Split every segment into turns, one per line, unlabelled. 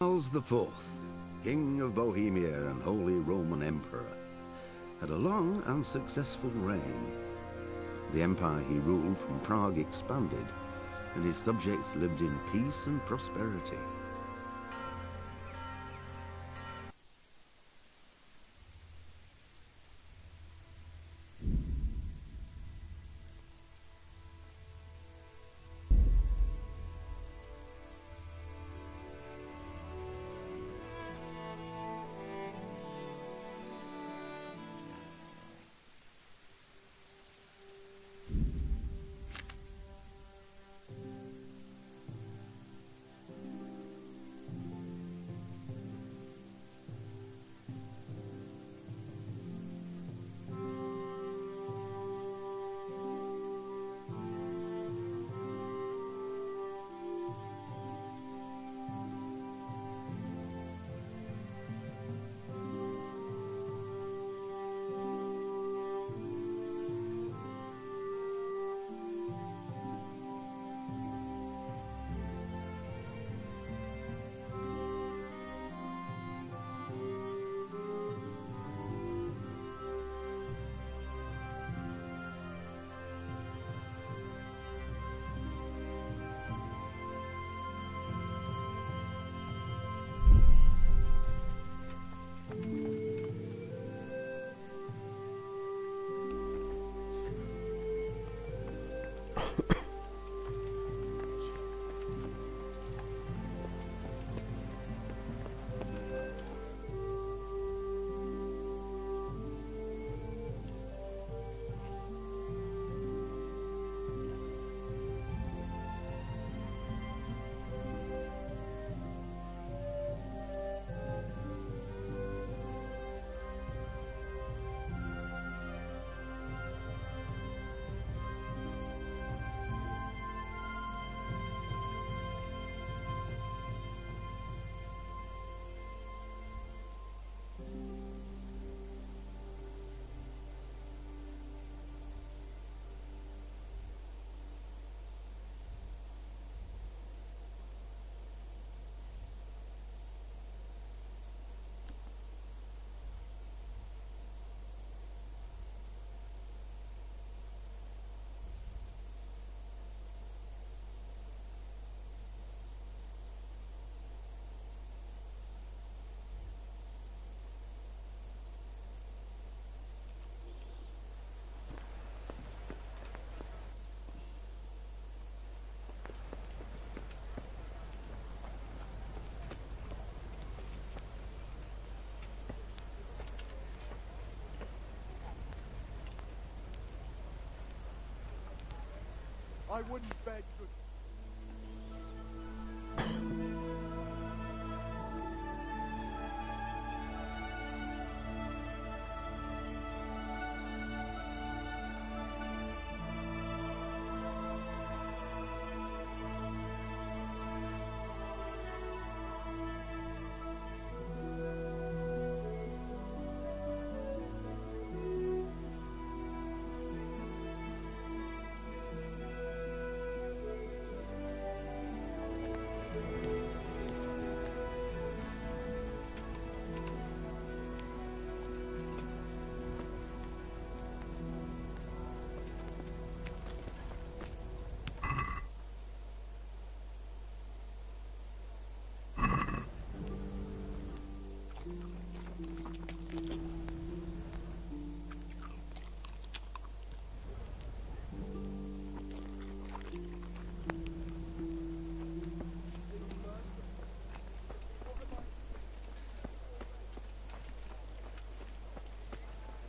Charles IV, King of Bohemia and Holy Roman Emperor, had a long and successful reign. The empire he ruled from Prague expanded, and his subjects lived in peace and prosperity.
I wouldn't beg good.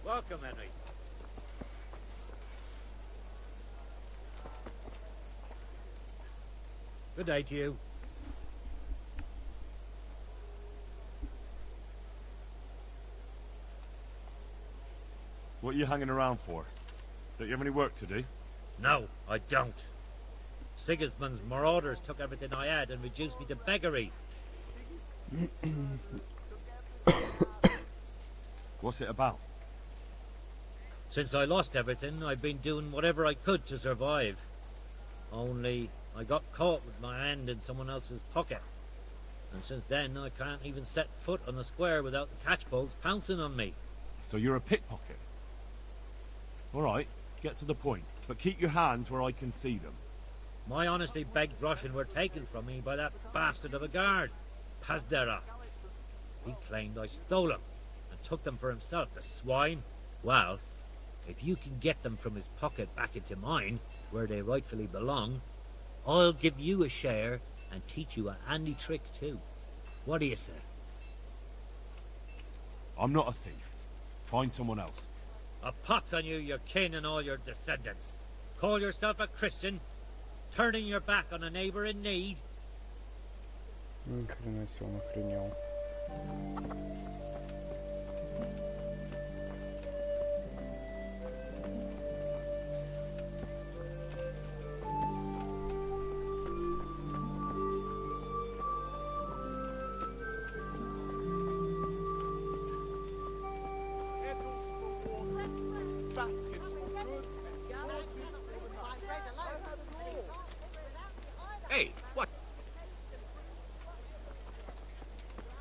Welcome, Henry. Good day to you.
What are you hanging around for? Don't you have any work to do?
No, I don't. Sigismund's marauders took everything I had and reduced me to beggary.
What's it about?
Since I lost everything, I've been doing whatever I could to survive. Only, I got caught with my hand in someone else's pocket. And since then, I can't even set foot on the square without the catchpoles pouncing on me.
So you're a pickpocket? Alright, get to the point. But keep your hands where I can see them.
My honestly begged groschen were taken from me by that bastard of a guard, Pazdera. He claimed I stole them and took them for himself, the swine. Well, if you can get them from his pocket back into mine, where they rightfully belong, I'll give you a share and teach you a handy trick too. What do you say?
I'm not a thief. Find someone else.
A pox on you, your kin and all your descendants. Call yourself a Christian, turning your back on a neighbor in need.
Ни хрена себе, он охренел.
Hey, what?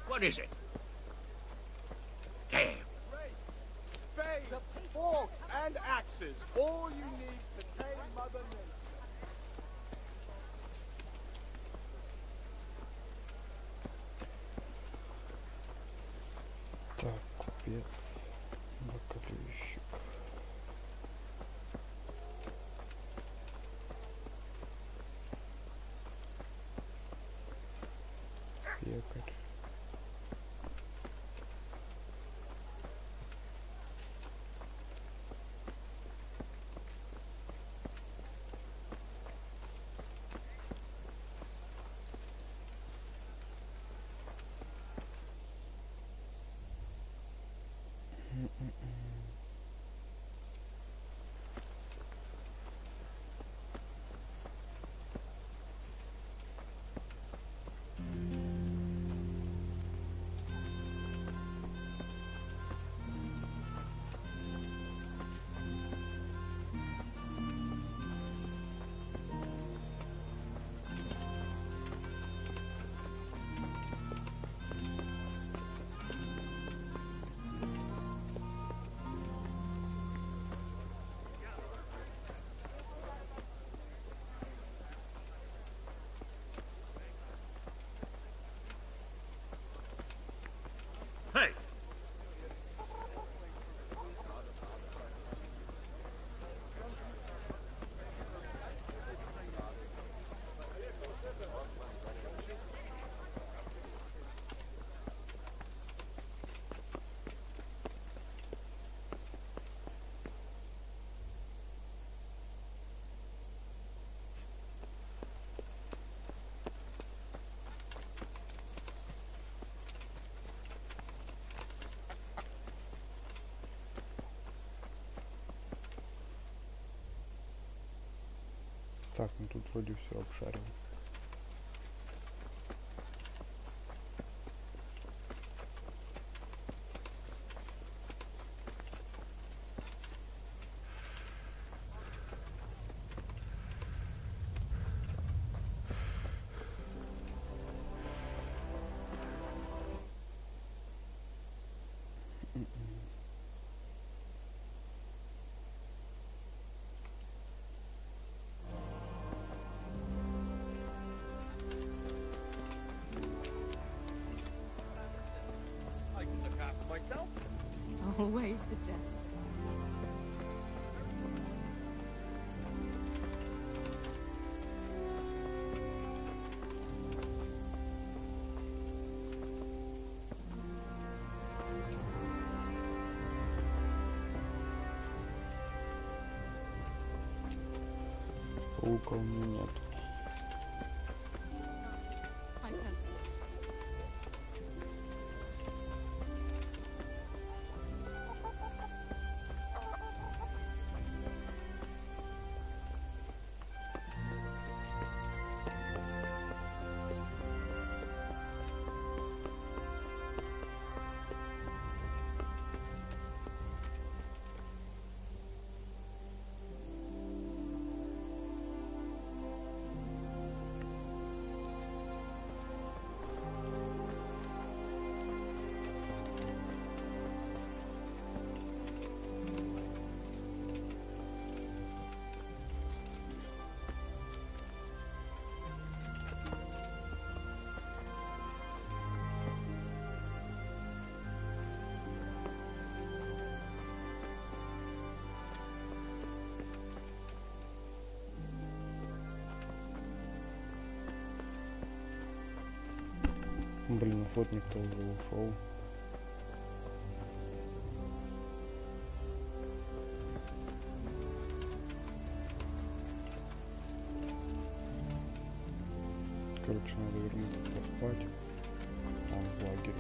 What is it? Damn.
Spades, forks, and axes. All you need to tame Mother Nature.
Так, купец, бакалейщик. Пекарь.
Hey!
Так, ну тут вроде все обшарил.
I can look after myself.
Always the jest.
Лука у меня нет.
I can.
Блин, сотник-то уже ушел. Короче, надо вернуться поспать. Он в лагере.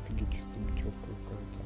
Офигеть, чисто бечевка какая-то.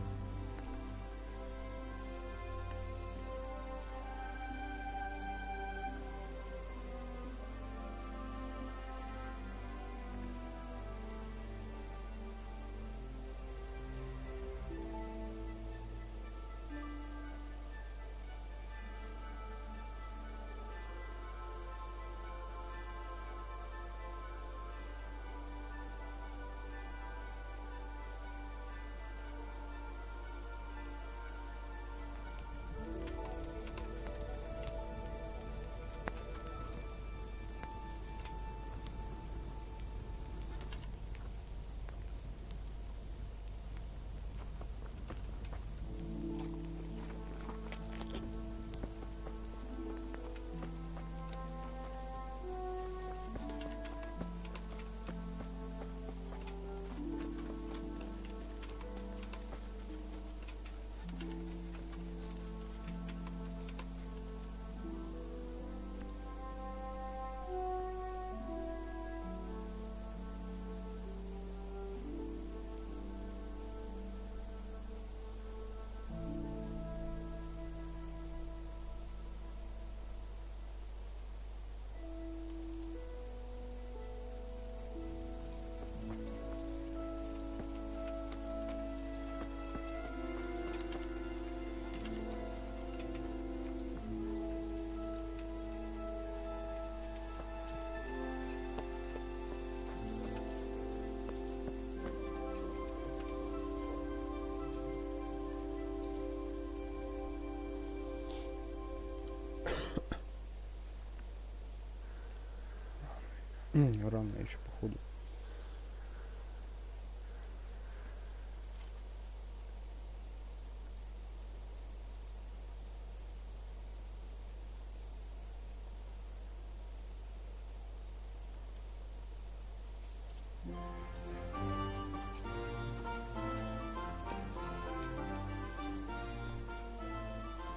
Рано еще, походу.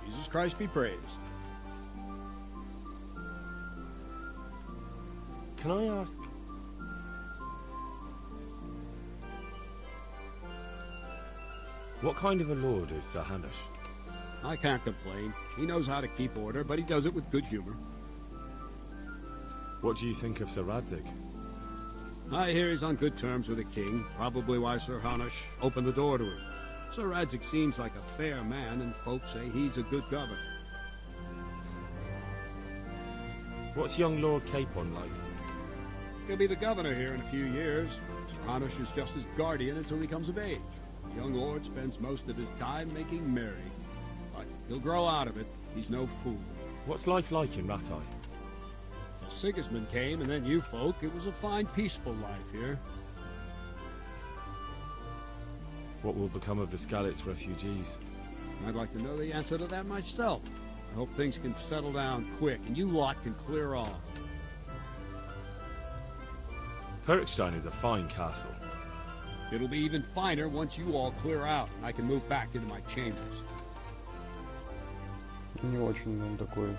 Jesus Christ be praised.
Can I ask? What kind of a lord is Sir Hanish?
I can't complain. He knows how to keep order, but he does it with good humor.
What do you think of Sir Radzig?
I hear he's on good terms with the king, probably why Sir Hanish opened the door to him. Sir Radzig seems like a fair man, and folks say he's a good governor.
What's young Lord Capon like?
He'll be the governor here in a few years. Sir Hanish is just his guardian until he comes of age. The young lord spends most of his time making merry. But he'll grow out of it. He's no fool.
What's life like in Rattay?
Till Sigismund came, and then you folk, it was a fine, peaceful life here.
What will become of the Skalitz refugees?
I'd like to know the answer to that myself. I hope things can settle down quick, and you lot can clear off.
Perkstein is a fine castle.
It'll be even finer once you all clear out, and I can move back into my chambers.
Не очень он такой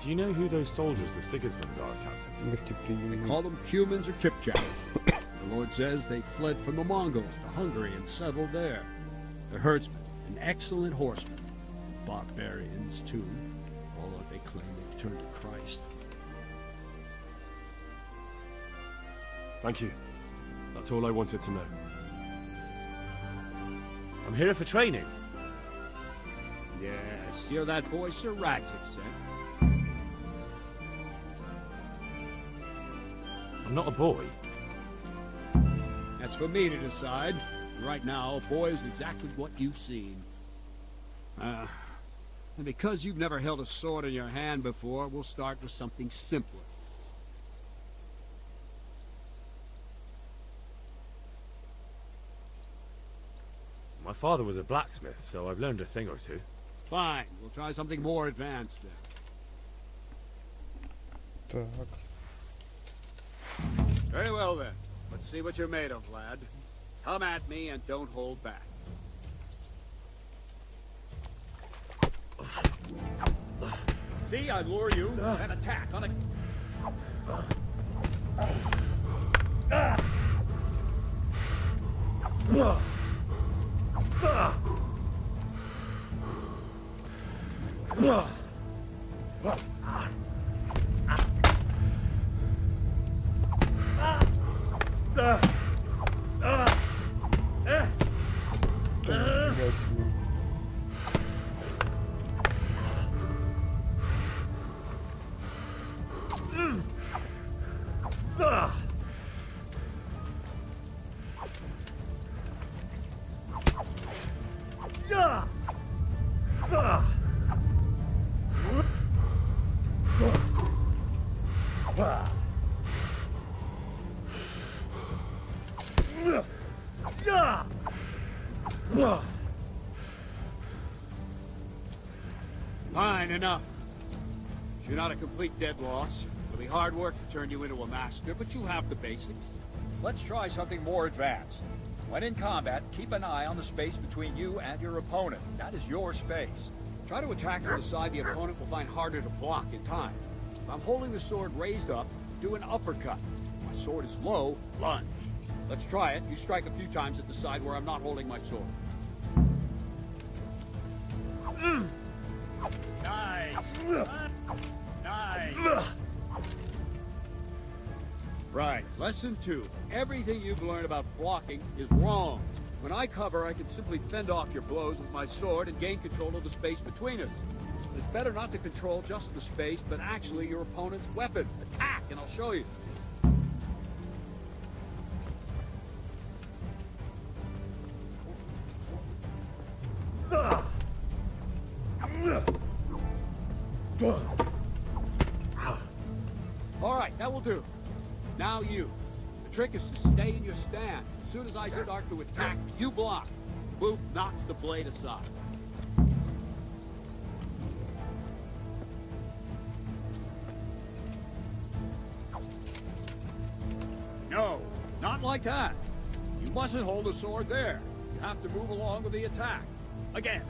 Do you know who those soldiers of Sigismund's are, Captain?
They
гостеприимный.
call them Cumans or Kipchaks. The Lord says they fled from the Mongols to Hungary and settled there. They're herdsmen and excellent horsemen. Barbarians, too, although they claim they've turned to Christ.
Thank you. That's all I wanted to know. I'm here for training.
Yes, you're that boy Sir Radzig said.
I'm not a boy.
That's for me to decide. Right now, a boy is exactly what you've seen. And because you've never held a sword in your hand before, we'll start with something simpler.
My father was a blacksmith, so I've learned a thing or two.
Fine, we'll try something more advanced then.
Так.
Very well then. Let's see what you're made of, lad. Come at me and don't hold back. See, I lure you and attack on a...
Нифига себе.
Fine, enough. You're not a complete dead loss. It'll be hard work to turn you into a master, but you have the basics.
Let's try something more advanced. When in combat, keep an eye on the space between you and your opponent. That is your space.
Try to attack from the side the opponent will find harder to block in time. If I'm holding the sword raised up, do an uppercut. If my sword is low, lunge. Let's try it. You strike a few times at the side where I'm not holding my sword.
Nice. Nice.
Right. Lesson 2. Everything you've learned about blocking is wrong. When I cover, I can simply fend off your blows with my sword and gain control of the space between us. It's better not to control just the space, but actually your opponent's weapon. Attack, and I'll show you. All right, that will do. Now you. The trick is to stay in your stand. As soon as I start to attack, you block. Boop knocks the blade aside. No, not like that. You mustn't hold the sword there. You have to move along with the attack. Again.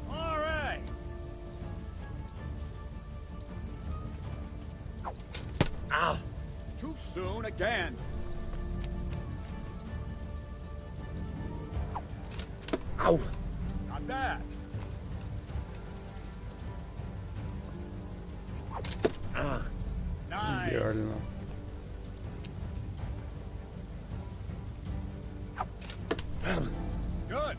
All right.
Ow. Too soon again.
Ow. Not bad. Nice.
Идеально.
Good.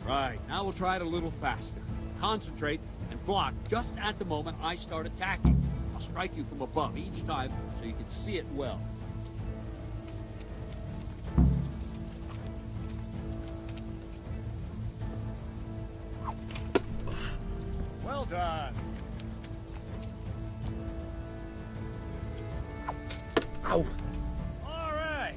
Right, now we'll try it a little faster. Concentrate and block just at the moment I start attacking. I'll strike you from above each time so you can see it well.
Well done.
Ow!
All right.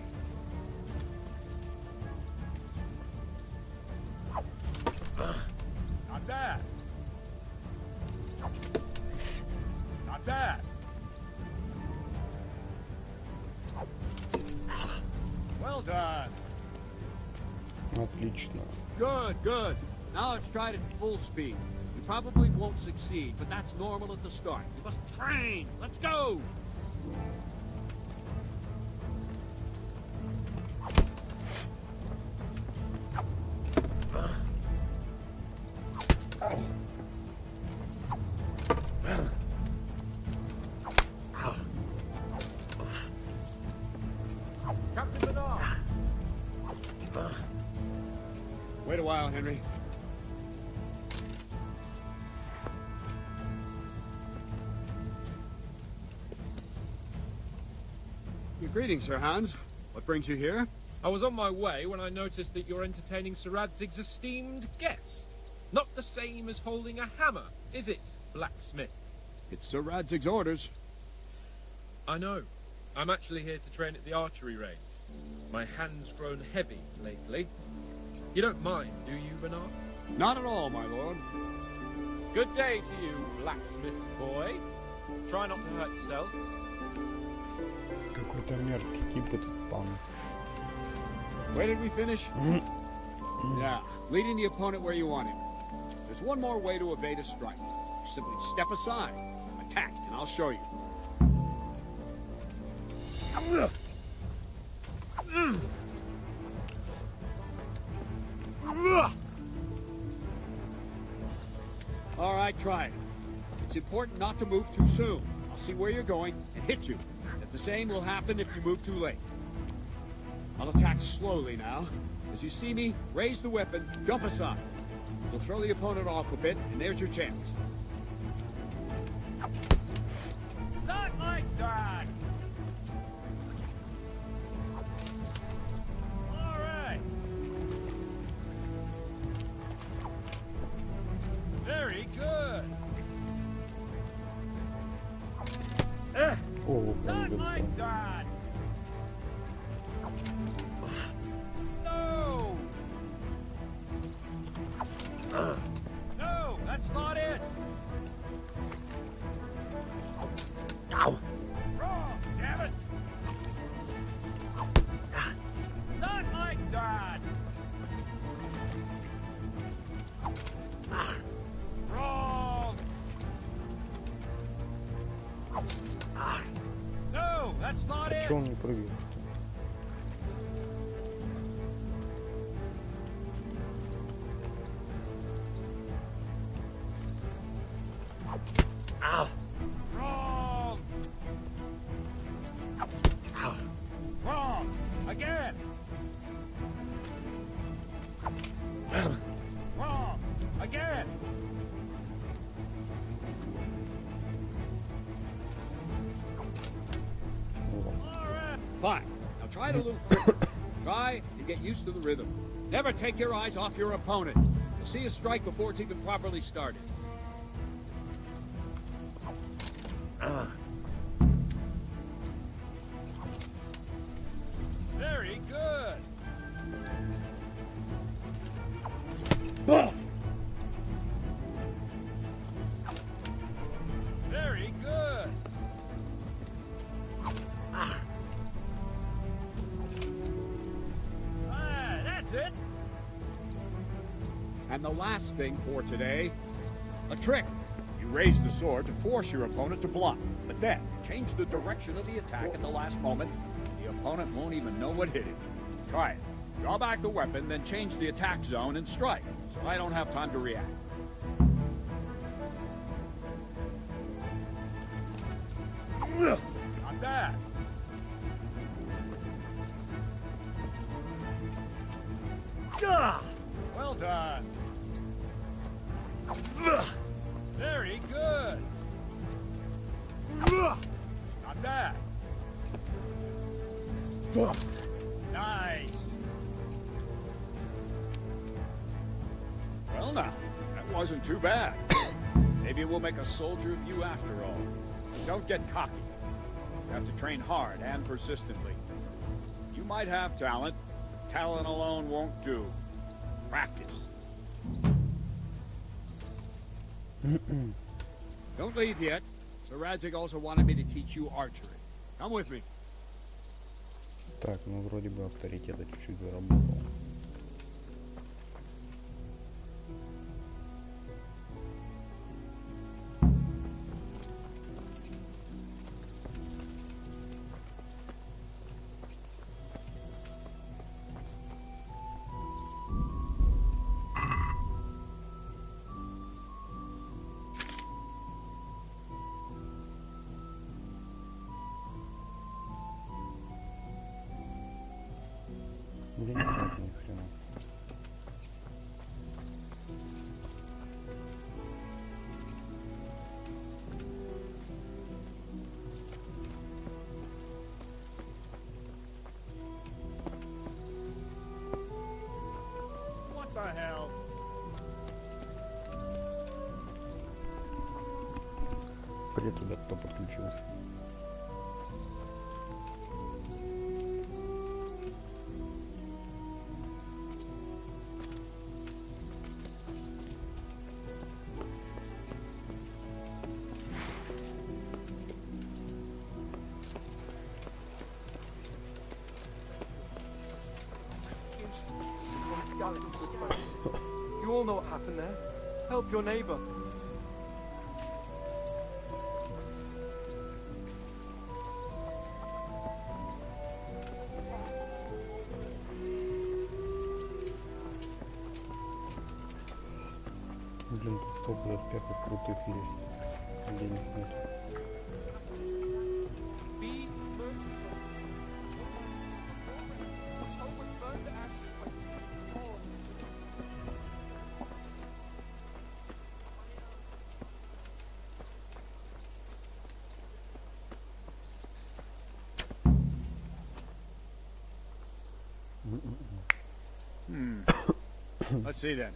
Not bad. Not bad. Well done.
Отлично.
Good, good. Now let's try it at full speed. You probably won't succeed, but that's normal at the start. You must train. Let's go!
Captain Bernard.
Wait a while, Henry. Greetings, Sir Hans. What brings you here?
I was on my way when I noticed that you're entertaining Sir Radzig's esteemed guest. Not the same as holding a hammer, is it, blacksmith?
It's Sir Radzig's orders.
I know. I'm actually here to train at the archery range. My hand's grown heavy lately. You don't mind, do you, Bernard?
Not at all, my lord.
Good day to you, blacksmith's boy. Try not to hurt yourself.
Какой-то мерзкий тип этот пан.
Where did we finish? Yeah, leading the opponent where you want him. There's one more way to evade a strike. Simply step aside, attack, and I'll show you. All right, try it. It's important not to move too soon. I'll see where you're going and hit you. If the same will happen if you move too late. I'll attack slowly now. As you see me, raise the weapon, jump aside. You'll throw the opponent off a bit, and there's your chance.
Not like that! All right. Very good.
О,
Not
двигаться.
like that. No. No, that's not it.
Ow!
Wrong, damn it. Not like that. Wrong. No, that's not it.
Чё он не прыгает?
Ow!
Wrong.
Ow!
Wrong. Again. Wrong. Again. All right.
Fine. Now try it a little quicker. Try and get used to the rhythm. Never take your eyes off your opponent. You'll see a strike before it's even properly started.
Very good. Very good. That's it.
And the last thing for today, a trick. You raise the sword to force your opponent to block, but then change the direction of the attack at the last moment. The opponent won't even know what hit him. Try it. Draw back the weapon, then change the attack zone and strike, so I don't have time to react.
Not bad. Well done. Very good. Not bad. Nice.
Well now, that wasn't too bad. Maybe we'll make a soldier of you after all. Don't get cocky. You have to train hard and persistently. You might have talent, but talent alone won't do. Practice. Don't leave yet. Sir Radzig also wanted me to teach you archery. Come with me.
Так, ну вроде бы авторитета чуть-чуть заработал. Я не знаю, ни хрена. Привет, ребят, кто подключился.
You all know what happened there. Help your neighbor.
Блин, тут столько доспехов крутых есть. Денег нет.
Let's see then.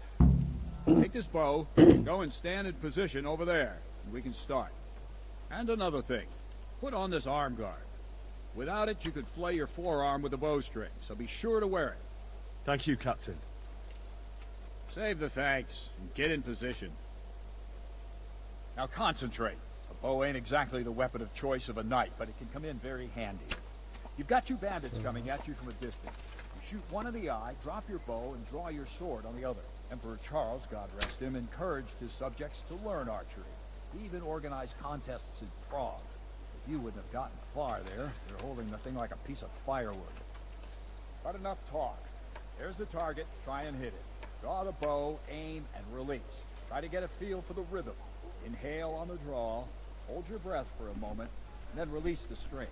Take this bow, go and stand in position over there, and we can start. And another thing, put on this arm guard. Without it, you could flay your forearm with a bowstring, so be sure to wear it.
Thank you, Captain.
Save the thanks, and get in position. Now concentrate. A bow ain't exactly the weapon of choice of a knight, but it can come in very handy. You've got two bandits coming at you from a distance. You shoot one in the eye, drop your bow, and draw your sword on the other. Emperor Charles, God rest him, encouraged his subjects to learn archery. He even organized contests in Prague. If you wouldn't have gotten far there, you're holding the thing like a piece of firewood. But enough talk. There's the target. Try and hit it. Draw the bow, aim, and release. Try to get a feel for the rhythm. Inhale on the draw, hold your breath for a moment, and then release the string.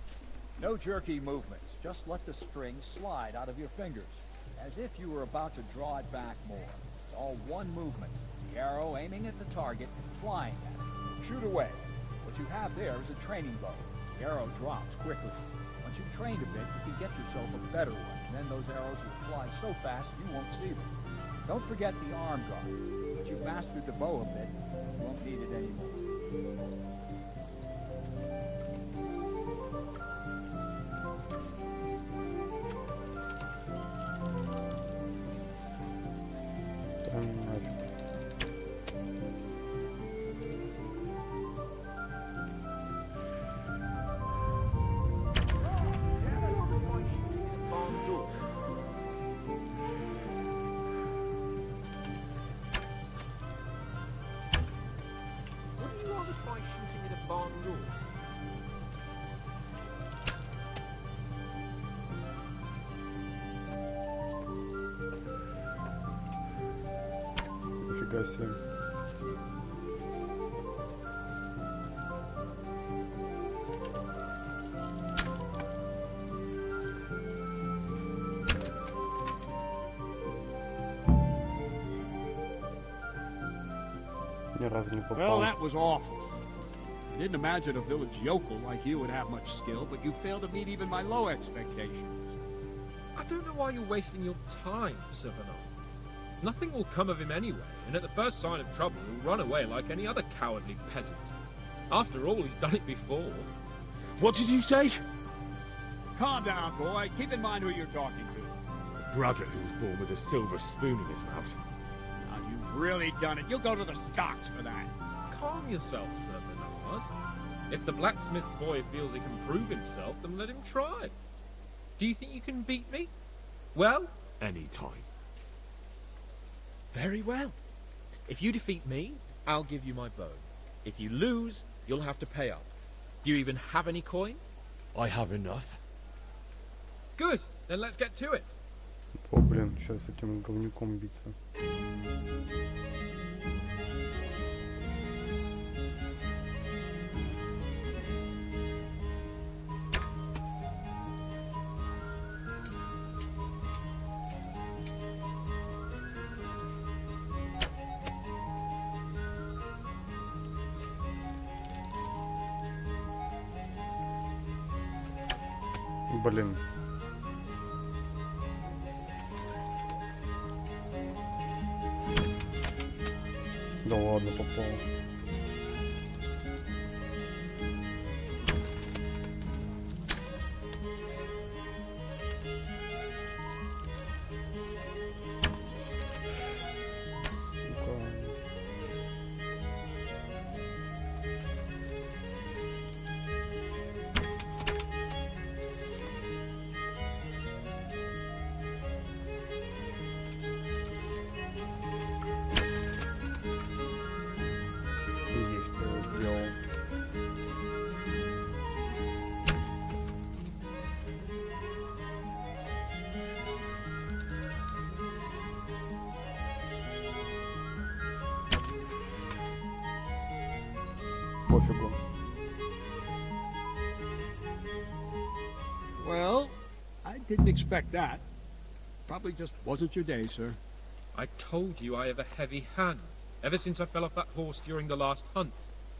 No jerky movements. Just let the string slide out of your fingers, as if you were about to draw it back more. It's all one movement. The arrow aiming at the target and flying at it. Shoot away. What you have there is a training bow. The arrow drops quickly. Once you've trained a bit, you can get yourself a better one, and then those arrows will fly so fast you won't see them. Don't forget the arm guard. Once you've mastered the bow a bit, you won't need it anymore.
Нифига себе. Ни разу не попал.
Well, that was awful. I didn't imagine a village yokel like you would have much skill, but you failed to meet even my low expectations.
I don't know why you're wasting your time, Sir Bernard. Nothing will come of him anyway, and at the first sign of trouble, he'll run away like any other cowardly peasant. After all, he's done it before.
What did you say?
Calm down, boy. Keep in mind who you're talking to.
A braggart who was born with a silver spoon in his mouth.
Now, you've really done it. You'll go to the stocks for that.
Calm yourself, Sir Bernard. If the blacksmith boy feels he can prove himself, then let him try. Do you think you can beat me? Well?
Any time.
Very well. If you defeat me, I'll give you my bow. If you lose, you'll have to pay up. Do you even have any coin?
I have enough.
Good. Then let's get to it.
О, блин, сейчас с этим говнюком биться. Блин. Да ладно, попал. пофигу.
Well, I didn't expect that. Probably just wasn't your day, sir.
I told you I have a heavy hand, ever since I fell off that horse during the last hunt.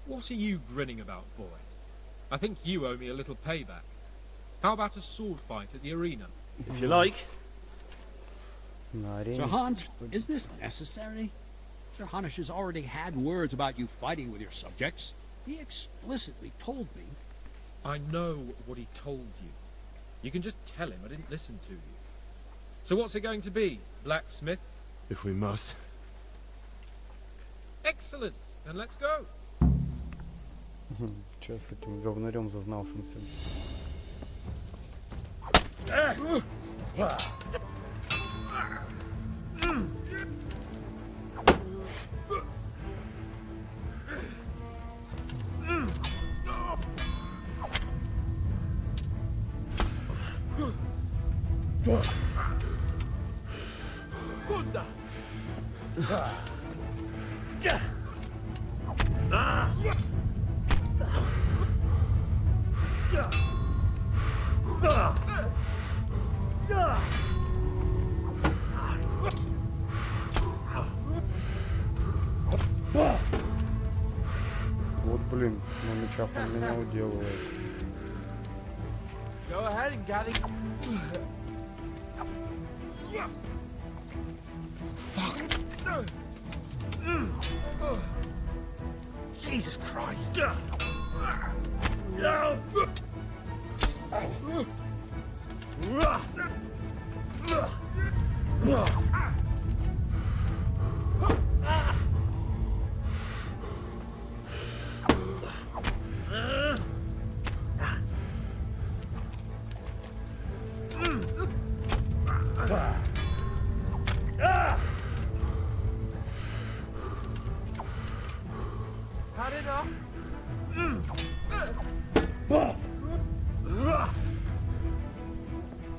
What are you grinning about, boy? I think you owe me a little payback. How about a sword fight at the arena?
If you like.
На арене.
Sir Hans, is this necessary? Sir Hanish has already had words about you fighting with your subjects. He explicitly told me.
I know what he told you. You can just tell him I didn't listen to you. So what's it going to be, blacksmith?
If we must.
Excellent, then let's go.
Че с этим говнарем зазнавшимся? Вот блин, на мечах он меня уделывает.
Go ahead and gather. Fuck. Jesus Christ. Had enough?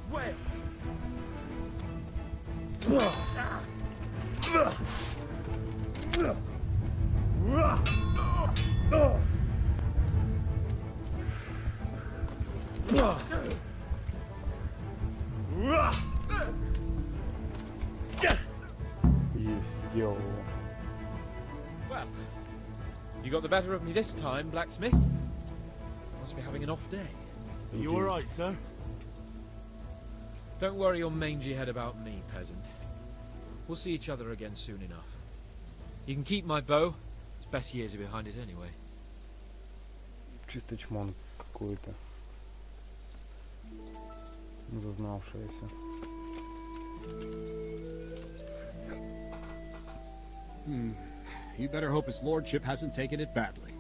Where?
Есть, сделал его.
Well, you got the better of me this time, blacksmith. Must be having an off day.
Are you alright, sir?
Don't worry your mangy head about me, peasant. We'll see each other again soon enough. You can keep my bow. Its best years are behind it anyway.
Чисто чмон какой-то. Зазнавшаяся.
You better hope his lordship hasn't taken it badly.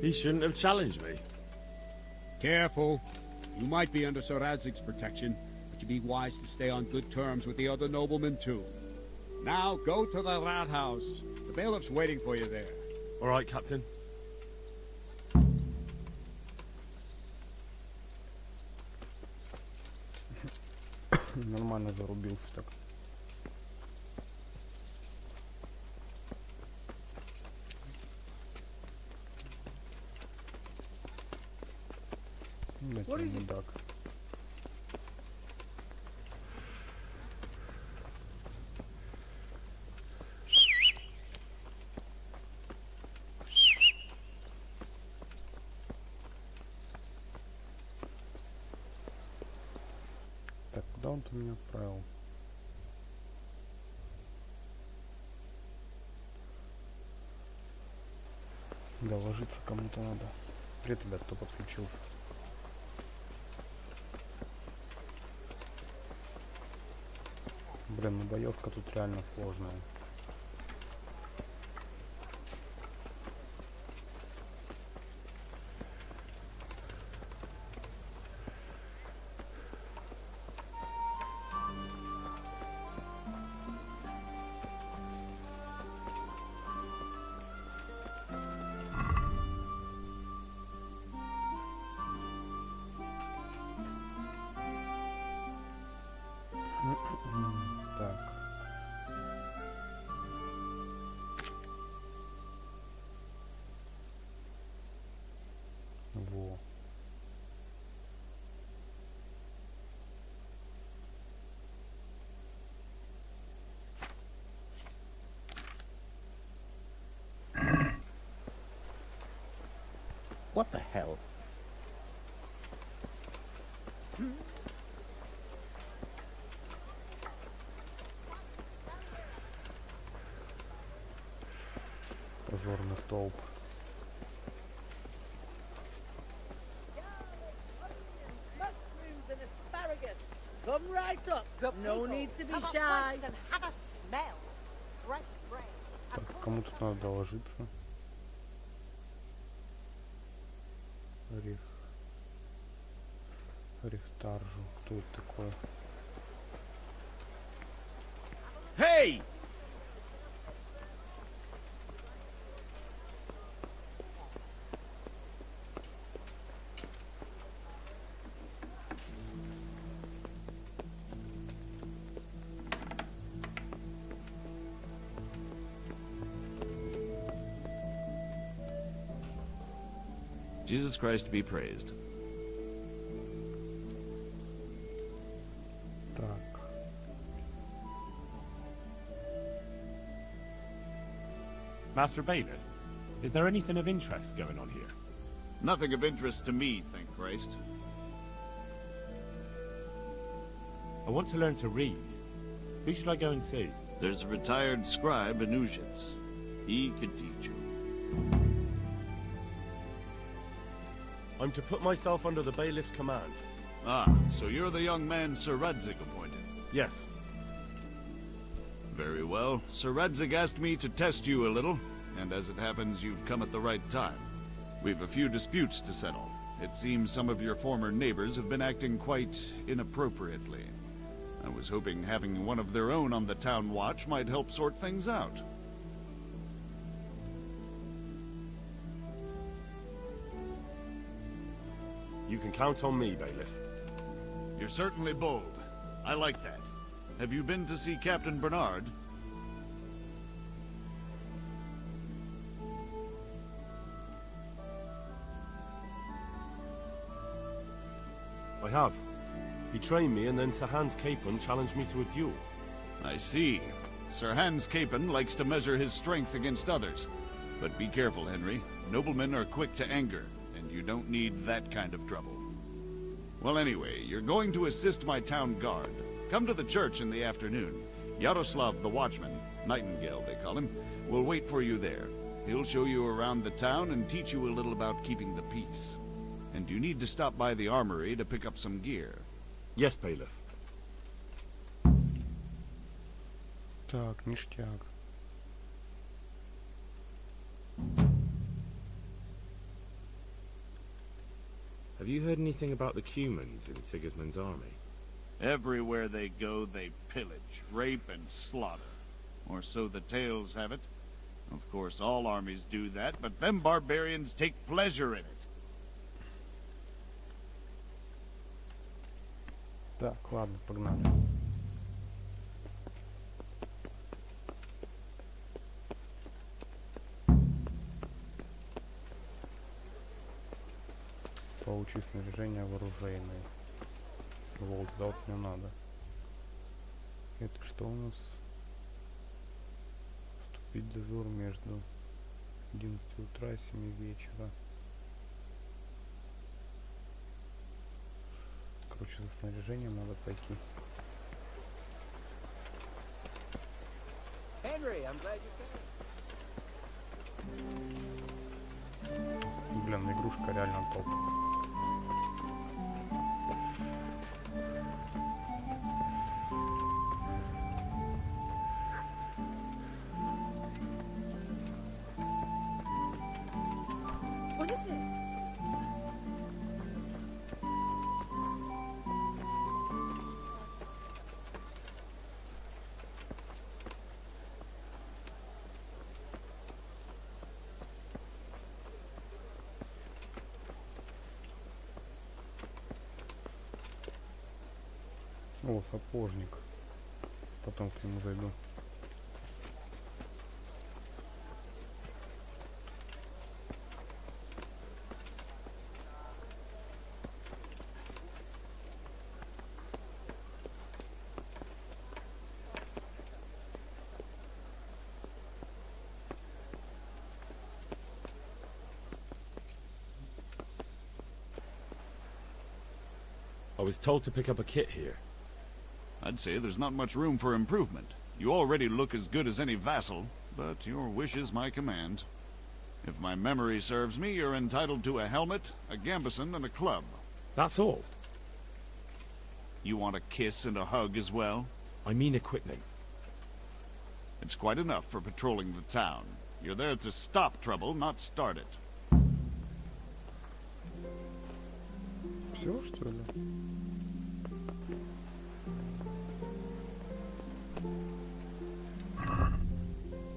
He shouldn't have challenged me.
Careful. You might be under Sir Radzig's protection, but you'd be wise to stay on good terms with the other noblemen too. Now go to the rat house. The bailiff's waiting for you there.
Alright, Captain.
Нормально зарубился так. Блять, мудак. Так, куда он-то меня отправил? Да, ложиться кому-то надо. Привет, ребят, кто подключился. Блин, ну боевка тут реально сложная.
What the hell?
Позорный столб.
Mushrooms and asparagus. Come right up. No need to be shy. And have a smell. Fresh bread.
Так, кому тут надо доложиться? Рихтаржу. Кто это такой?
Hey!
Jesus Christ be praised.
Так.
Master Bailiff, is there anything of interest going on here?
Nothing of interest to me, thank Christ.
I want to learn to read. Who should I go and see?
There's a retired scribe in Uzhitz. He could teach you.
I'm to put myself under the bailiff's command.
Ah, so you're the young man Sir Radzig appointed?
Yes.
Very well. Sir Radzig asked me to test you a little, and as it happens, you've come at the right time. We've a few disputes to settle. It seems some of your former neighbors have been acting quite inappropriately. I was hoping having one of their own on the town watch might help sort things out.
You can count on me, Bailiff.
You're certainly bold. I like that. Have you been to see Captain Bernard?
I have. He trained me, and then Sir Hans Capon challenged me to a duel.
I see. Sir Hans Capon likes to measure his strength against others. But be careful, Henry. Noblemen are quick to anger, and you don't need that kind of trouble. Well, anyway, you're going to assist my town guard. Come to the church in the afternoon. Yaroslav the watchman, Nightingale they call him, will wait for you there. He'll show you around the town and teach you a little about keeping the peace. And you need to stop by the armory to pick up some gear.
Yes, Bailiff.
Так, ништяк.
Have you heard anything about the Cumans in Sigismund's army?
Everywhere they go, they pillage, rape, and slaughter. Or so the tales have it. Of course, all armies do that, but them barbarians take pleasure in it.
Так, ладно, погнали. Получи снаряжение вооруженное. Волк, да, вот мне надо. Это что у нас? Вступить в дозор между 11 утра и 7 вечера. Короче, за снаряжением надо пойти. Блин, игрушка реально топ.
What is it?
О, сапожник. Потом к нему зайду.
was told to pick up a kit here.
I'd say there's not much room for improvement. You already look as good as any vassal, but your wish is my command. If my memory serves me, you're entitled to a helmet, a gambeson, and a club.
That's all?
You want a kiss and a hug as well?
I mean equipment.
It's quite enough for patrolling the town. You're there to stop trouble, not start it.
Все, что ли?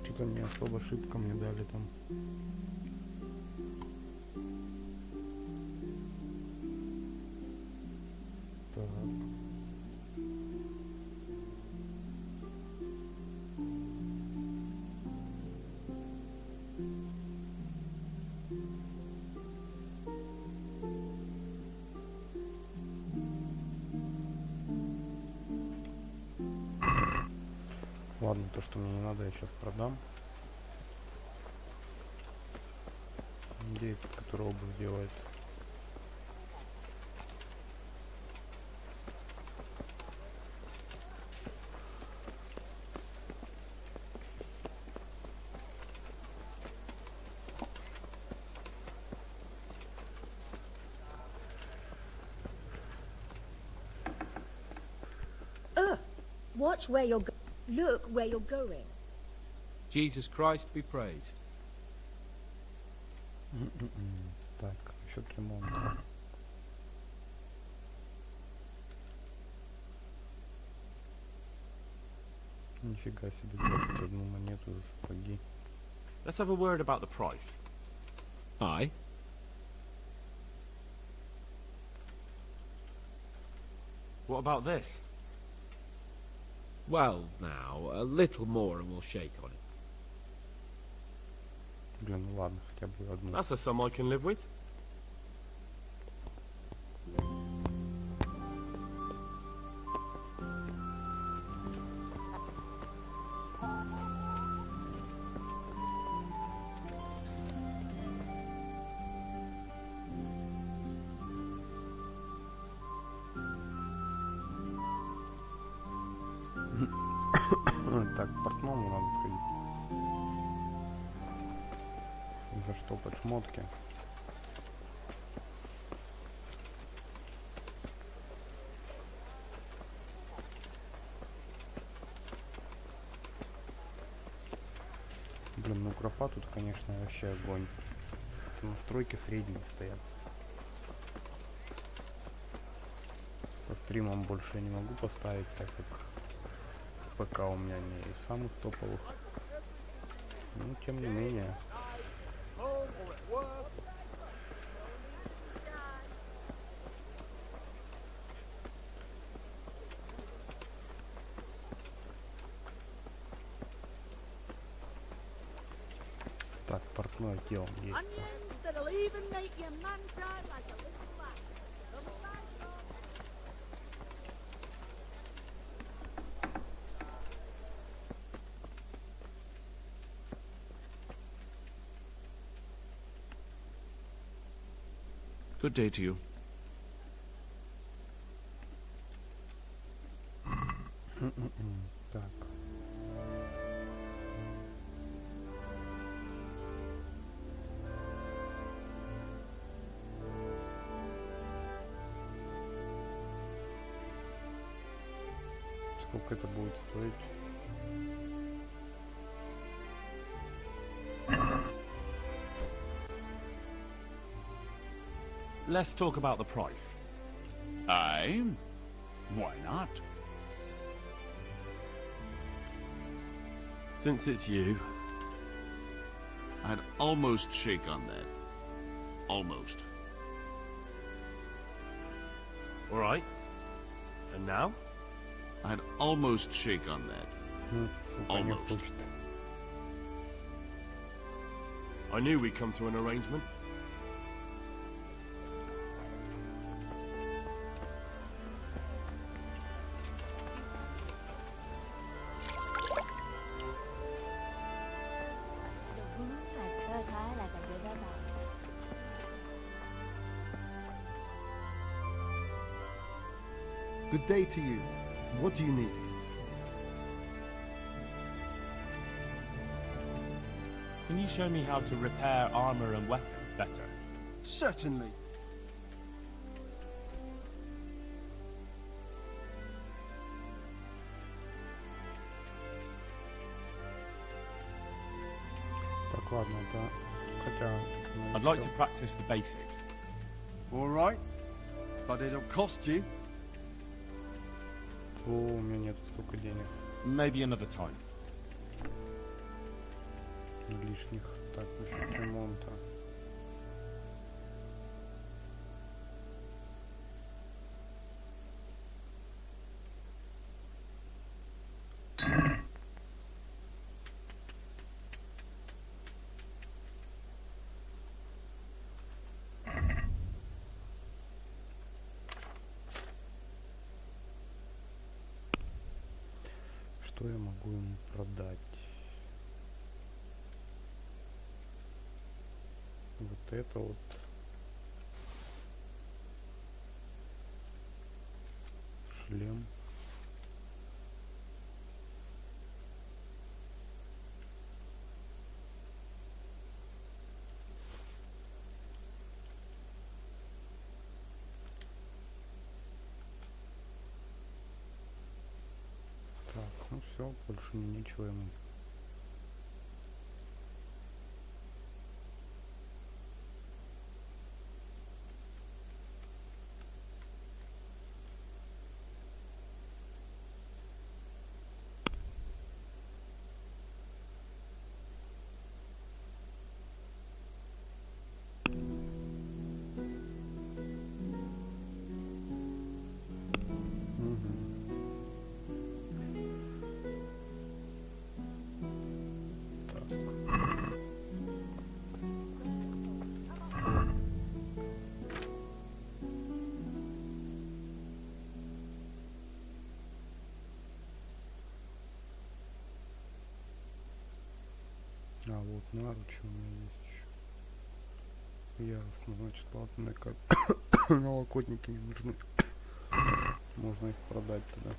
Что-то не особо шибко мне дали там. Так. Ладно, то, что мне не надо, я сейчас продам. Где этот, который обувь делает?
Watch where you're Look where you're going.
Jesus Christ be praised.
Так, счет ремонта. Нифига себе, 21 монету за сапоги.
Let's have a word about the price.
Aye.
What about this?
Well, now, a little more and we'll shake on it.
Блин, ну ладно, хотя бы одну.
That's a sum I can live with.
Так, к портному надо сходить. Заштопать шмотки. Блин, ну графа тут, конечно, вообще огонь. Это настройки средние стоят. Со стримом больше я не могу поставить, так как ПК у меня не из самых топовых. Ну, тем не менее. Так, портной отдел есть.
Good day to you.
Так. Сколько это будет стоить?
Let's talk about the price.
Aye? Why not?
Since it's you,
I'd almost shake on that. Almost.
all right. And now?
I'd almost shake on that.
Сука, не хочет.
I knew we'd come to an arrangement.
Good day to you. What do you need?
Can you show me how to repair armor and weapons better?
Certainly.
Так, ладно, да. Хотя...
I'd like to practice the basics.
All right, but it'll cost you.
О, у меня нет столько денег.
Maybe another time.
Лишних. Так, насчет ремонта. Что я могу ему продать? Вот это вот. Шлем. Так, ну все, больше нечего ему. А вот наручи у меня есть еще. Ясно, значит, ладно, мне как налокотники не нужны. Можно их продать тогда.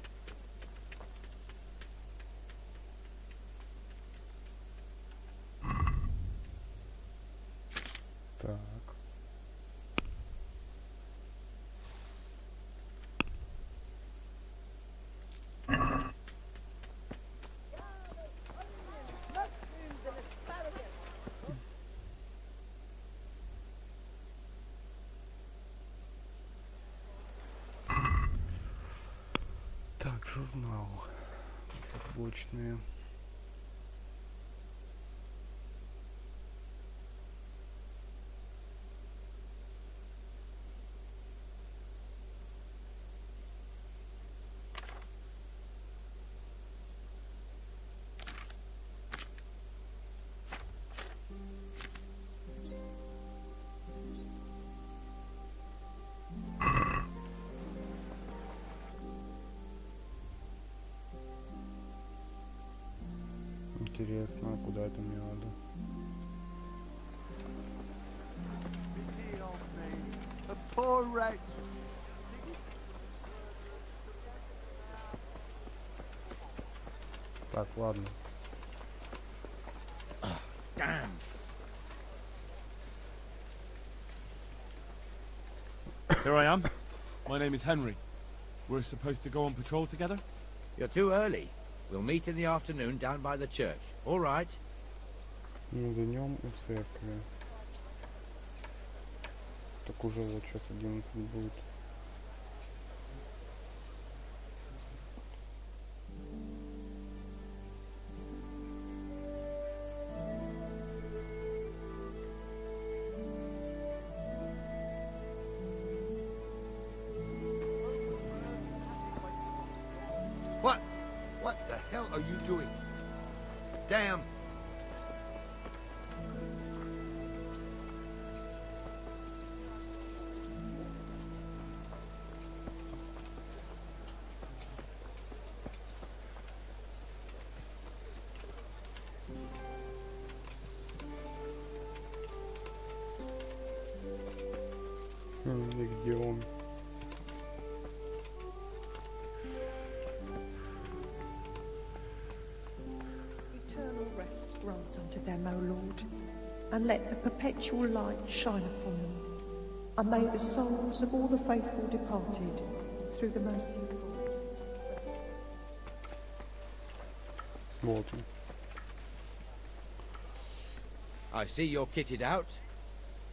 Так. Так, журнал. Побочные. Интересно, а куда это мне надо? Так, ладно.
Damn. Here I am. My name is Henry. We're supposed to go on patrol together?
You're too early. We'll meet in the afternoon down by the church. All right?
Ну, днем у церкви. Так уже вот сейчас 11 будет.
What the hell are you doing? Damn!
И где он?
and let the perpetual light shine upon them. And may the souls of all the faithful departed, through the mercy of God.
Вот.
I see you're kitted out.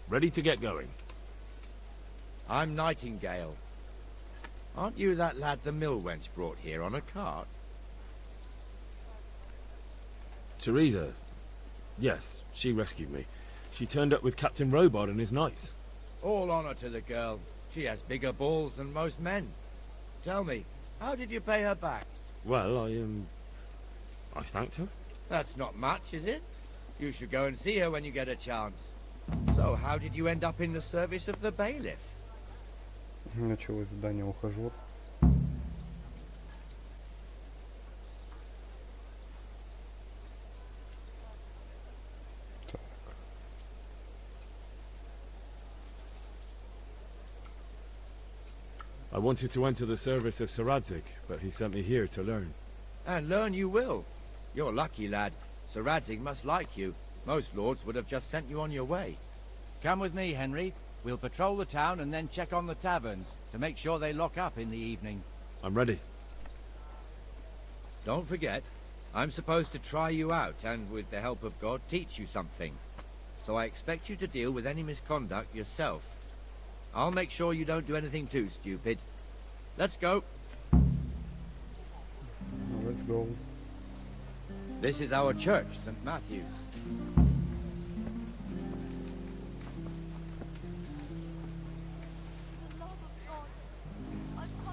Ready to get going.
I'm Nightingale. Aren't you that lad the mill wench brought here on a cart?
Teresa. Yes, she rescued me. She turned up with Captain Robot and his knights.
All honor to the girl. She has bigger balls than most men. Tell me, how did you pay her back?
Well, I thanked her.
That's not much, is it? You should go and see her when you get a chance. So, how did you end up in the service of the bailiff?
Началось задание ухажер.
I wanted to enter the service of Saradzik, but he sent me here to learn.
And learn you will. You're lucky, lad. Sir Radzig must like you. Most lords would have just sent you on your way.
Come with me, Henry. We'll patrol the town and then check on the taverns to make sure they lock up in the evening.
I'm ready.
Don't forget, I'm supposed to try you out and, with the help of God, teach you something. So I expect you to deal with any misconduct yourself. I'll make sure you don't do anything too stupid. Let's go.
Let's go.
This is our church, St. Matthew's.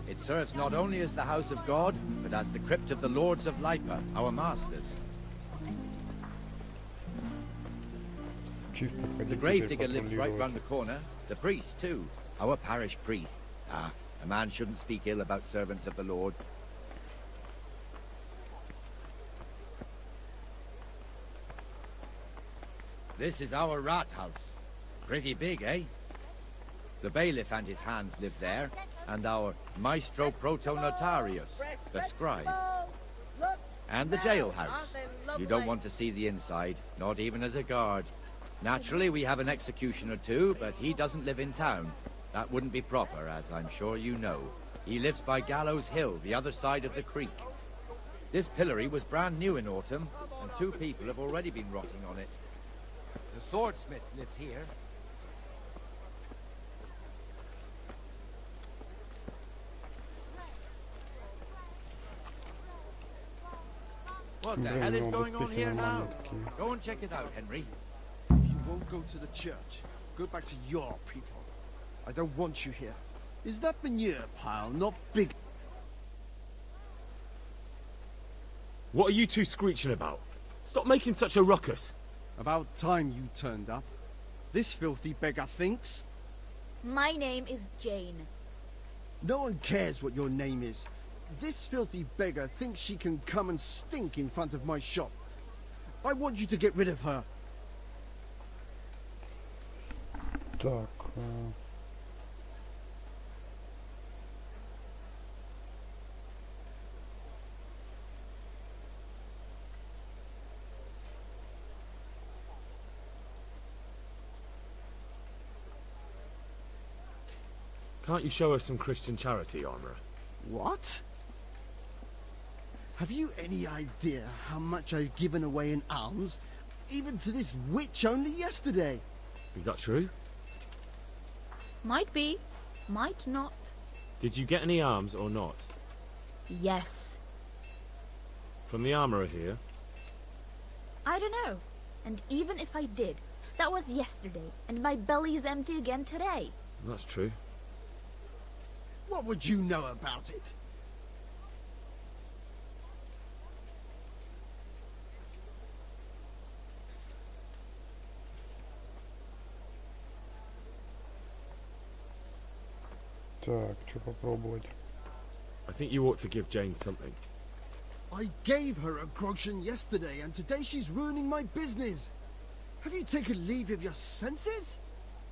It serves not only as the house of God, but as the crypt of the lords of Lipa, our masters. The gravedigger lives right round the corner. The priest, too. Our parish priest. Ah, a man shouldn't speak ill about servants of the Lord. This is our rat house. Pretty big, eh? The bailiff and his hands live there, and our maestro proto-notarius, the scribe. And the jailhouse. You don't want to see the inside, not even as a guard. Naturally, we have an executioner too, but he doesn't live in town. That wouldn't be proper, as I'm sure you know. He lives by Gallows Hill, the other side of the creek. This pillory was brand new in autumn, and 2 people have already been rotting on it. The swordsmith lives here. What the hell is going on here now? Go and check it out, Henry.
If you won't go to the church, go back to your people. I don't want you here. Is that manure pile not big?
What are you two screeching about? Stop making such a ruckus.
About time you turned up. This filthy beggar thinks.
My name is Jane.
No one cares what your name is. This filthy beggar thinks she can come and stink in front of my shop. I want you to get rid of her.
Так.
Can't you show us some Christian charity, Armourer?
What? Have you any idea how much I've given away in alms, even to this witch only yesterday?
Is that true?
Might be, might not.
Did you get any alms or not?
Yes.
From the Armourer here?
I don't know. And even if I did, that was yesterday, and my belly's empty again today.
That's true.
What would you know about it?
Так, что попробовать?
I think you ought to give Jane something.
I gave her a groschen yesterday, and today she's ruining my business. Have you taken leave of your senses?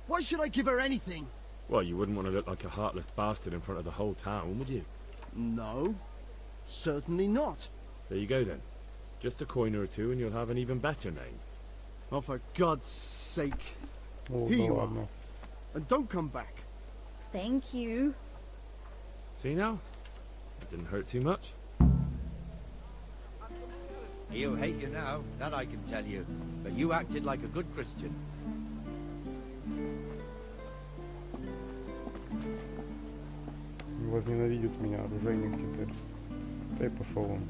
Why should I give her anything?
Well, you wouldn't want to look like a heartless bastard in front of the whole town, would you?
No, certainly not.
There you go then. Just a coin or two and you'll have an even better name.
Oh, for God's sake.
О,
Here
да
you are.
ладно.
And don't come back.
Thank you.
See now? It didn't hurt too much.
He'll hate you now, that I can tell you. But you acted like a good Christian.
Возненавидит меня оружейник теперь. Да и пошел он.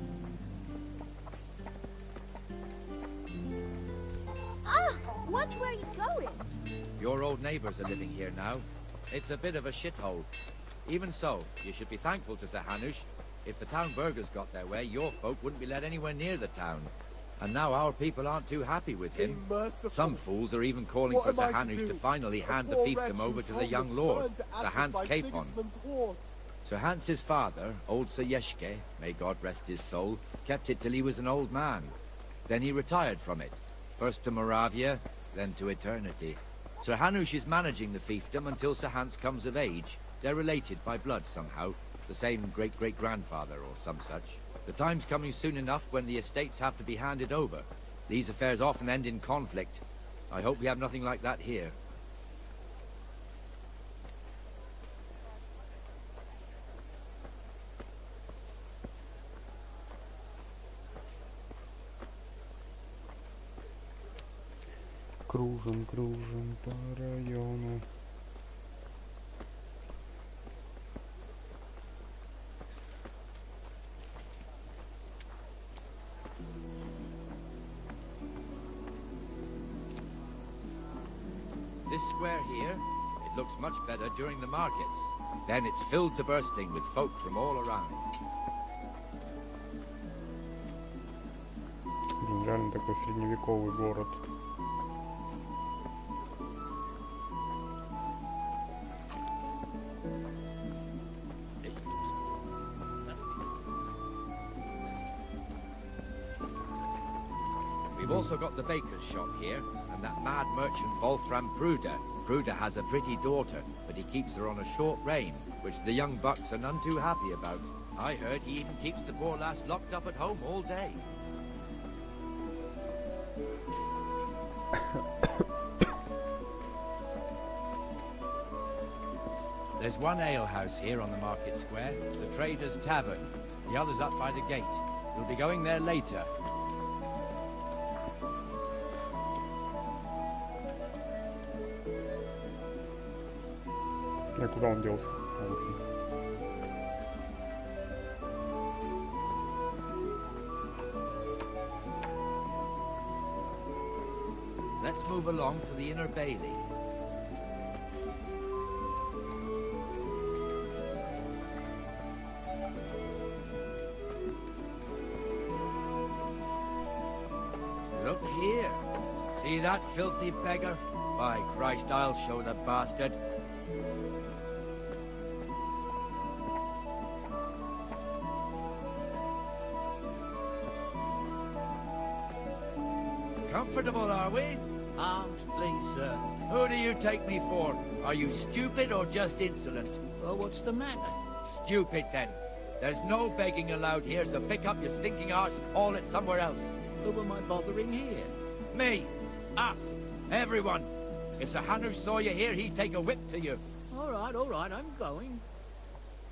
Ah, what were you going?
Your old neighbours are living here now. It's a bit of a shithole. Even so, you should be thankful to Sir Hanush. If the town burghers got their way, your folk wouldn't be let anywhere near the town. And now our people aren't too happy with him. Some fools are even calling for Sir Hanush to finally hand the fiefdom over to the young lord, Sir Hans Capon. Sir Hans's father, old Sir Yeshke, may God rest his soul, kept it till he was an old man. Then he retired from it, first to Moravia, then to eternity. Sir Hanush is managing the fiefdom until Sir Hans comes of age. They're related by blood somehow, the same great-great-grandfather or some such. The time's coming soon enough when the estates have to be handed over. These affairs often end in conflict. I hope we have nothing like that here.
Кружим, кружим по району.
This square here, it looks much better during the markets. Then it's filled to bursting with folk from all around.
Блин, реально такой средневековый город.
We've also got the baker's shop here, and that mad merchant Wolfram Pruder. Pruder has a pretty daughter, but he keeps her on a short rein, which the young bucks are none too happy about. I heard he even keeps the poor lass locked up at home all day. There's one alehouse here on the market square, the Trader's Tavern. The other's up by the gate. We'll be going there later.
А куда он делся? А, вот он.
Let's move along to the inner bailey. Look here. See that filthy beggar? By Christ, I'll show the bastard. Comfortable, are we?
Arms, please, sir.
Who do you take me for? Are you stupid or just insolent?
Well, what's the matter?
Stupid, then. There's no begging allowed here, so pick up your stinking arse and haul it somewhere else.
Who am I bothering here?
Me. Us. Everyone. If Sir Hanush saw you here, he'd take a whip to you.
All right, I'm going.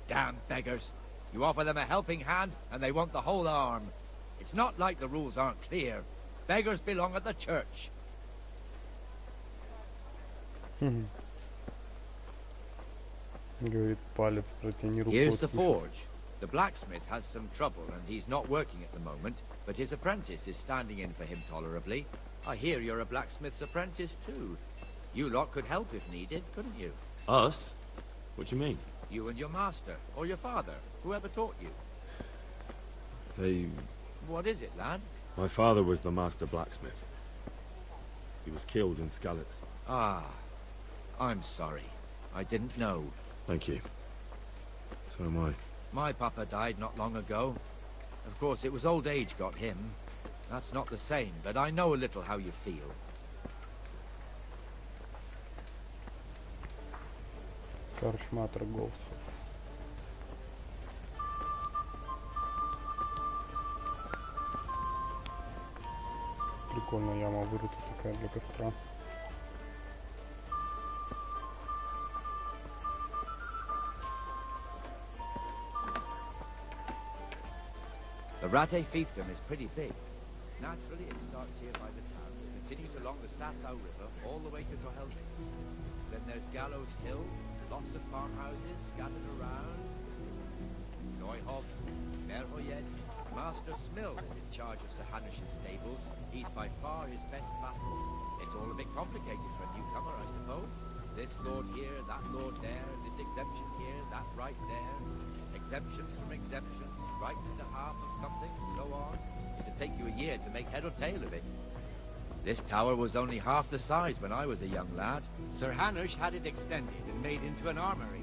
Damn beggars. You offer them a helping hand, and they want the whole arm. It's not like the rules aren't clear. Beggars belong at the church.
Говорит, палец протяни руку.
Here's the forge. The blacksmith has some trouble, and he's not working at the moment, but his apprentice is standing in for him tolerably. I hear you're a blacksmith's apprentice, too. You lot could help if needed, couldn't you?
Us? What do you mean?
You and your master, or your father, whoever taught you.
They...
What is it, lad?
My father was the master blacksmith. He was killed in Skalitz.
Ah, I'm sorry. I didn't know.
Thank you. So am I.
My papa died not long ago. Of course, it was old age got him. That's not the same, but I know a little how you feel.
Корчма торговцев. Прикольно, яма вырыта такая. такая для костра.
The Rate fiefdom is pretty big. Naturally, it starts here by the town, continues along the Sasau River, all the way to Kohelnitz. Then there's Gallows Hill, lots of farmhouses scattered around. Neuhof, Merhoyed. Master Smill is in charge of Sir Hanush's stables. He's by far his best vassal. It's all a bit complicated for a newcomer, I suppose. This lord here, that lord there, this exemption here, that right there. Exemptions from exemptions, rights to half of something, and so on. It'd take you a year to make head or tail of it. This tower was only half the size when I was a young lad. Sir Hanush had it extended and made into an armory.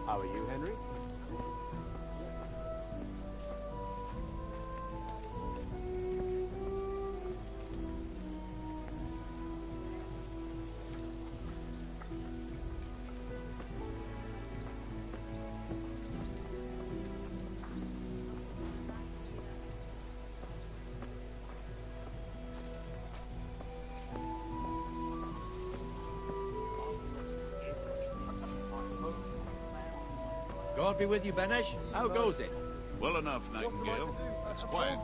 How are you, Henry?
God be with you, Benesh. How goes it?
Well enough, Nightingale. It's quiet.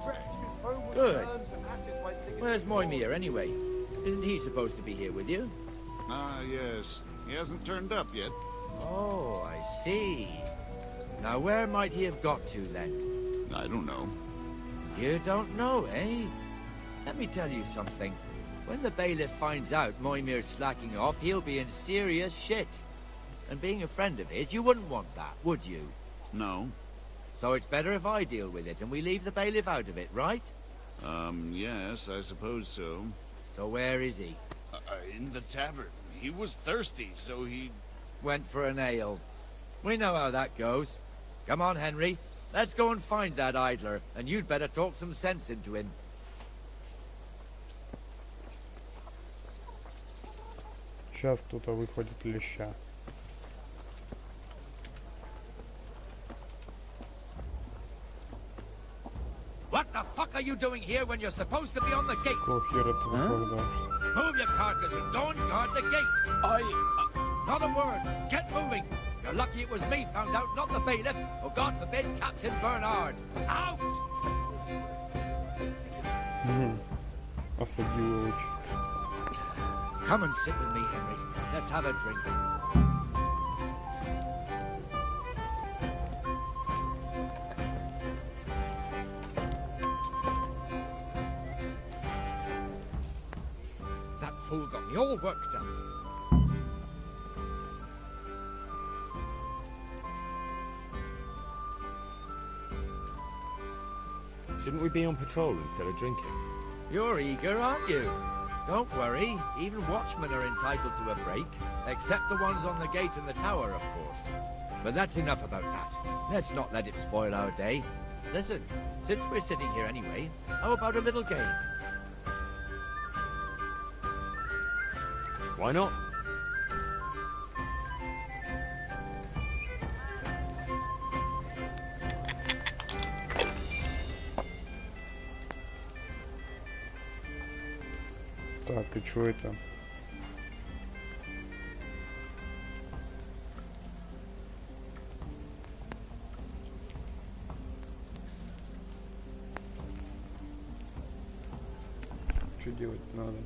Good. Where's Moimir, anyway? Isn't he supposed to be here with you?
Ah, yes. He hasn't turned up yet.
Oh, I see. Now, where might he have got to, then?
I don't know.
You don't know, eh? Let me tell you something. When the bailiff finds out Moimir's slacking off, he'll be in serious shit. And being a friend of his, you wouldn't want that, would you?
No.
So it's better if I deal with it and we leave the bailiff out of it, right?
Yes, I suppose so.
So where is he?
In the tavern. He was thirsty, so he...
Went for an ale. We know how that goes. Come on, Henry. Let's go and find that idler, and you'd better talk some sense into him.
Сейчас кто-то выходит леща.
What the fuck are you doing here when you're supposed to be on the gate? Move your carcass and don't guard the gate. Not a word. Get moving. You're lucky it was me found out, not the bailiff, or God forbid, Captain Bernard. Out!
Осадил его чисто.
Come and sit with me, Henry. Let's have a drink. That fool got me all worked up.
Shouldn't we be on patrol instead of drinking?
You're eager, aren't you? Don't worry, even watchmen are entitled to a break, except the ones on the gate and the tower, of course. But that's enough about that. Let's not let it spoil our day. Listen, since we're sitting here anyway, how about a little game?
Why not?
Так, и что это? Что делать надо?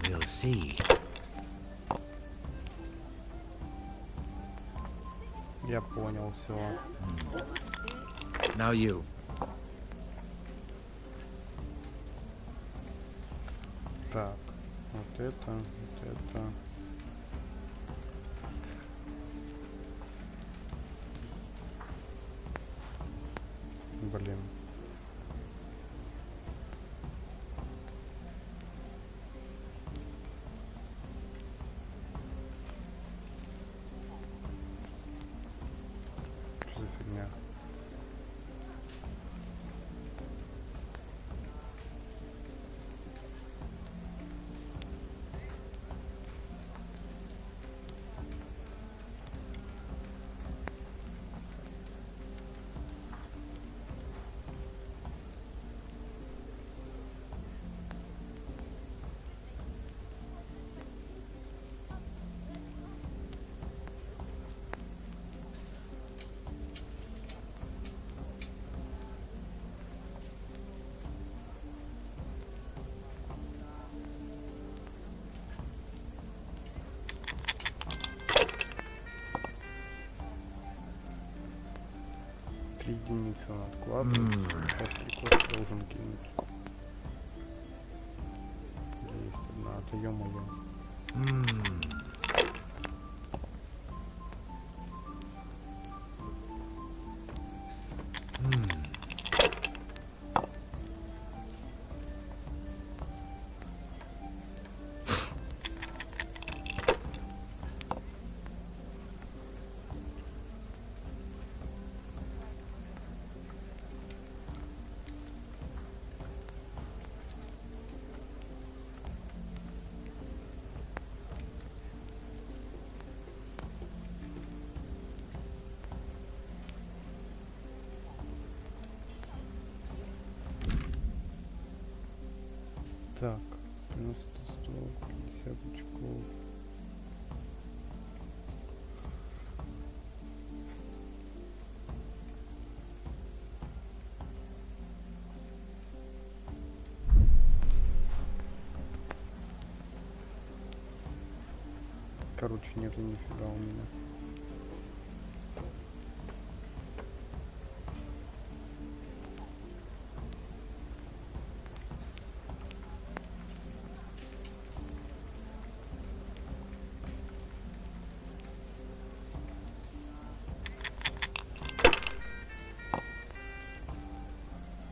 We'll see.
Я понял, все.
Now you.
Так, вот это, вот это. Блин. Что за фигня? Единицы на откладывать. Сейчас код должен кинуть. Есть одна, это ё-моё. Так, 90, 150 очков. Короче, нету нифига у меня.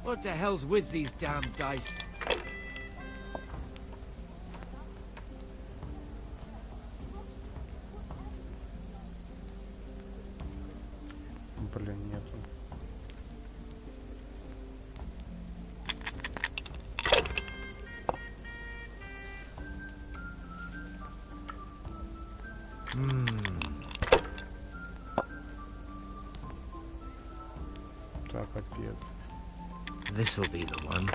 What the hell's with these damn dice?
Блин, нету. Так, капец.
This'll be the one.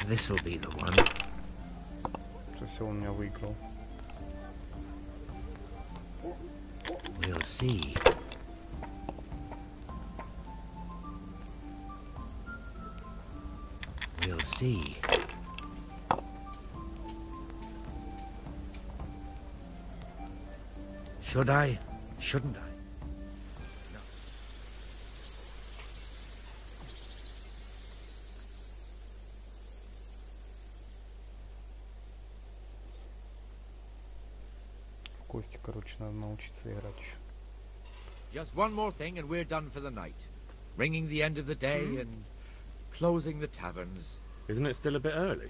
This'll be the one.
То все, он меня выиграл.
We'll see. We'll see. Should I? Shouldn't I?
В кости, короче, надо научиться играть еще.
Just one more thing and we're done for the night. Ringing the end of the day and closing the taverns.
Isn't it still a bit early?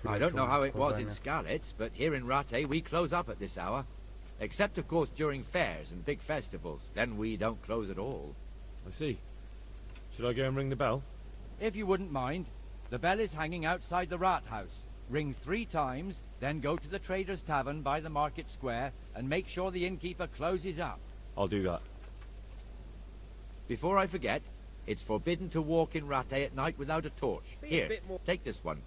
I don't know how it was in Scarlet's, but here in Rattay we close up at this hour. Except, of course, during fairs and big festivals. Then we don't close at all.
I see. Should I go and ring the bell?
If you wouldn't mind. The bell is hanging outside the rat house. Ring 3 times, then go to the Trader's Tavern by the market square and make sure the innkeeper closes up.
I'll do that.
Before I forget, it's forbidden to walk in Rattay at night without a torch. Here, take this one.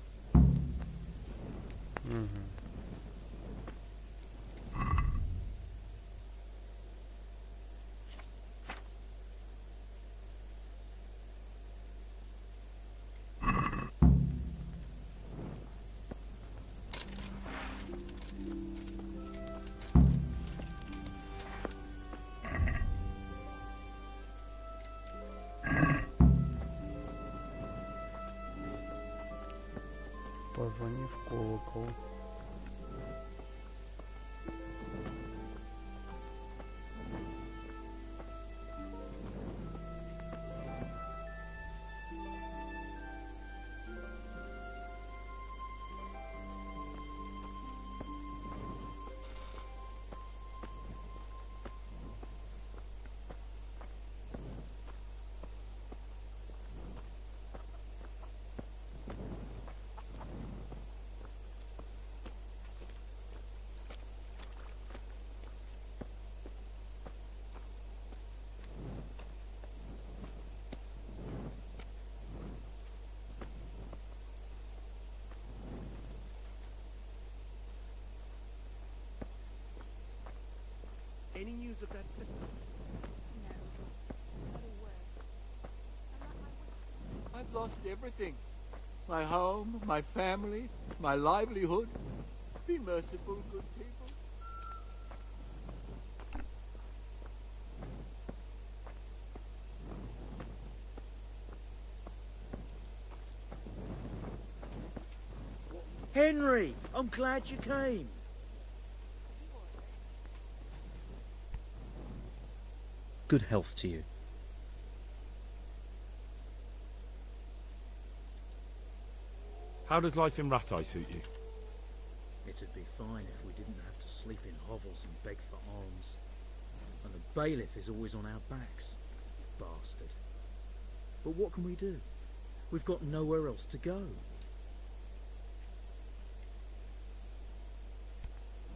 Позвони в колокол.
Any news of that system?
No. Not a word.
I've lost everything. My home, my family, my livelihood. Be merciful, good people.
Henry, I'm glad you came. Good health to you.
How does life in Rattay suit you?
It'd be fine if we didn't have to sleep in hovels and beg for alms. And the bailiff is always on our backs. Bastard. But what can we do? We've got nowhere else to go.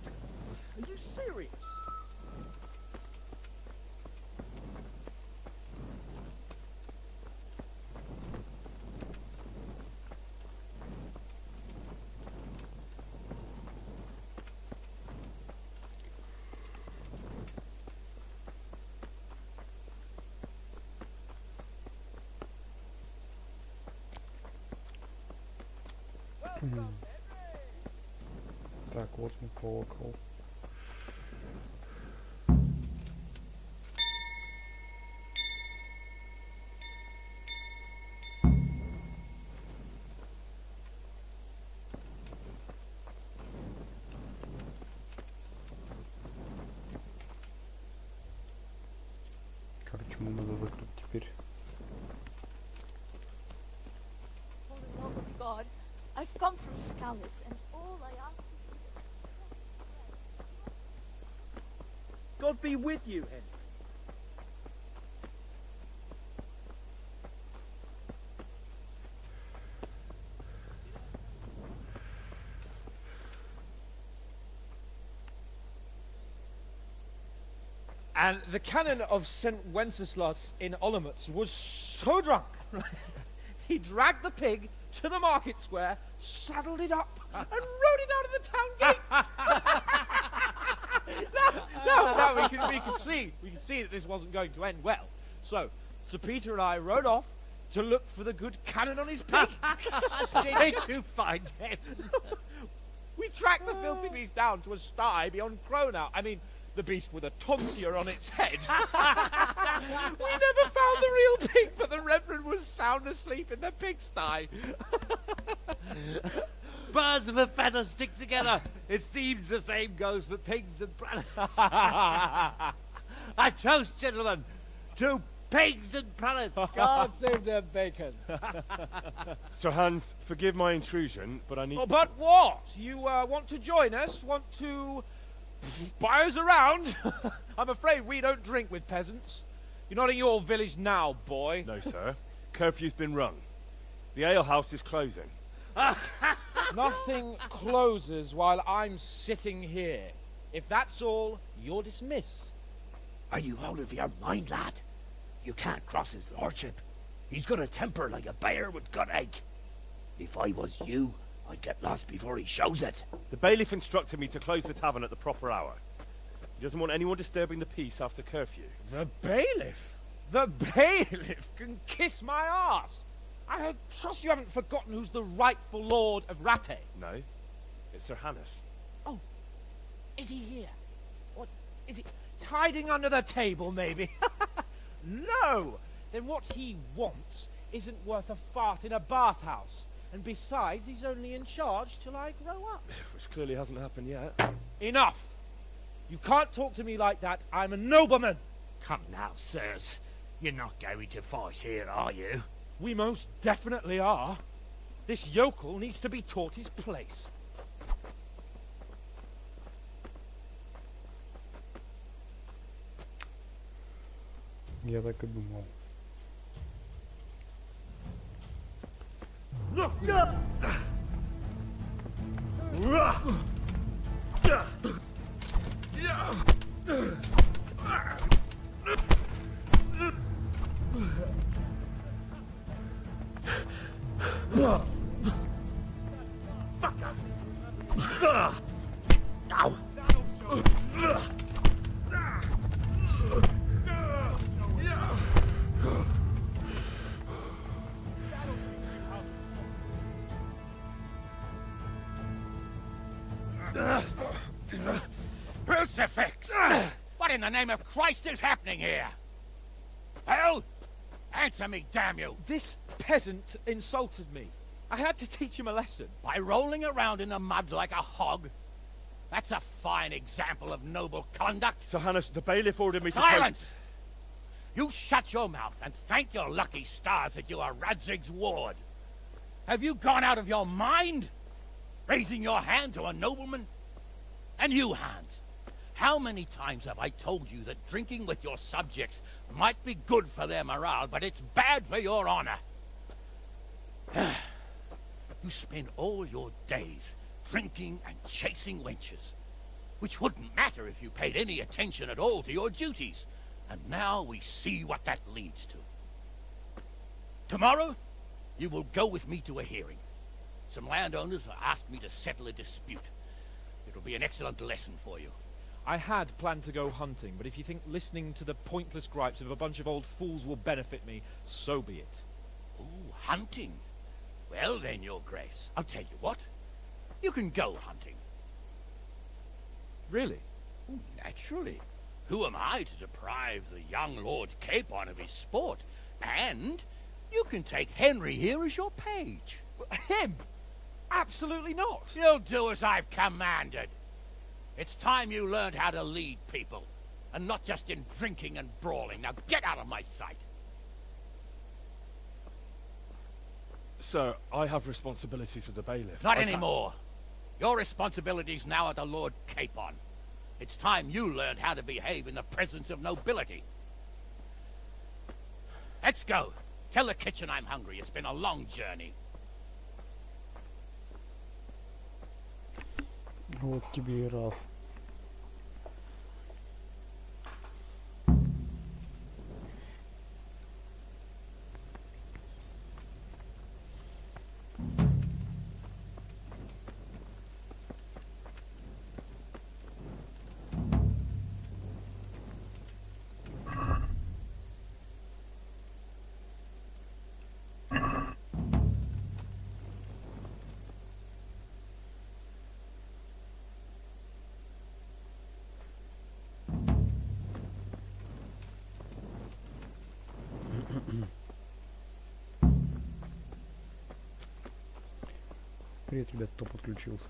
Are you serious?
Так, вот мой колокол. Короче, надо закрыть теперь.
For the love of God, I've come from Scalise, and all I ask is
God be with you, Henry.
And the canon of St. Wenceslas in Olomouc was so drunk, he dragged the pig to the market square, saddled it up, and rode it out of the town gate. No, we could see that this wasn't going to end well. So, Sir Peter and I rode off to look for the good canon on his pig.
Did you find him?
We tracked the filthy beast down to a sty beyond Cronau. I mean, the beast with a tonsure on its head. We never found the real pig, but the Reverend was sound asleep in the pigsty.
Birds of a feather stick together. It seems the same goes for pigs and planets. I toast, gentlemen, to pigs and planets.
God save their bacon.
Sir Hans, forgive my intrusion, but I need...
Oh, but what? You want to join us? Want to buy us around? I'm afraid we don't drink with peasants. You're not in your village now, boy.
No, sir. Curfew's been rung. The alehouse is closing.
Nothing closes while I'm sitting here. If that's all, you're dismissed.
Are you out of your mind, lad? You can't cross his lordship. He's got a temper like a bear with gut ache. If I was you, I'd get lost before he shows it.
The bailiff instructed me to close the tavern at the proper hour. He doesn't want anyone disturbing the peace after curfew.
The bailiff? The bailiff can kiss my arse. I trust you haven't forgotten who's the rightful lord of Rattay.
No, it's Sir Hannes.
Oh, is he here? What, is he hiding under the table, maybe? No! Then what he wants isn't worth a fart in a bathhouse.
And besides, he's only in charge till I grow up.
Which clearly hasn't happened yet.
Enough! You can't talk to me like that. I'm a nobleman.
Come now, sirs. You're not going to fight here, are you?
We most definitely are. This yokel needs to be taught his place.
Я так и думал.
Crucifix! What in the name of Christ is happening here? Hell? Answer me, damn you!
This peasant insulted me. I had to teach him a lesson.
By rolling around in the mud like a hog? That's a fine example of noble conduct.
Sir Hanush, the bailiff ordered me to...
Silence! You shut your mouth and thank your lucky stars that you are Radzig's ward. Have you gone out of your mind? Raising your hand to a nobleman? And you, Hans, how many times have I told you that drinking with your subjects might be good for their morale, but it's bad for your honor? You spend all your days drinking and chasing wenches, which wouldn't matter if you paid any attention at all to your duties. And now we see what that leads to. Tomorrow, you will go with me to a hearing. Some landowners have asked me to settle a dispute. It'll be an excellent lesson for you.
I had planned to go hunting, but if you think listening to the pointless gripes of a bunch of old fools will benefit me, so be it.
Ooh, hunting? Well then, Your Grace, I'll tell you what. You can go hunting.
Really?
Ooh, naturally. Who am I to deprive the young Lord Capon of his sport? And you can take Henry here as your page.
Him? Absolutely not.
You'll do as I've commanded. It's time you learned how to lead people, and not just in drinking and brawling. Now get out of my sight.
Sir, I have responsibilities of the bailiff.
Not anymore. Your responsibilities now are the Lord Capon. It's time you learned how to behave in the presence of nobility. Let's go. Tell the kitchen I'm hungry. It's been a long journey.
Вот тебе и раз. Привет, ребят, кто подключился.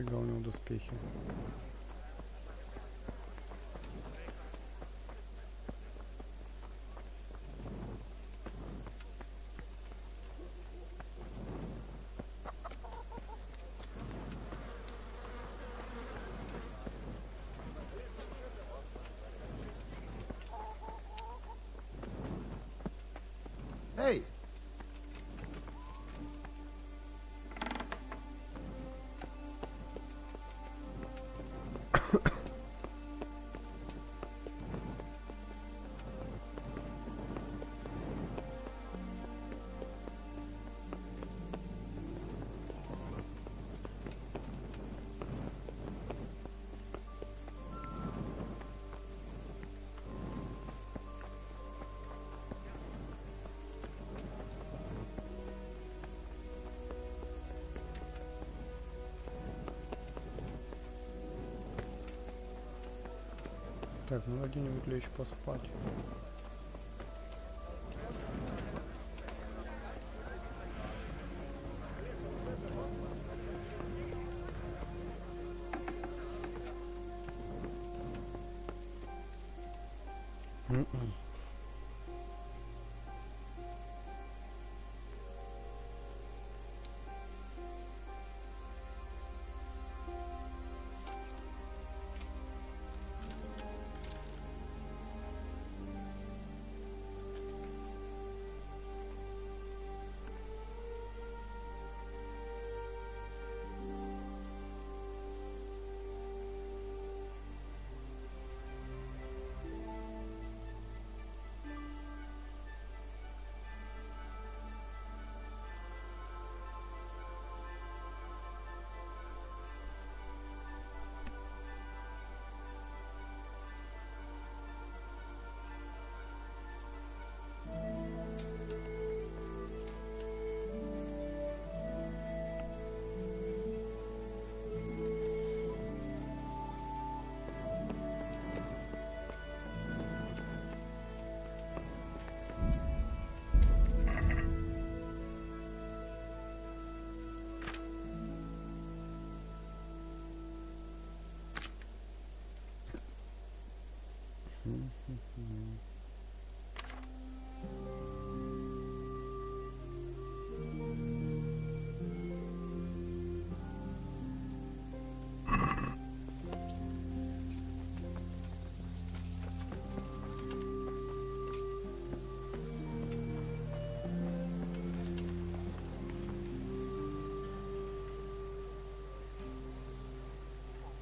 Нафига у него доспехи?
Hey!
Так, ну где-нибудь лечь поспать.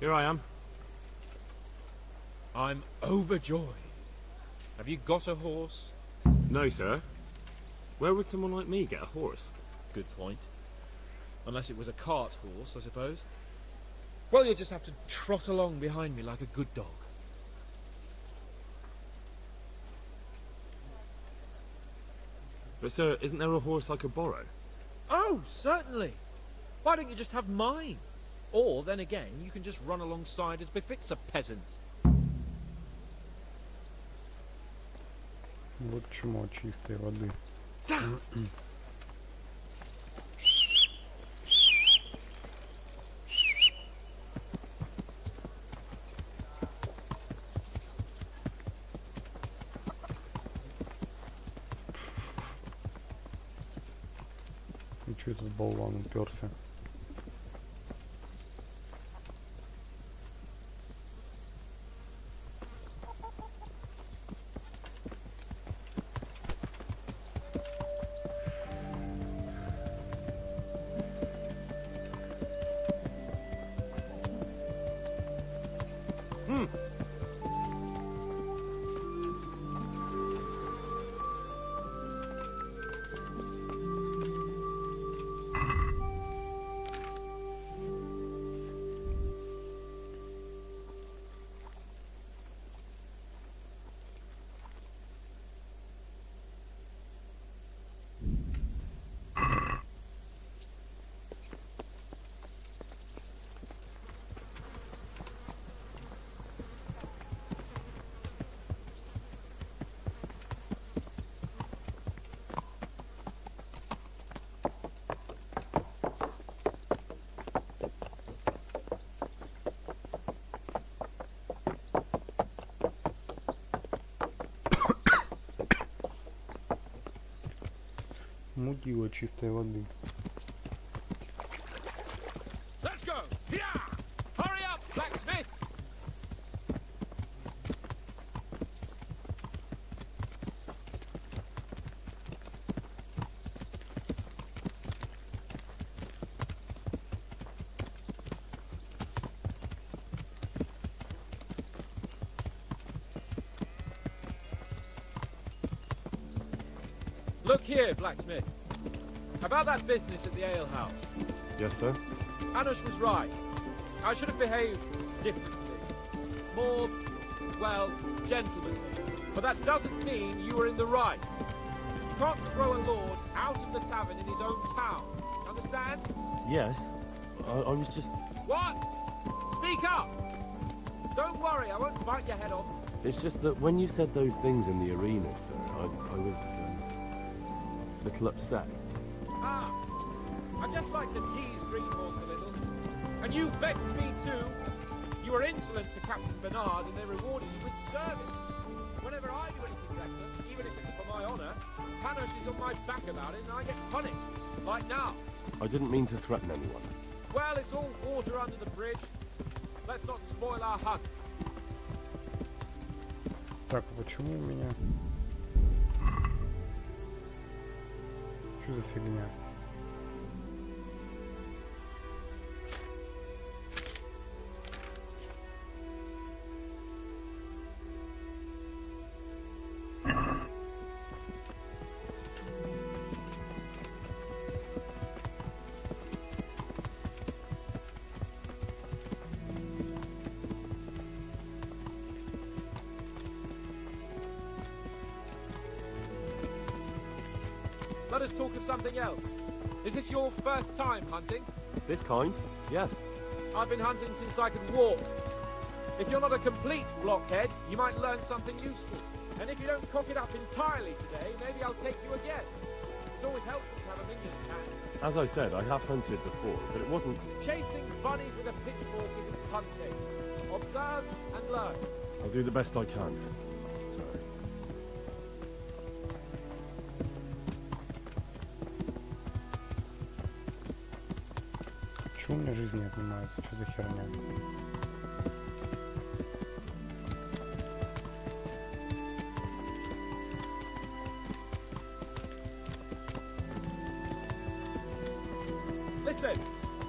Here I am. I'm overjoyed. Have you got a horse?
No, sir. Where would someone like me get a horse?
Good point. Unless it was a cart horse, I suppose. Well, you'll just have to trot along behind me like a good dog.
But sir, isn't there a horse I could borrow?
Oh, certainly. Why don't you just have mine? Or, then again, you can just run alongside as befits a peasant.
Вот чмо чистой воды. И чё этот болван уперся? Могила чистой воды.
Let's go! Yeah! Hurry up, blacksmith! Look here, blacksmith. About that business at the alehouse.
Yes, sir?
Hanush was right. I should have behaved differently. More, well, gentlemanly. But that doesn't mean you were in the right. You can't throw a lord out of the tavern in his own town. Understand?
Yes. I was just...
What? Speak up! Don't worry, I won't bite your head off.
It's just that when you said those things in the arena, sir, I was... a little upset.
Ah, I just like to tease Greenhawk a little. And you vexed me too. You were insolent to Captain Bernard and they rewarded you with service. Whenever I do anything reckless, even if it's for my honour, Hanush is on my back about it and I get punished. Like now.
I didn't mean to threaten anyone.
Well, it's all water under the bridge. Let's not spoil our hunt.
Так, почему у меня... Что за фигня?
Let us talk of something else. Is this your first time hunting?
This kind? Yes.
I've been hunting since I could walk. If you're not a complete blockhead, you might learn something useful. And if you don't cock it up entirely today, maybe I'll take you again. It's always helpful to have a minion in hand.
As I said, I have hunted before, but it wasn't...
Chasing bunnies with a pitchfork isn't hunting. Observe and learn.
I'll do the best I can. Sorry.
Чего у меня жизни отнимаются? Что за херня?
Listen,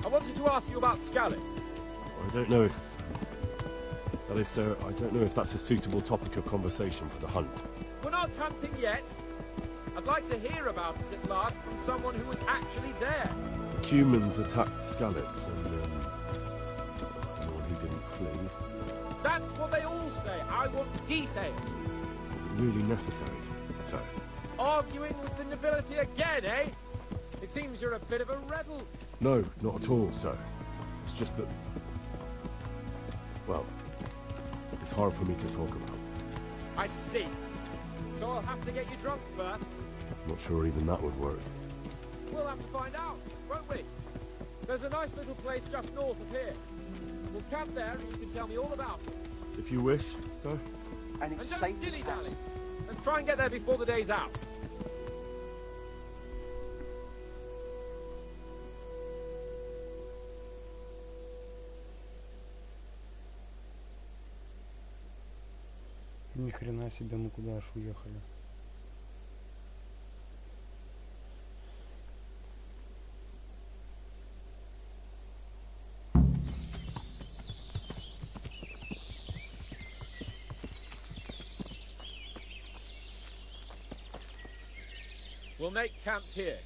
I wanted to ask you about scallops.
I don't know if... That is, sir, I don't know if that's a suitable topic of conversation for the hunt.
We're not hunting yet. I'd like to hear about it at last from someone who was actually there.
Humans attacked Skalitz and, he didn't flee.
That's what they all say. I want detail.
Is it really necessary, sir?
Arguing with the nobility again, eh? It seems you're a bit of a rebel.
No, not at all, sir. It's just that... Well, it's hard for me to talk about.
I see. So I'll have to get you drunk first.
Not sure even that would work.
We'll have to find out, won't we? There's a nice little place just north of here. We'll camp there and you can tell me all about it.
If you wish, sir.
And it's safe dilly-dally. Let's try and get there before the day's out.
Ни хрена себе, ну куда аж уехали?
We'll make camp here.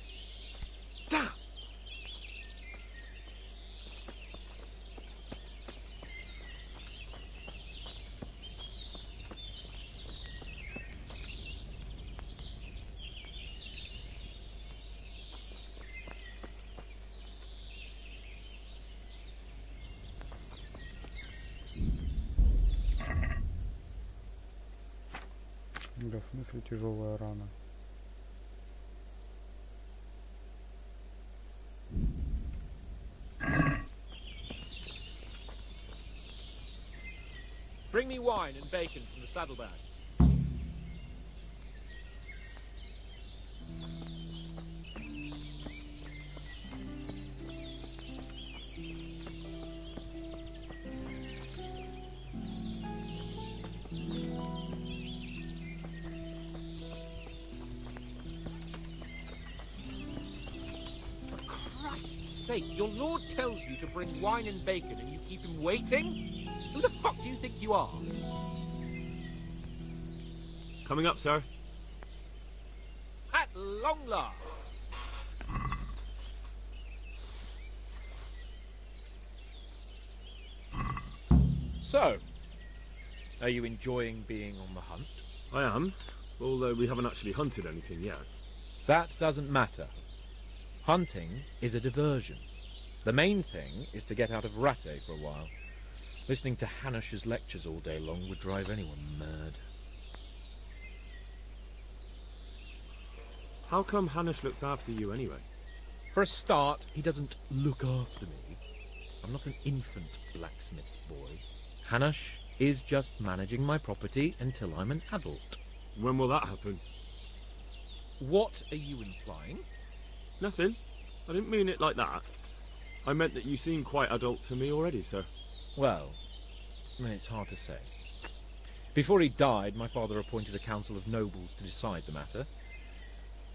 Damn!
Да, в смысле тяжелая рана.
Bring me wine and bacon from the saddlebag. sake, your lord tells you to bring wine and bacon and you keep him waiting? Who the fuck do you think you are?
Coming up, sir.
At long last. So, are you enjoying being on the hunt?
I am, although we haven't actually hunted anything yet.
That doesn't matter. Hunting is a diversion. The main thing is to get out of Ratte for a while. Listening to Hanush's lectures all day long would drive anyone mad.
How come Hanush looks after you anyway?
For a start, he doesn't look after me. I'm not an infant blacksmith's boy. Hanush is just managing my property until I'm an adult.
When will that happen?
What are you implying?
Nothing. I didn't mean it like that. I meant that you seem quite adult to me already, sir.
Well, it's hard to say. Before he died, my father appointed a council of nobles to decide the matter.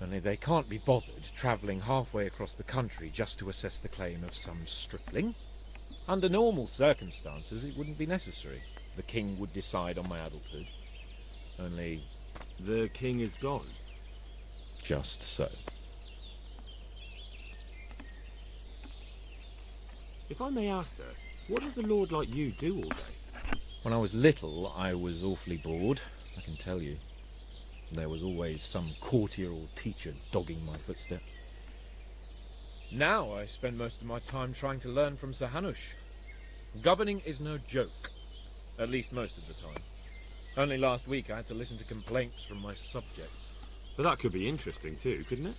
Only they can't be bothered travelling halfway across the country just to assess the claim of some stripling. Under normal circumstances, it wouldn't be necessary. The king would decide on my adulthood. Only...
the king is gone.
Just so.
If I may ask, sir, what does a lord like you do all day?
When I was little, I was awfully bored, I can tell you. There was always some courtier or teacher dogging my footsteps. Now I spend most of my time trying to learn from Sir Hanush. Governing is no joke, at least most of the time. Only last week I had to listen to complaints from my subjects.
But that could be interesting too, couldn't it?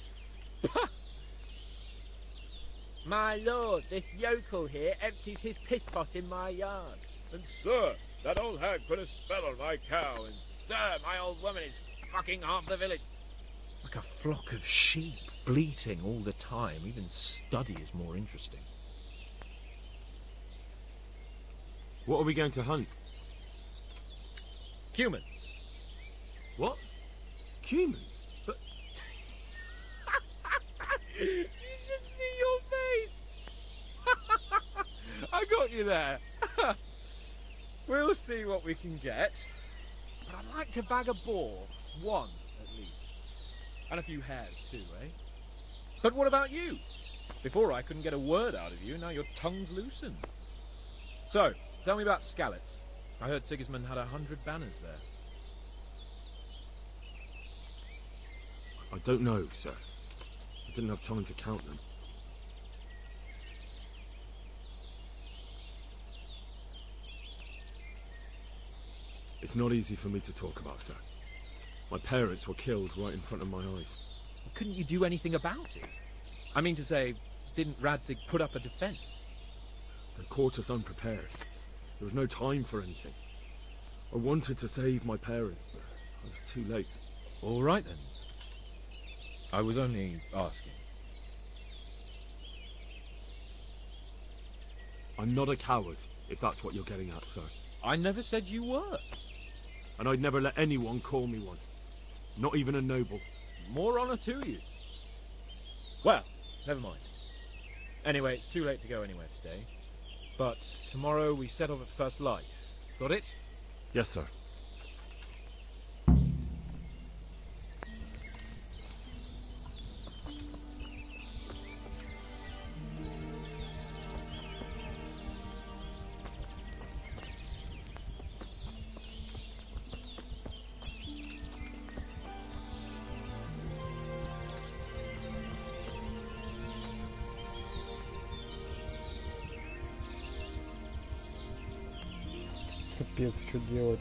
My lord, this yokel here empties his piss pot in my yard.
And sir, that old hag put a spell on my cow, and sir, my old woman is fucking half the village.
Like a flock of sheep, bleating all the time. Even study is more interesting.
What are we going to hunt?
Humans.
What? Humans? But...
You should see your face! I got you there. We'll see what we can get. But I'd like to bag a boar. One, at least. And a few hares too, eh? But what about you? Before I couldn't get a word out of you, now your tongue's loosened. So, tell me about Skalitz. I heard Sigismund had 100 banners there.
I don't know, sir. I didn't have time to count them. It's not easy for me to talk about, sir. My parents were killed right in front of my eyes.
Couldn't you do anything about it? I mean to say, didn't Radzig put up a defense?
They caught us unprepared. There was no time for anything. I wanted to save my parents, but I was too late.
All right then. I was only asking.
I'm not a coward, if that's what you're getting at, sir.
I never said you were.
And I'd never let anyone call me one. Not even a noble.
More honor to you. Well, never mind. Anyway, it's too late to go anywhere today. But tomorrow we set off at first light. Got it?
Yes, sir.
Капец, что делать?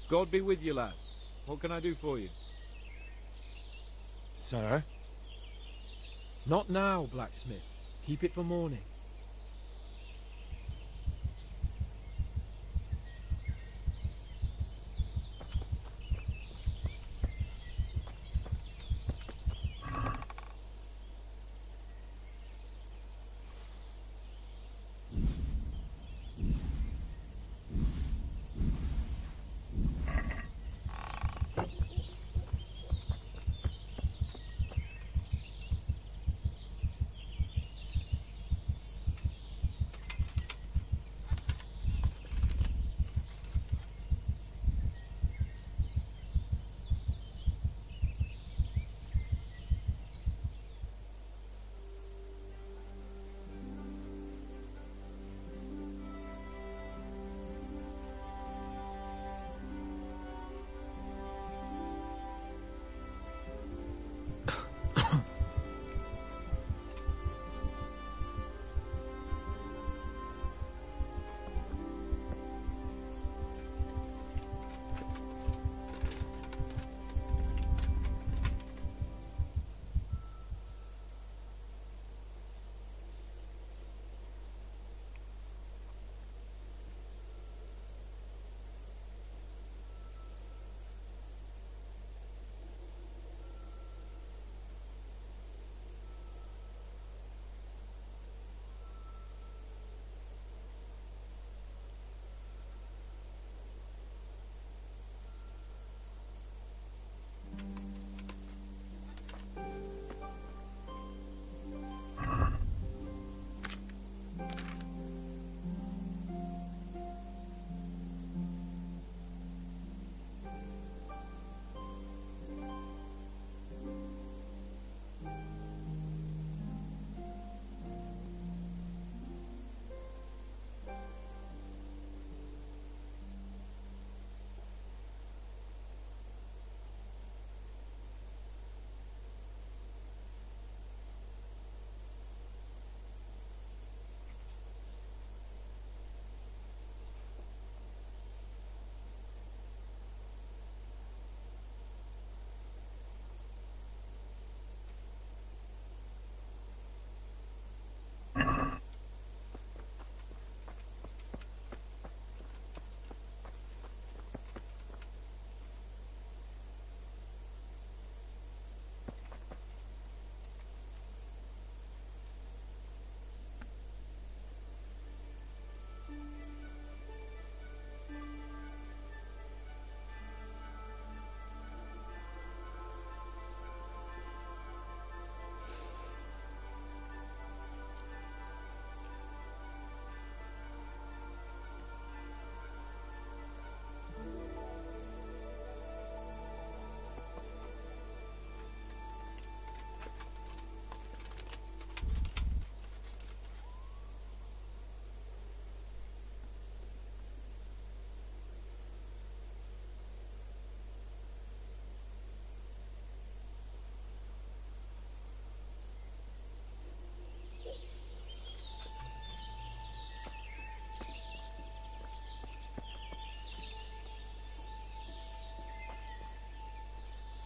God be with you, lad. What can I do for you?
Sir?
Not now, blacksmith. Keep it for morning.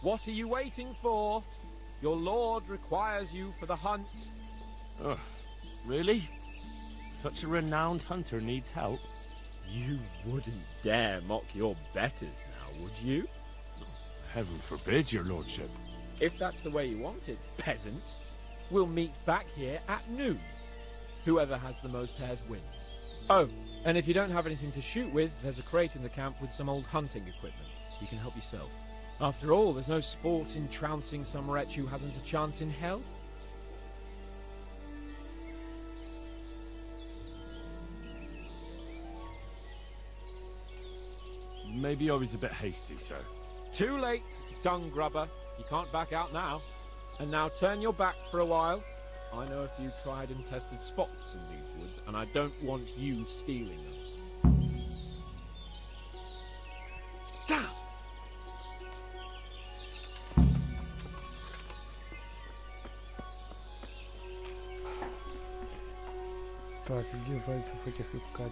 What are you waiting for? Your lord requires you for the hunt.
Oh, really? Such a renowned hunter needs help?
You wouldn't dare mock your betters now, would you?
Heaven forbid, your lordship.
If that's the way you want it, peasant, we'll meet back here at noon. Whoever has the most hares wins. Oh, and if you don't have anything to shoot with, there's a crate in the camp with some old hunting equipment. You can help yourself. After all, there's no sport in trouncing some wretch who hasn't a chance in hell.
Maybe I was a bit hasty, sir.
Too late, dung grubber. You can't back out now. And now turn your back for a while. I know a few tried and tested spots in these woods, and I don't want you stealing them. Damn!
Так, где зайцев этих искать?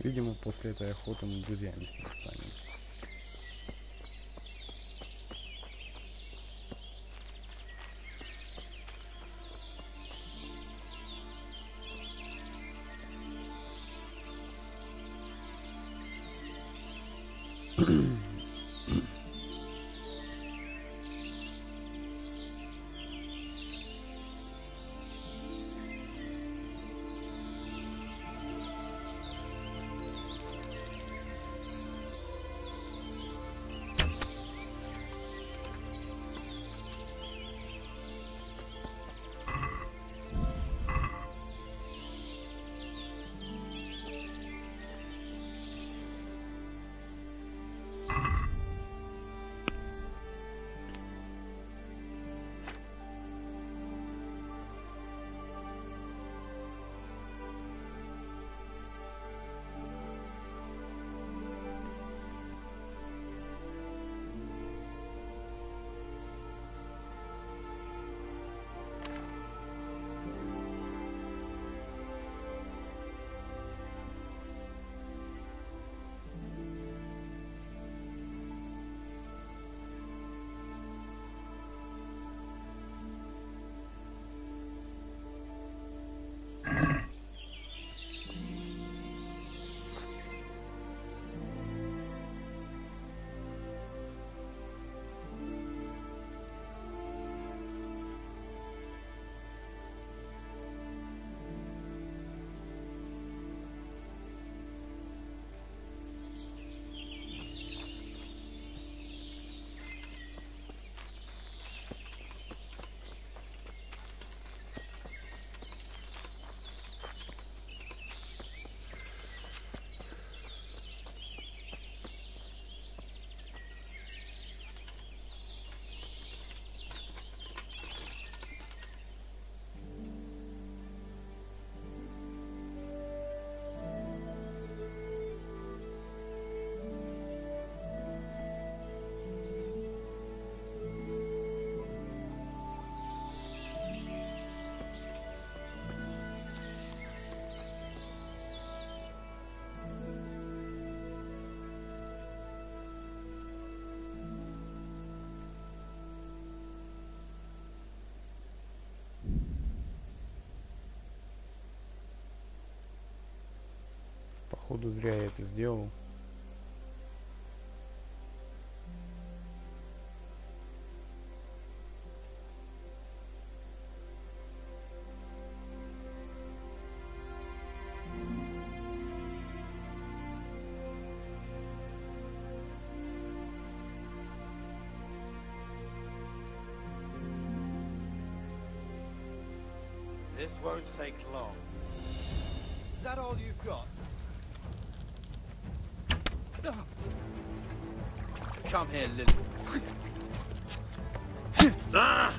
Видимо, после этой охоты мы друзьями с ним станем. Походу зря я это сделал.
This won't take long. Is that all you've got? Come here, Lily. Ah!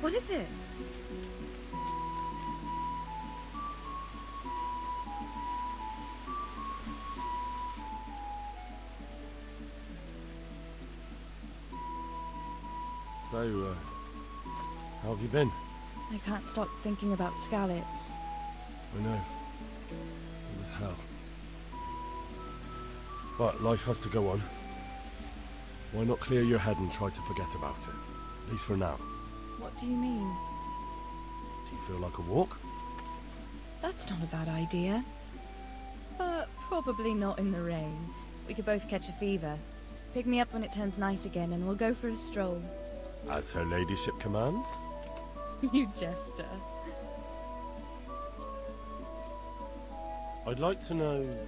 What is it?
So, how have you been?
I can't stop thinking about Skalitz.
I know. It was hell. But life has to go on. Why not clear your head and try to forget about it? At least for now.
What do you mean?
Do you feel like a walk?
That's not a bad idea. But probably not in the rain. We could both catch a fever. Pick me up when it turns nice again and we'll go for a stroll.
As her ladyship commands?
You jester.
I'd like to know...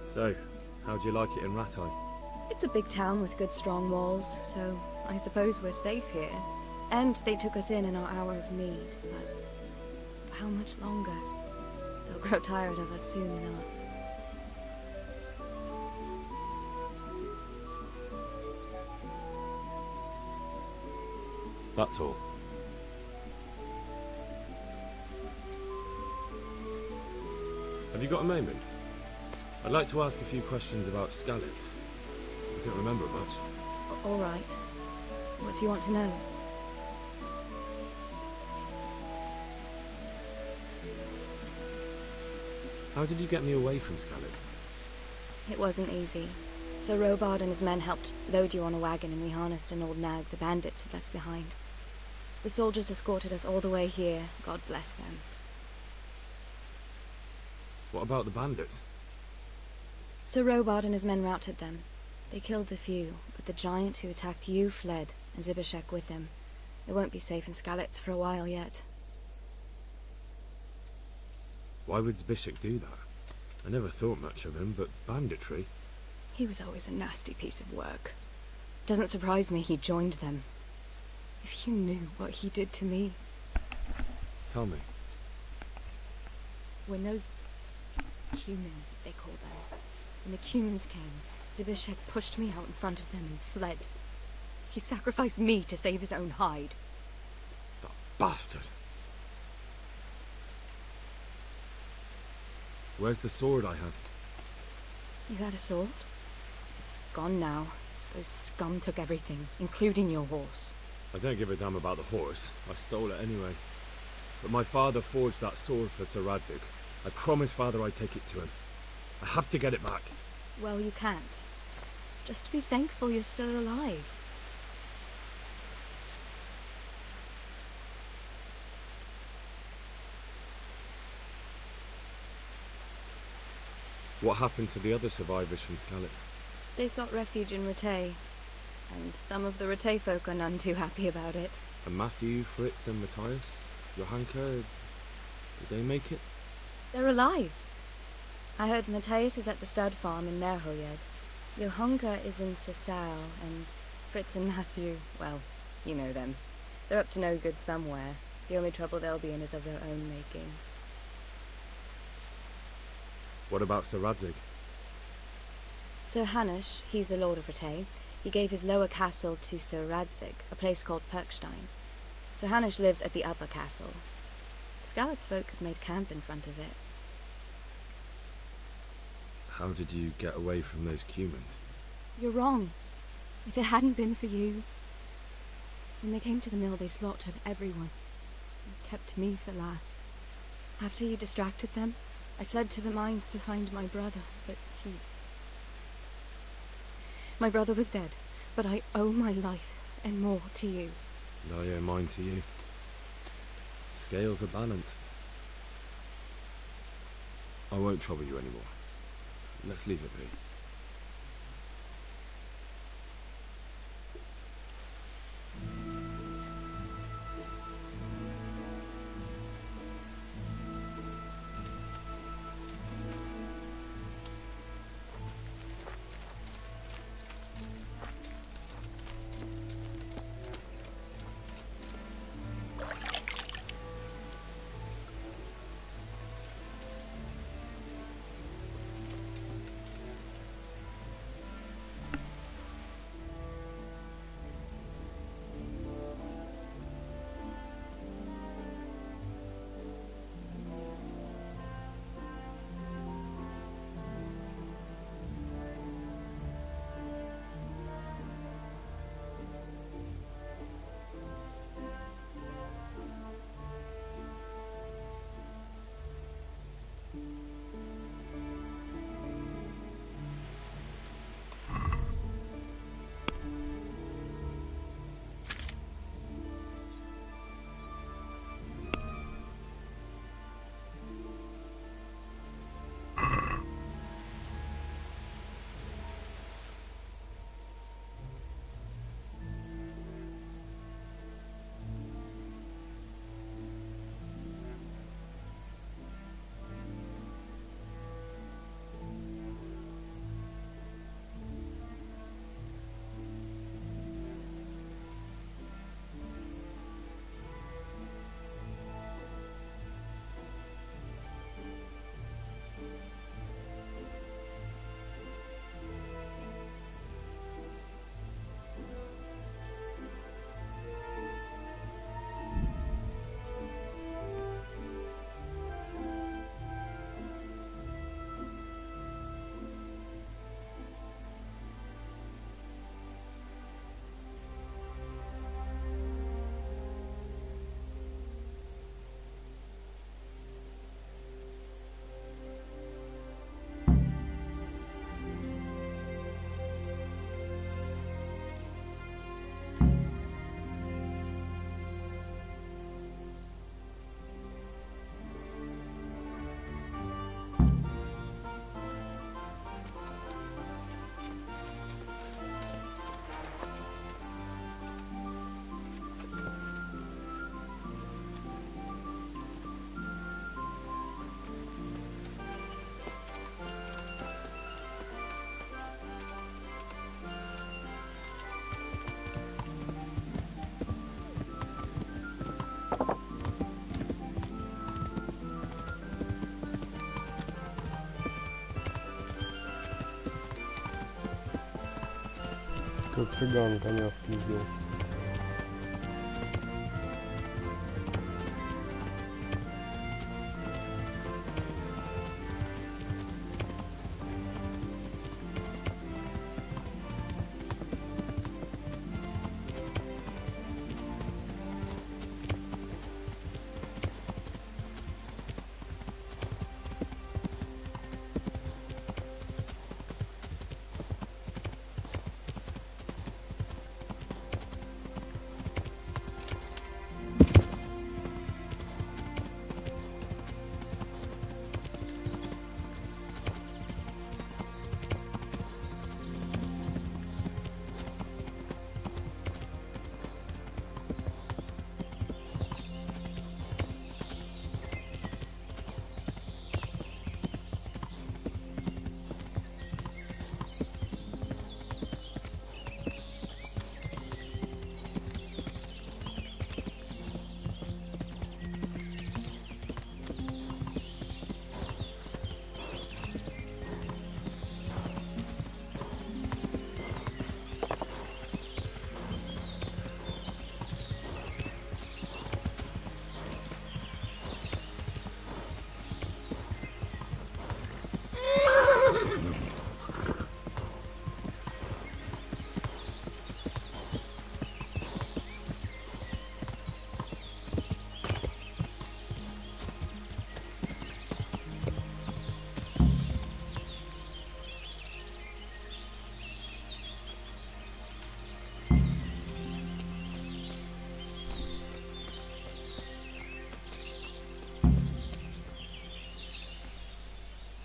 So, how'd you like it in Rattay?
It's a big town with good strong walls, so I suppose we're safe here. And they took us in our hour of need, but for how much longer? They'll grow tired of us soon enough.
That's all. Have you got a moment? I'd like to ask a few questions about Skalitz. I don't remember much.
All right. What do you want to know?
How did you get me away from Skalitz?
It wasn't easy. Sir Robard and his men helped load you on a wagon and we harnessed an old nag the bandits had left behind. The soldiers escorted us all the way here, God bless them.
What about the bandits?
Sir Robard and his men routed them. They killed the few, but the giant who attacked you fled, and Zibishek with him. They won't be safe in Skalitz for a while yet.
Why would Zibishek do that? I never thought much of him, but banditry?
He was always a nasty piece of work. Doesn't surprise me he joined them. If you knew what he did to me.
Tell me.
When those humans, they call them, when the humans came, Zibishek pushed me out in front of them and fled. He sacrificed me to save his own hide.
That bastard. Where's the sword I had?
You had a sword? It's gone now. Those scum took everything, including your horse.
I don't give a damn about the horse. I stole it anyway. But my father forged that sword for Sir Radzig. I promised father I'd take it to him. I have to get it back.
Well, you can't. Just be thankful you're still alive.
What happened to the other survivors from Skalitz?
They sought refuge in Rattay, and some of the Rattay folk are none too happy about it.
And Matthew, Fritz and Matthias? Johanka? Did they make it?
They're alive. I heard Matthias is at the stud farm in Merholjed. Johanka is in Sasau, and Fritz and Matthew, well, you know them. They're up to no good somewhere. The only trouble they'll be in is of their own making.
What about Sir Radzig?
Sir Hanush, he's the Lord of Rattay. He gave his lower castle to Sir Radzig, a place called Perkstein. Sir Hanush lives at the upper castle. Skalitz folk have made camp in front of it.
How did you get away from those humans?
You're wrong. If it hadn't been for you... When they came to the mill, they slaughtered everyone. And kept me for last. After you distracted them, I fled to the mines to find my brother, but he... My brother was dead, but I owe my life and more to you.
And I owe mine to you. The scales are balanced. I won't trouble you anymore. Let's leave it be.
Что цыган коня спиздил.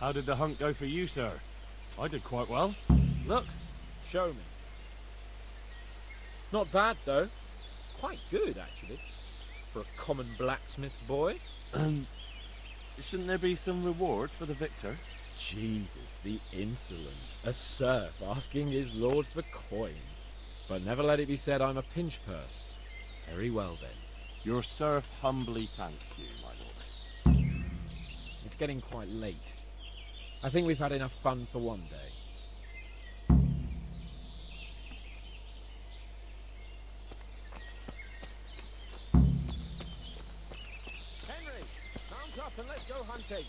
How did the hunt go for you, sir? I did quite well. Look.
Show me. Not bad, though. Quite good, actually. For a common blacksmith's boy.
Shouldn't there be some reward for the victor?
Jesus, the insolence. A serf asking his lord for coin. But never let it be said I'm a pinch purse. Very well, then.
Your serf humbly thanks you, my lord.
It's getting quite late. I think we've had enough fun for one day. Henry, mount up and let's go hunting.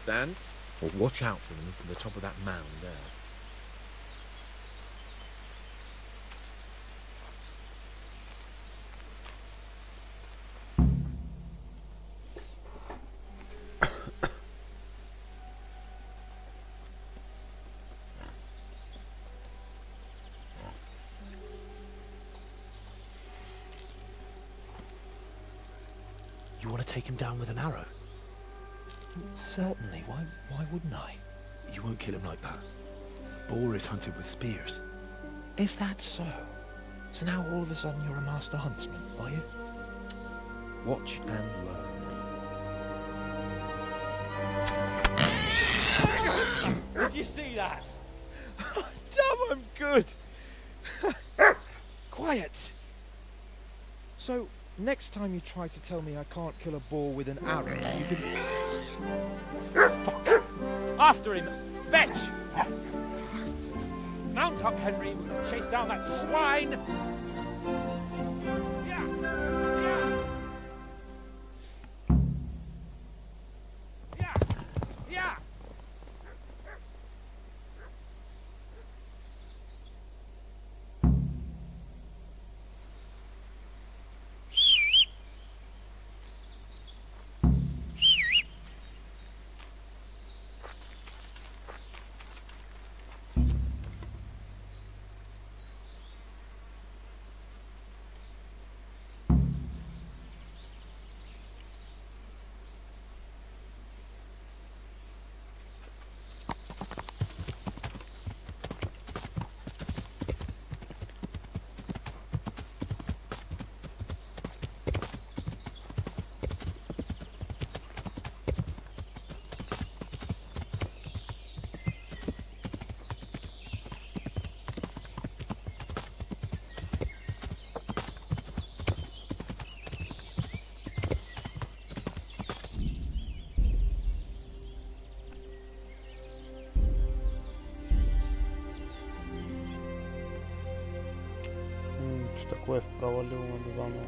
understand? Well, watch out for them from the top of that mound there.
You want to take him down with an arrow?
Certainly. Why wouldn't I?
You won't kill him like that. Boar is hunted with spears.
Is that so? So now all of a sudden you're a master huntsman, are you? Watch and learn.
Did you see that? Damn, I'm good.
Quiet! So, next time you try to tell me I can't kill a boar with an arrow, you can...
Fuck! After him! Fetch! Mount up, Henry. We're gonna chase down that swine!
Что-то квест провалил, надо заново.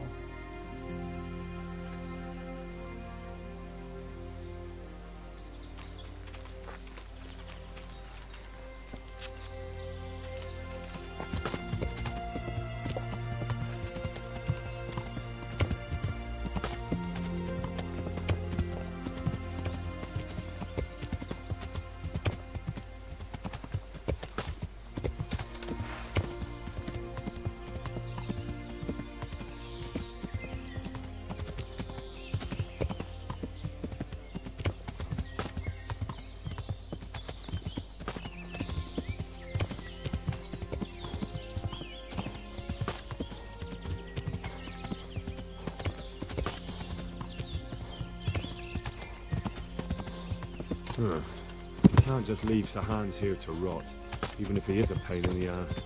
You can't just leave Sahan's here to rot, even if he is a pain in the ass.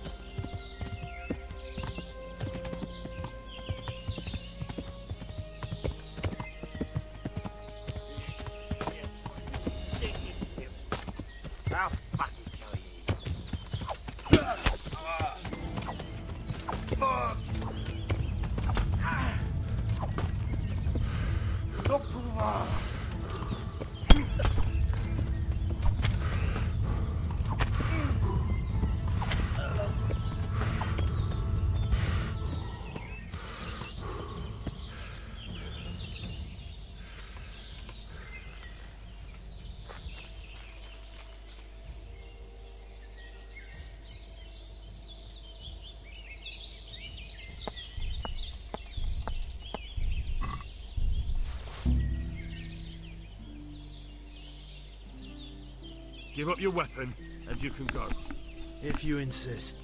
Give up your weapon, and you can go.
If you insist.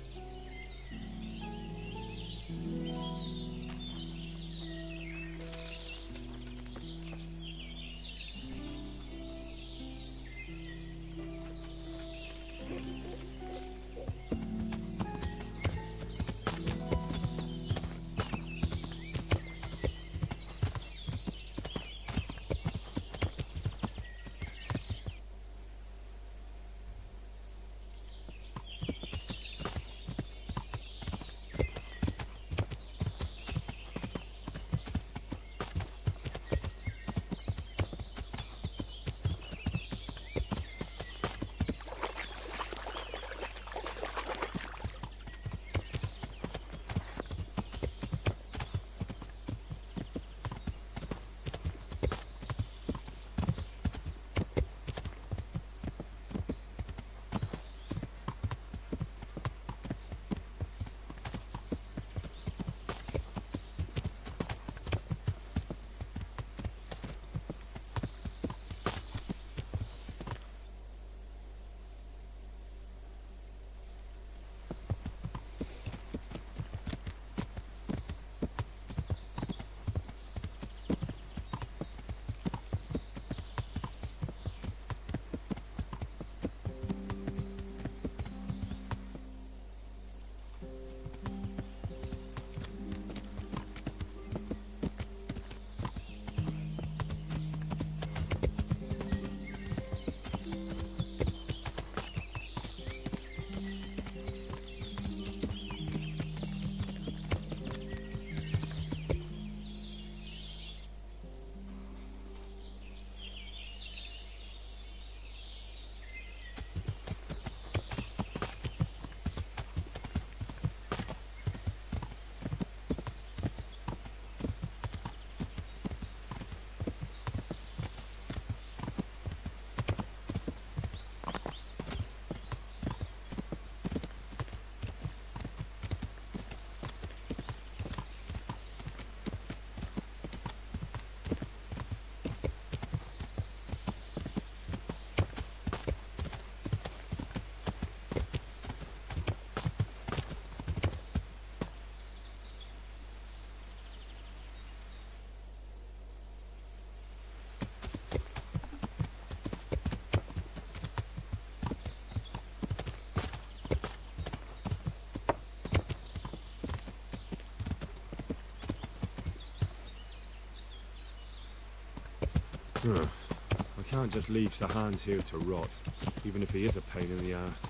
I can't just leave Sir Hans here to rot, even if he is a pain in the ass.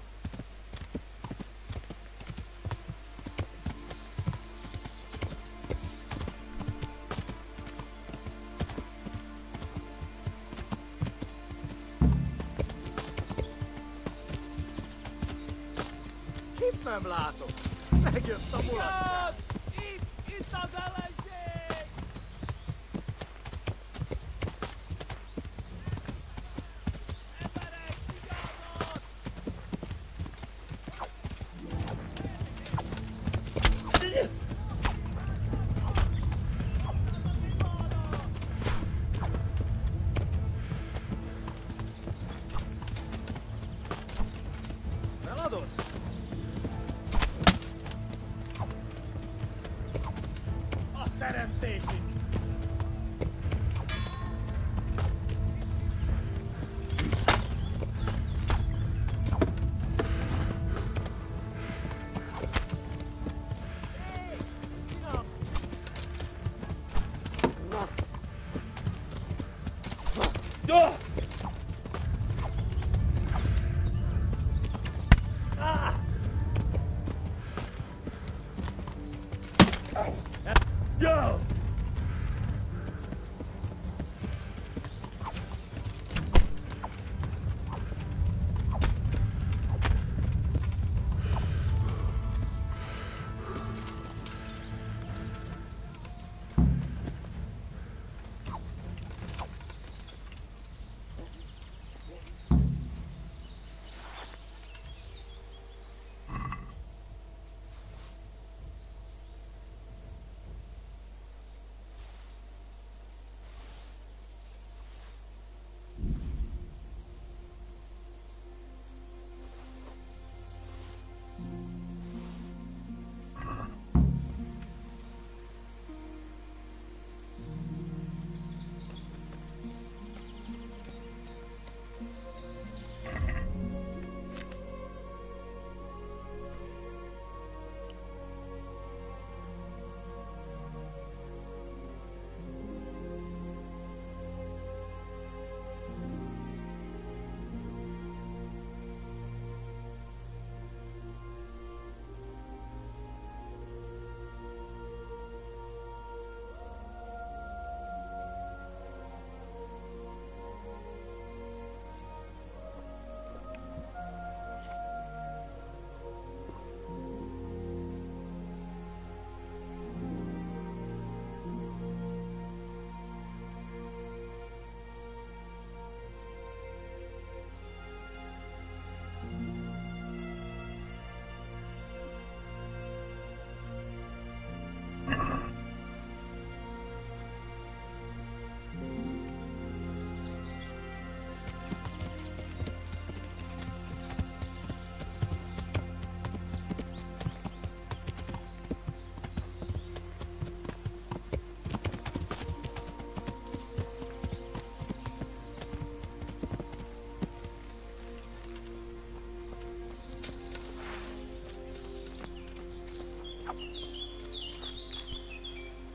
Keep me mlato. Meglio sto mulato.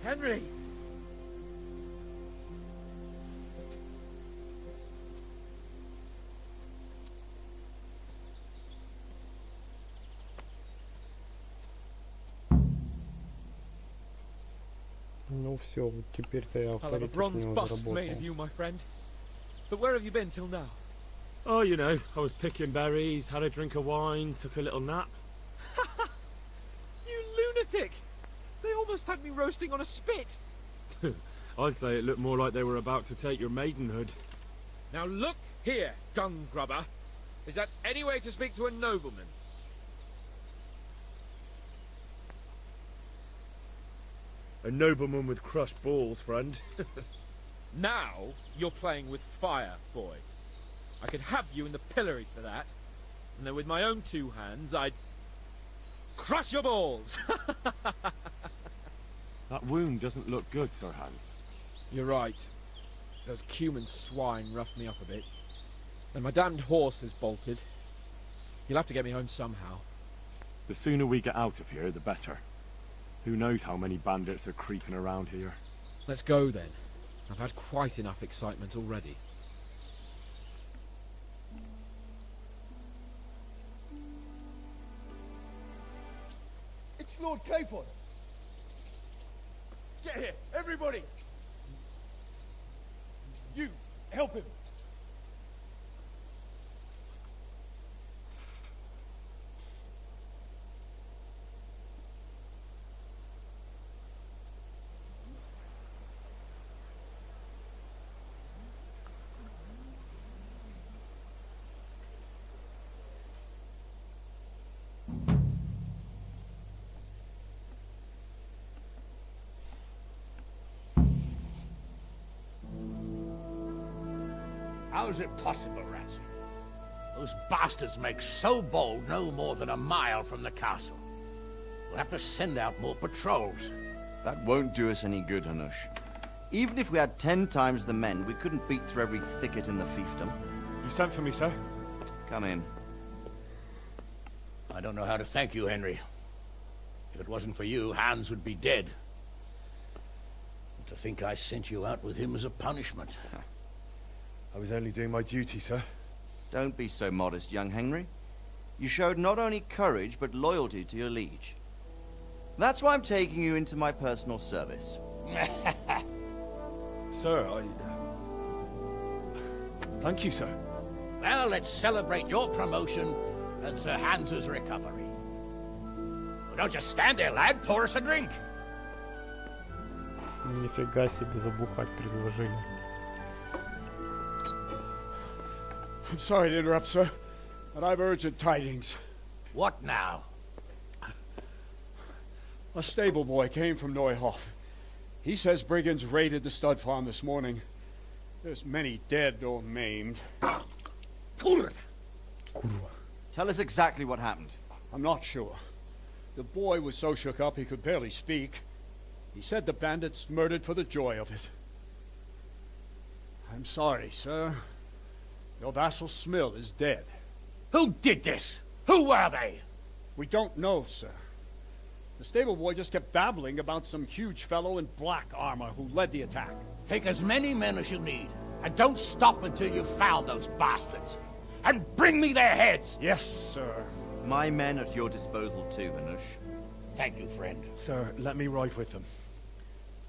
Henry!
Ну все, вот теперь-то я
I'll have a
авторитет
bronze
не
bust made of
заработал.
you, my friend. But where have you been till now?
Oh, you know, I was picking berries, had a drink of wine, took a little nap.
You lunatic! They almost had me roasting on a spit!
I'd say it looked more like they were about to take your maidenhood.
Now look here, dung grubber. Is that any way to speak to a nobleman?
A nobleman with crushed balls, friend.
Now you're playing with fire, boy. I could have you in the pillory for that. And then with my own two hands, I'd crush your balls!
That wound doesn't look good, Sir Hans.
You're right. Those cumin swine roughed me up a bit. And my damned horse has bolted. You'll have to get me home somehow.
The sooner we get out of here, the better. Who knows how many bandits are creeping around here.
Let's go then.
I've had quite enough excitement already.
It's Lord Capon. Get here, everybody. You, help him.
How is it possible, Ratsy? Those bastards make so bold no more than a mile from the castle. We'll have to send out more patrols.
That won't do us any good, Hanush. Even if we had 10 times the men, we couldn't beat through every thicket in the fiefdom.
You sent for me, sir?
Come in.
I don't know how to thank you, Henry. If it wasn't for you, Hans would be dead. And to think I sent you out with him as a punishment.
I was only doing my duty, sir.
Don't be so modest, young Henry. You showed not only courage, but loyalty to your liege. That's why I'm taking you into my personal service.
Sir, thank you, sir.
Well, let's celebrate your promotion and Sir Hans's recovery. Well, don't just stand there, lad. Pour us a drink.
Нифига себе забухать предложили.
I'm sorry to interrupt, sir, but I've urgent tidings.
What now?
A stable boy came from Neuhof. He says brigands raided the stud farm this morning. There's many dead or maimed.
Kurwa. Tell us exactly what happened.
I'm not sure. The boy was so shook up he could barely speak. He said the bandits murdered for the joy of it. I'm sorry, sir. Your vassal Smill is dead.
Who did this? Who were they?
We don't know, sir. The stable boy just kept babbling about some huge fellow in black armor who led the attack.
Take as many men as you need, and don't stop until you've found those bastards. And bring me their heads!
Yes, sir.
My men at your disposal too, Hanush.
Thank you, friend.
Sir, let me ride with them.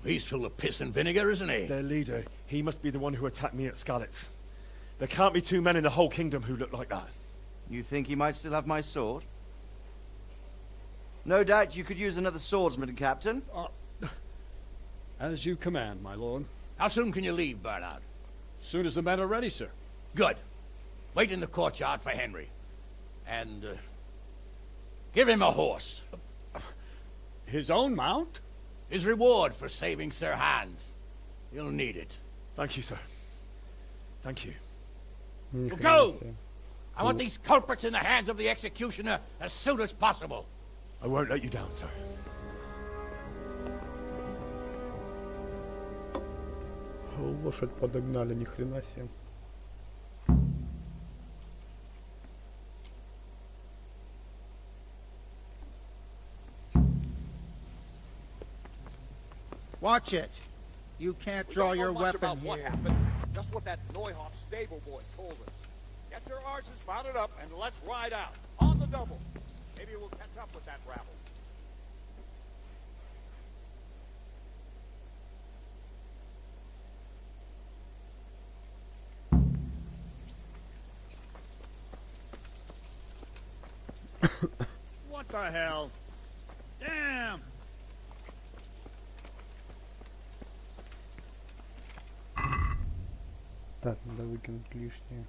He's full of piss and vinegar, isn't he?
Their leader, he must be the one who attacked me at Skalitz. There can't be 2 men in the whole kingdom who look like that.
You think he might still have my sword? No doubt you could use another swordsman, Captain.
As you command, my lord.
How soon can you leave, Bernard?
As soon as the men are ready, sir.
Good. Wait in the courtyard for Henry. And, give him a horse.
His own mount?
His reward for saving Sir Hans. He'll need it.
Thank you, sir. Thank you.
Well, go! I want these culprits in the hands of the executioner as soon as possible.
I won't let you down, sir.
Лошадь подогнали, ни хрена себе.
Watch it. You can't draw your weapon
what
here.
happened, just what that Neuhof stable boy told us. Get your horses mounted up and let's ride out. On the double. Maybe we'll catch up with that rabble.
What the hell? Damn!
Так, надо выкинуть лишнее.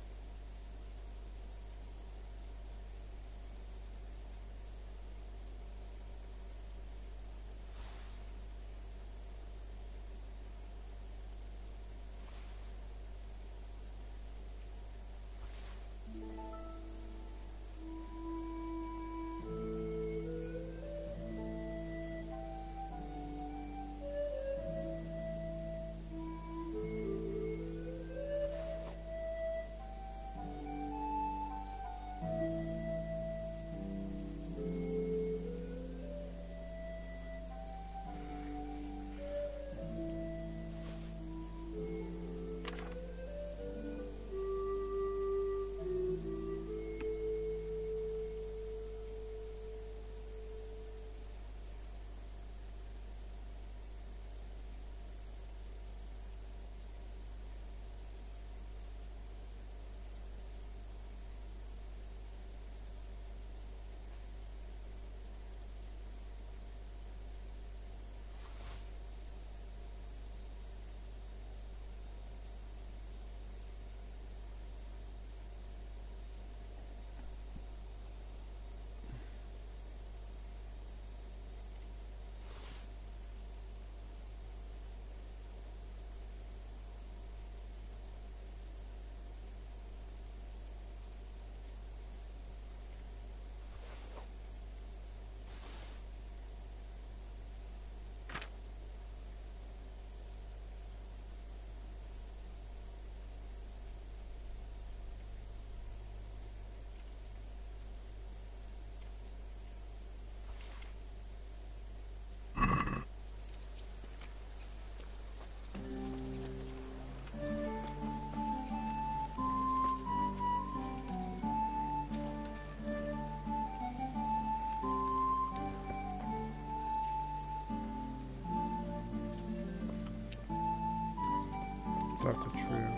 Так, а чё я?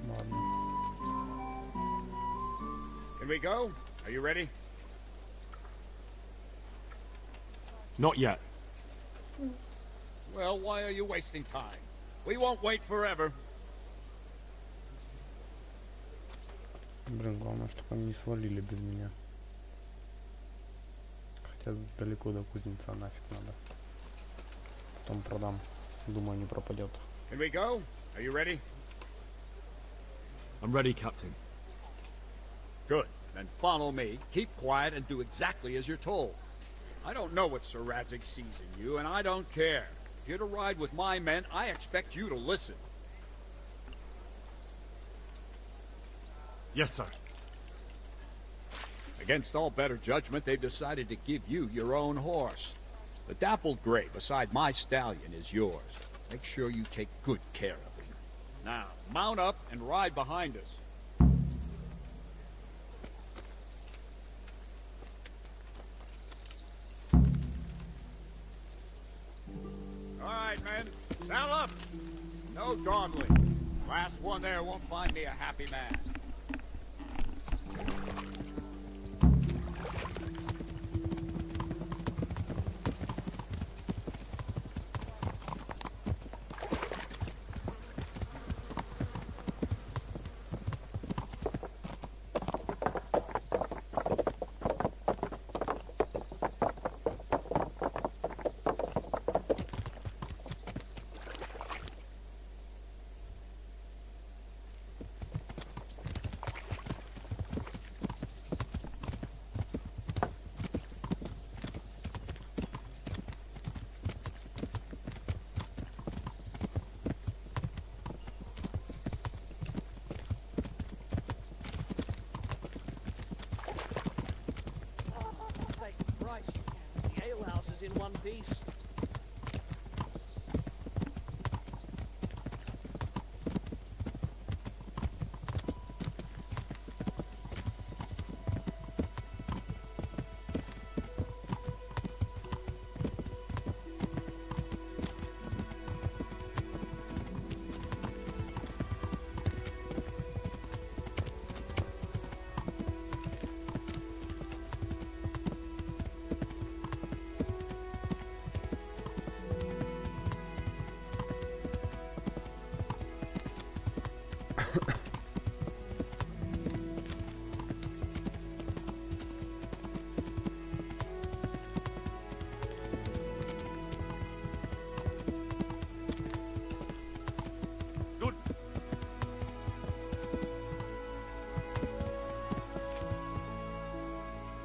Ладно.
Can we go? Are you ready?
Not yet.
Well, why are you wasting time? We won't wait forever.
Блин, главное, чтобы они не свалили без меня. Хотя далеко до кузнеца нафиг надо. Потом продам. Думаю, не пропадет.
Can we go? Are you ready?
I'm ready, Captain.
Good. Then follow me. Keep quiet and do exactly as you're told. I don't know what Sir Radzig sees in you, and I don't care. If you're to ride with my men, I expect you to listen.
Yes, sir.
Against all better judgment, they've decided to give you your own horse. The dappled gray beside my stallion is yours. Make sure you take good care of him. Now, mount up and ride behind us. All right, men. Saddle up. No dawdling. Last one there won't find me a happy man.
In one piece.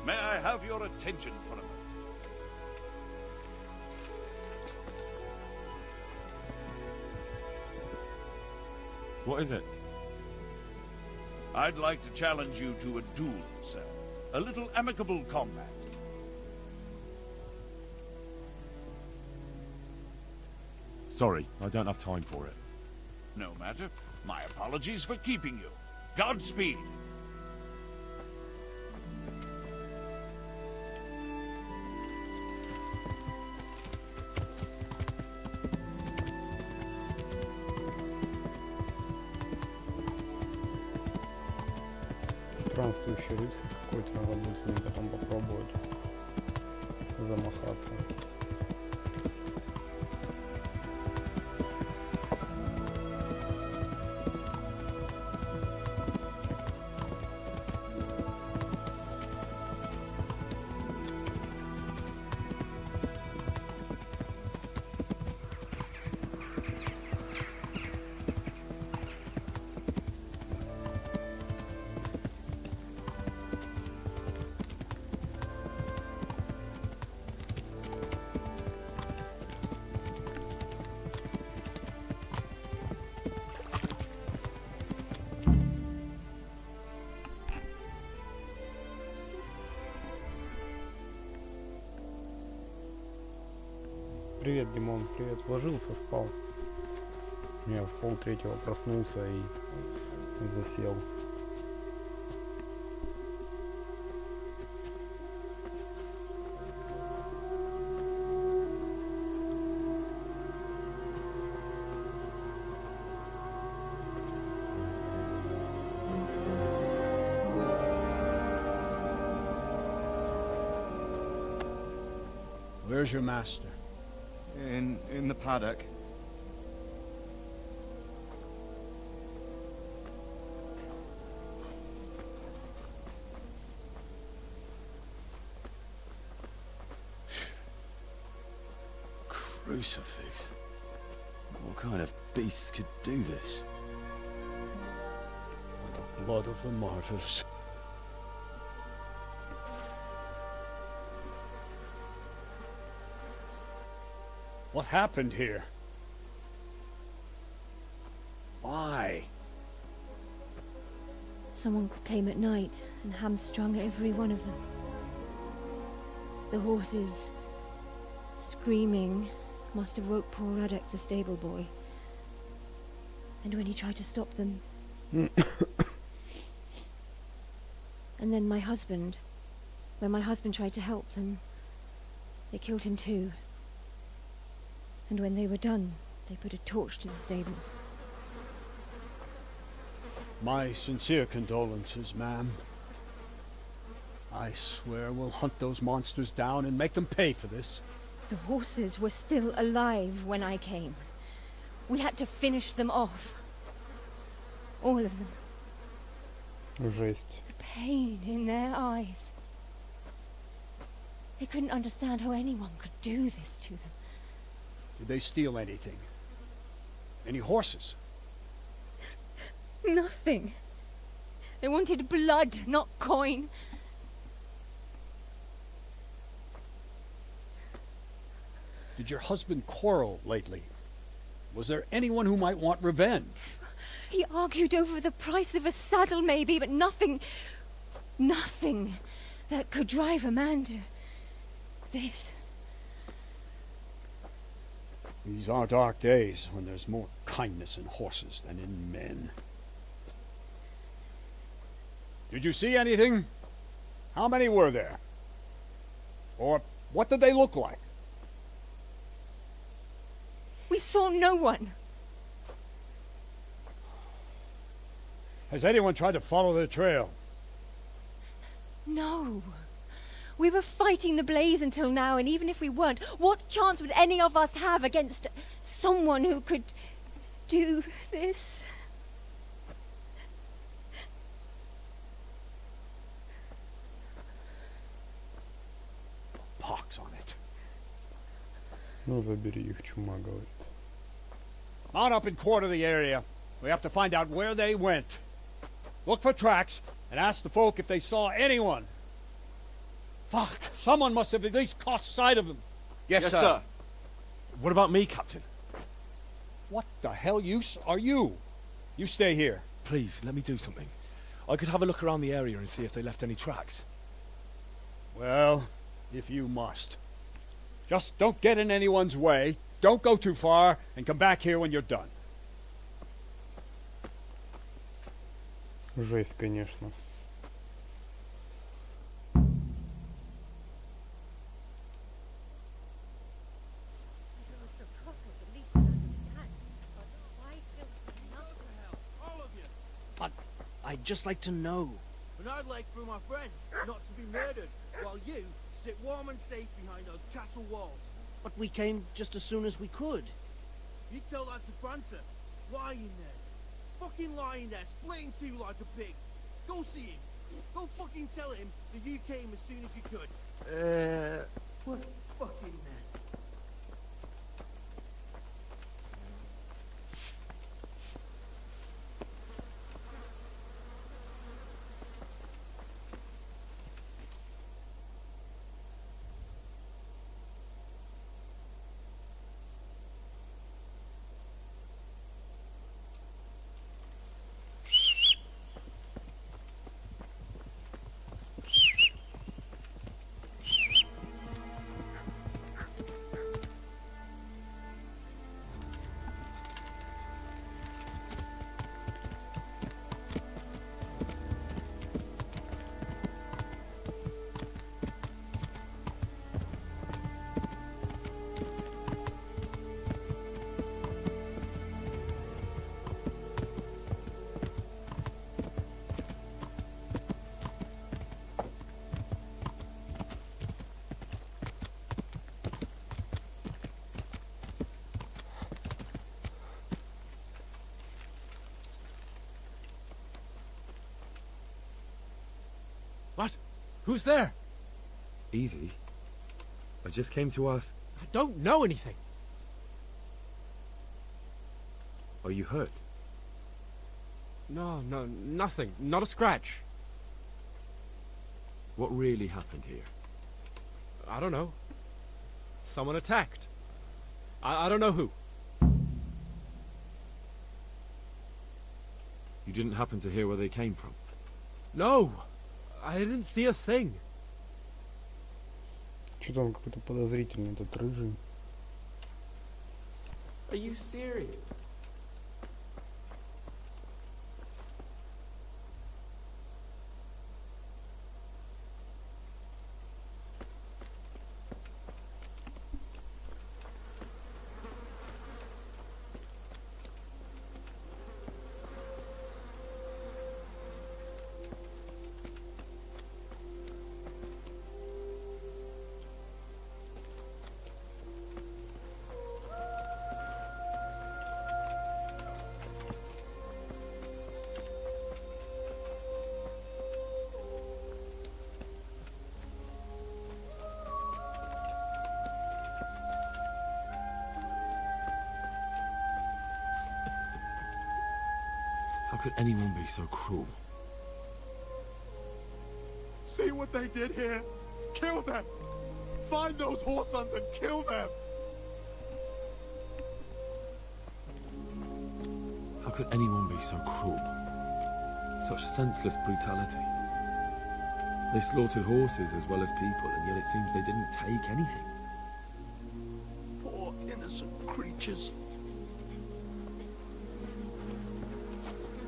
May I have your attention for a moment?
What is it?
I'd like to challenge you to a duel, sir. A little amicable combat.
Sorry, I don't have time for it.
No matter. My apologies for keeping you. Godspeed.
Странствующий рыцарь какой-то, надо будет с ним потом попробовать замахаться. Привет, Димон, привет. Ложился, спал. Я в 2:30 проснулся и засел.
Where's your master?
In the paddock.
Crucifix. What kind of beast could do this?
The blood of the martyrs. What happened here? Why?
Someone came at night and hamstrung every one of them. The horses, screaming, must have woke poor Radek, the stable boy. And when he tried to stop them... And then my husband, when my husband tried to help them, they killed him too. And when they were done, they put a torch to the stables.
My sincere condolences, ma'am. I swear we'll hunt those monsters down and make them pay for this.
The horses were still alive when I came. We had to finish them off. All of them.
Жесть.
The pain in their eyes. They couldn't understand how anyone could do this to them.
Did they steal anything? Any horses?
Nothing. They wanted blood, not coin.
Did your husband quarrel lately? Was there anyone who might want revenge?
He argued over the price of a saddle, maybe, but nothing that could drive a man to this.
These are dark days when there's more kindness in horses than in men. Did you see anything? How many were there? Or what did they look like?
We saw no one.
Has anyone tried to follow their trail?
No. We were fighting the blaze until now, and even if we weren't, what chance would any of us have against someone who could do this?
Pox on it.
Ну, забери их, чума, говорит.
Mount up and quarter the area. We have to find out where they went. Look for tracks and ask the folk if they saw anyone. Fuck! Someone must have at least caught sight of them.
Yes, sir. What about me, Captain?
What the hell use are you? You stay here.
Please, let me do something. I could have a look around the area and see if they left any tracks.
Well, if you must. Just don't get in anyone's way, don't go too far, and come back here when you're done.
Жесть, конечно.
I'd just like to know.
And I'd like for my friend not to be murdered, while you sit warm and safe behind those castle walls.
But we came just as soon as we could.
You tell that to França. Lying there. Fucking lying there, splitting two like a pig. Go see him. Go fucking tell him that you came as soon as you could. What fucking man?
What? Who's there?
Easy. I just came to ask...
I don't know anything.
Are you hurt?
No, nothing. Not a scratch.
What really happened here?
I don't know. Someone attacked. I don't know who.
You didn't happen to hear where they came from?
No! I didn't see a thing.
Что-то он какой-то подозрительный, этот рыжий.
Are you serious?
How could anyone be so cruel?
See what they did here? Kill them! Find those whoresons and kill them!
How could anyone be so cruel? Such senseless brutality. They slaughtered horses as well as people, and yet it seems they didn't take anything.
Poor innocent creatures.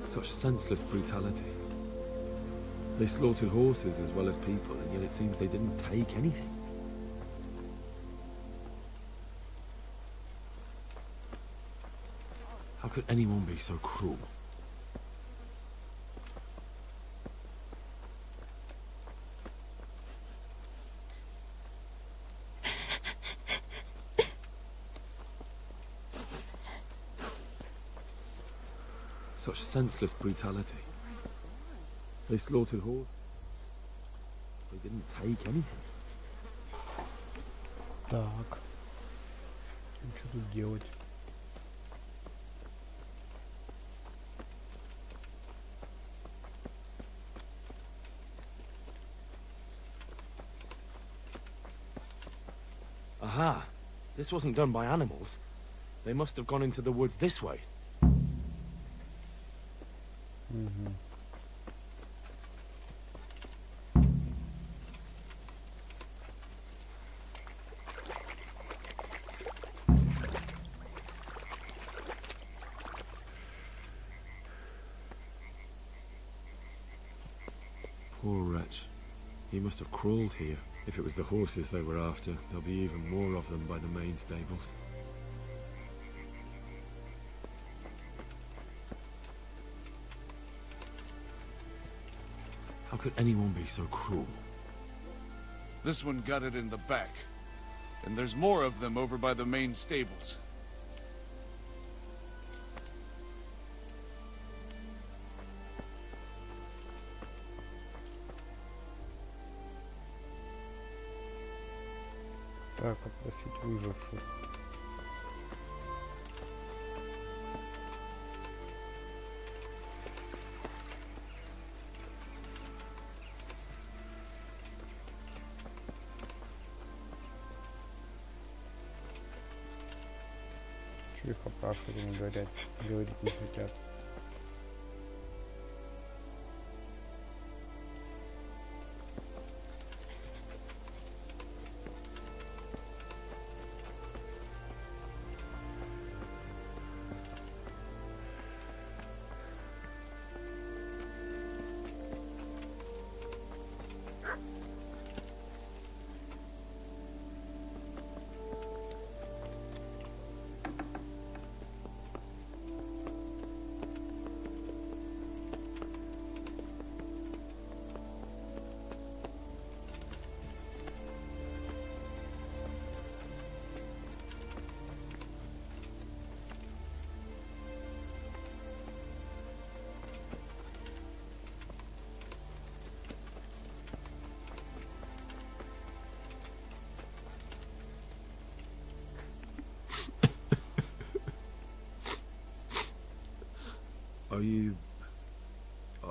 Such senseless brutality. They slaughtered horses as well as people, and yet it seems they didn't take anything. How could anyone be so cruel? Such senseless brutality. They slaughtered horses. They didn't take anything.
Так. Что тут делать?
Aha! This wasn't done by animals. They must have gone into the woods this way.
Угу.
Poor wretch. He must have crawled here. If it was the horses they were after, there'll be even more of them by the main stables. How could anyone be so cruel?
This one got it in the back. And there's more of them over by the main stables.
Так, опросить выживших. Че их опрашивать, они говорить не хотят.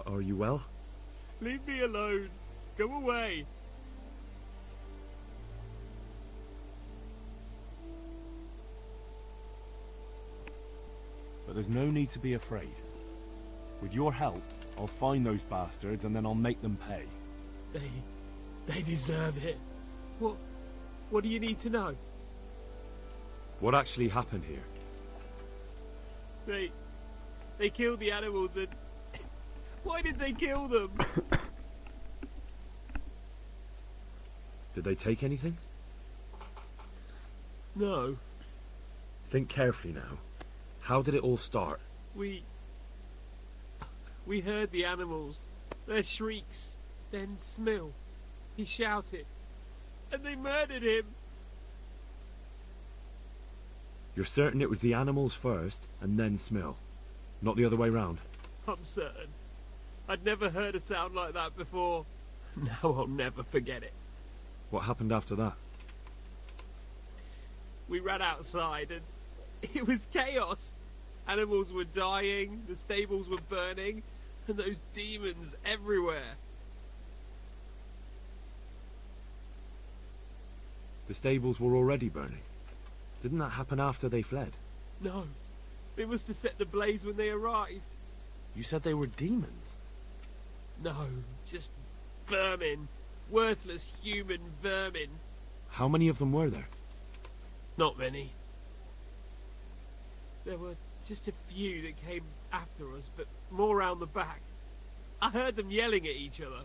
Are you well?
Leave me alone. Go away.
But there's no need to be afraid. With your help, I'll find those bastards and then I'll make them pay.
They deserve it. What do you need to know?
What actually happened here?
They killed the animals and... Why did they kill them?
Did they take anything?
No.
Think carefully now. How did it all start?
We heard the animals, their shrieks, then Smil. He shouted, and they murdered him.
You're certain it was the animals first, and then Smil? Not the other way round?
I'm certain. I'd never heard a sound like that before. Now I'll never forget it.
What happened after that?
We ran outside and it was chaos. Animals were dying, the stables were burning, and those demons everywhere.
The stables were already burning. Didn't that happen after they fled?
No. It was to set the blaze when they arrived.
You said they were demons?
No, just vermin. Worthless human vermin.
How many of them were there?
Not many. There were just a few that came after us, but more round the back. I heard them yelling at each other.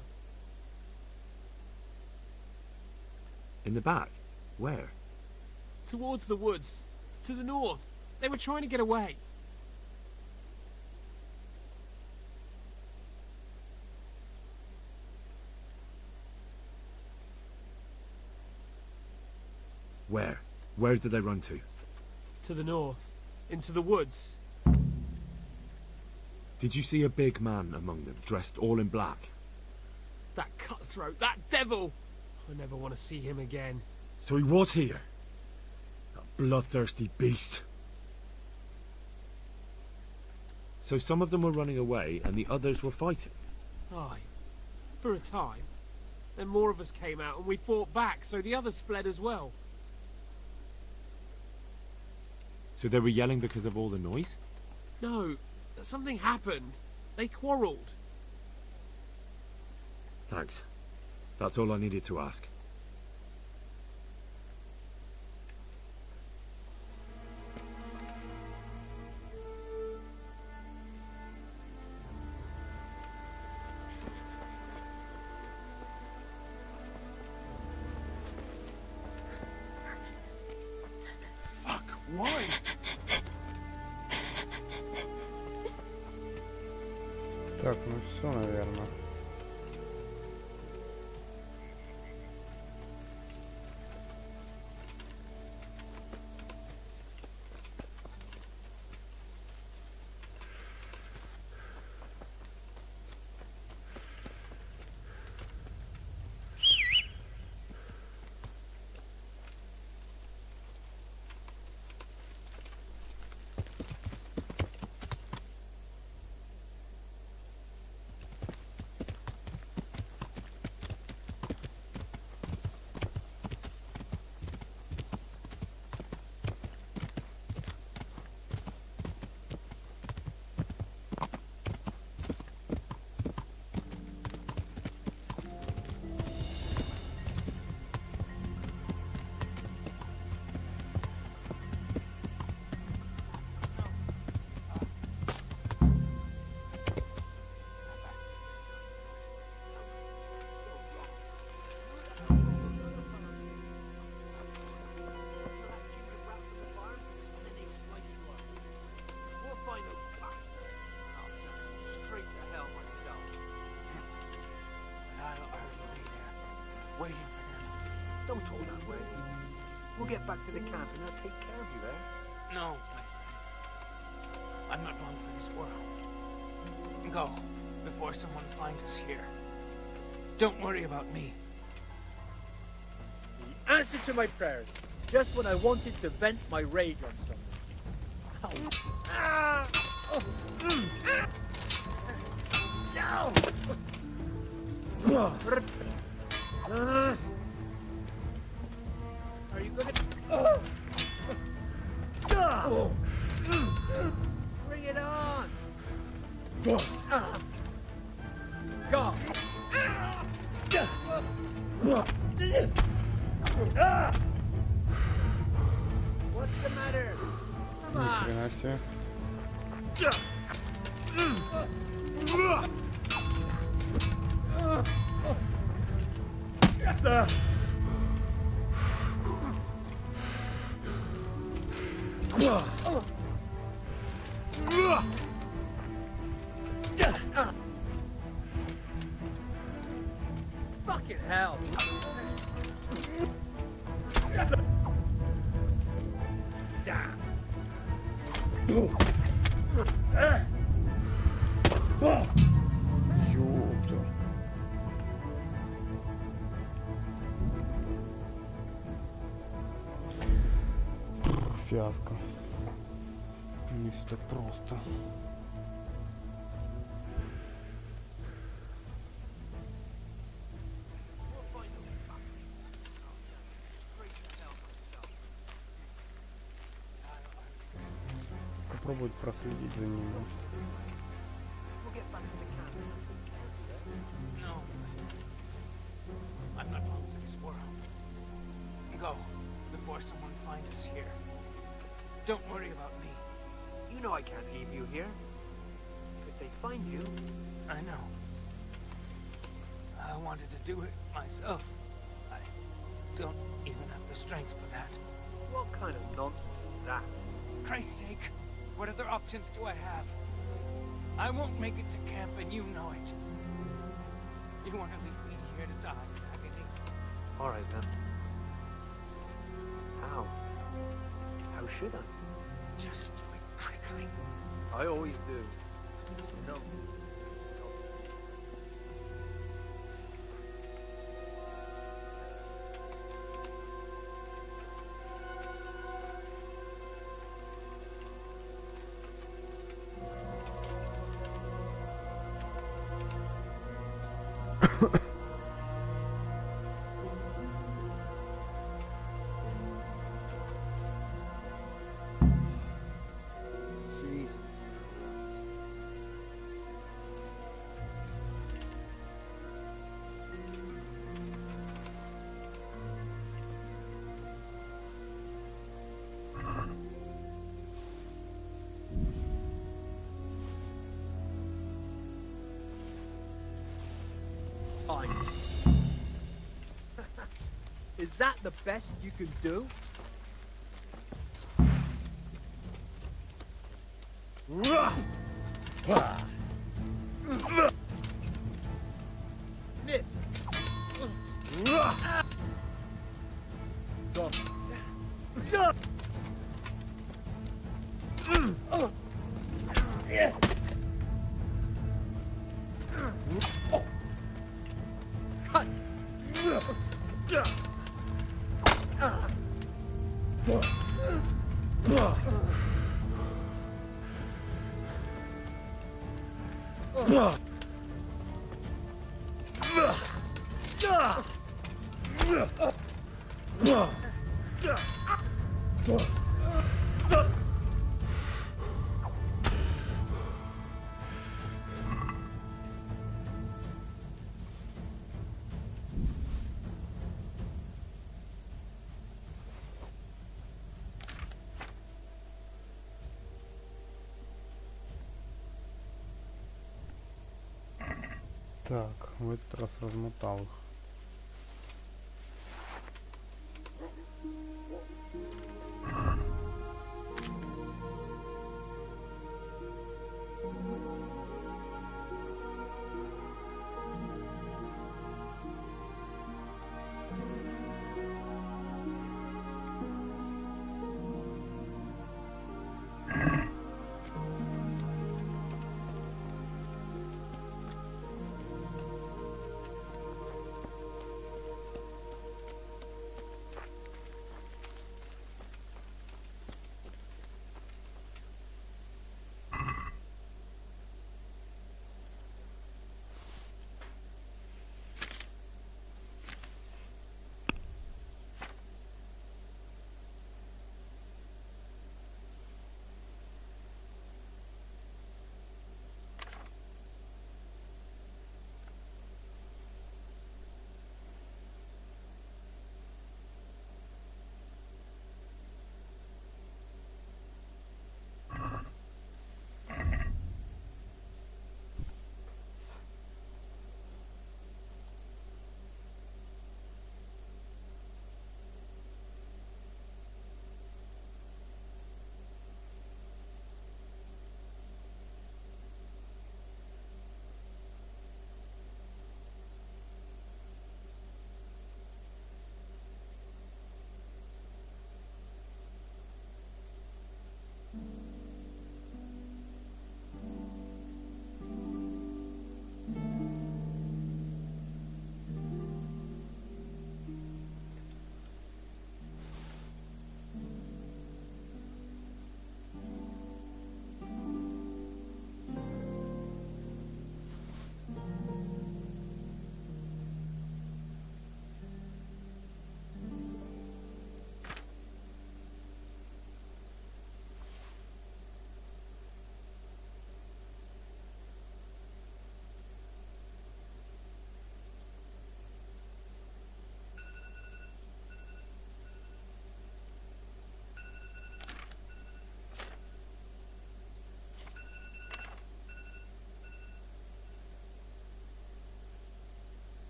In the back? Where?
Towards the woods. To the north. They were trying to get away.
Where? Where did they run to?
To the north. Into the woods.
Did you see a big man among them, dressed all in black?
That cutthroat, that devil! I never want to see him again.
So he was here? That bloodthirsty beast. So some of them were running away and the others were fighting?
Aye. For a time. Then more of us came out and we fought back, so the others fled as well.
So they were yelling because of all the noise?
No, something happened. They quarrelled.
Thanks. That's all I needed to ask.
Fuck, why?
Так, ну все, наверное.
Waiting for them. Don't talk that way. We'll get back to the camp and they'll take care of you there. No, I'm not long for this world. Go, before someone finds us here. Don't worry about me.
The answer to my prayers, just when I wanted to vent my rage on someone.
Are you gonna... Bring it on! Go! What's the matter? Come on!
Хрена себе.
Fucking hell!
Ёпта. Фиаско. Не все так просто. Попробовать проследить за ними.
No. I'm not long for this world. Go, before someone finds us here. Don't worry about me.
You know I can't leave you here. If they find you...
I know. I wanted to do it myself. I don't even have the strength for that.
What kind of nonsense is that?
For Christ's sake, what other options do I have? I won't make it to camp and you know it. You want to leave me here to die in agony?
Alright then. How? How should I?
Just do it quickly.
I always do. No.
Fine. Is that the best you can do? Missed.
Так, в этот раз размотал их.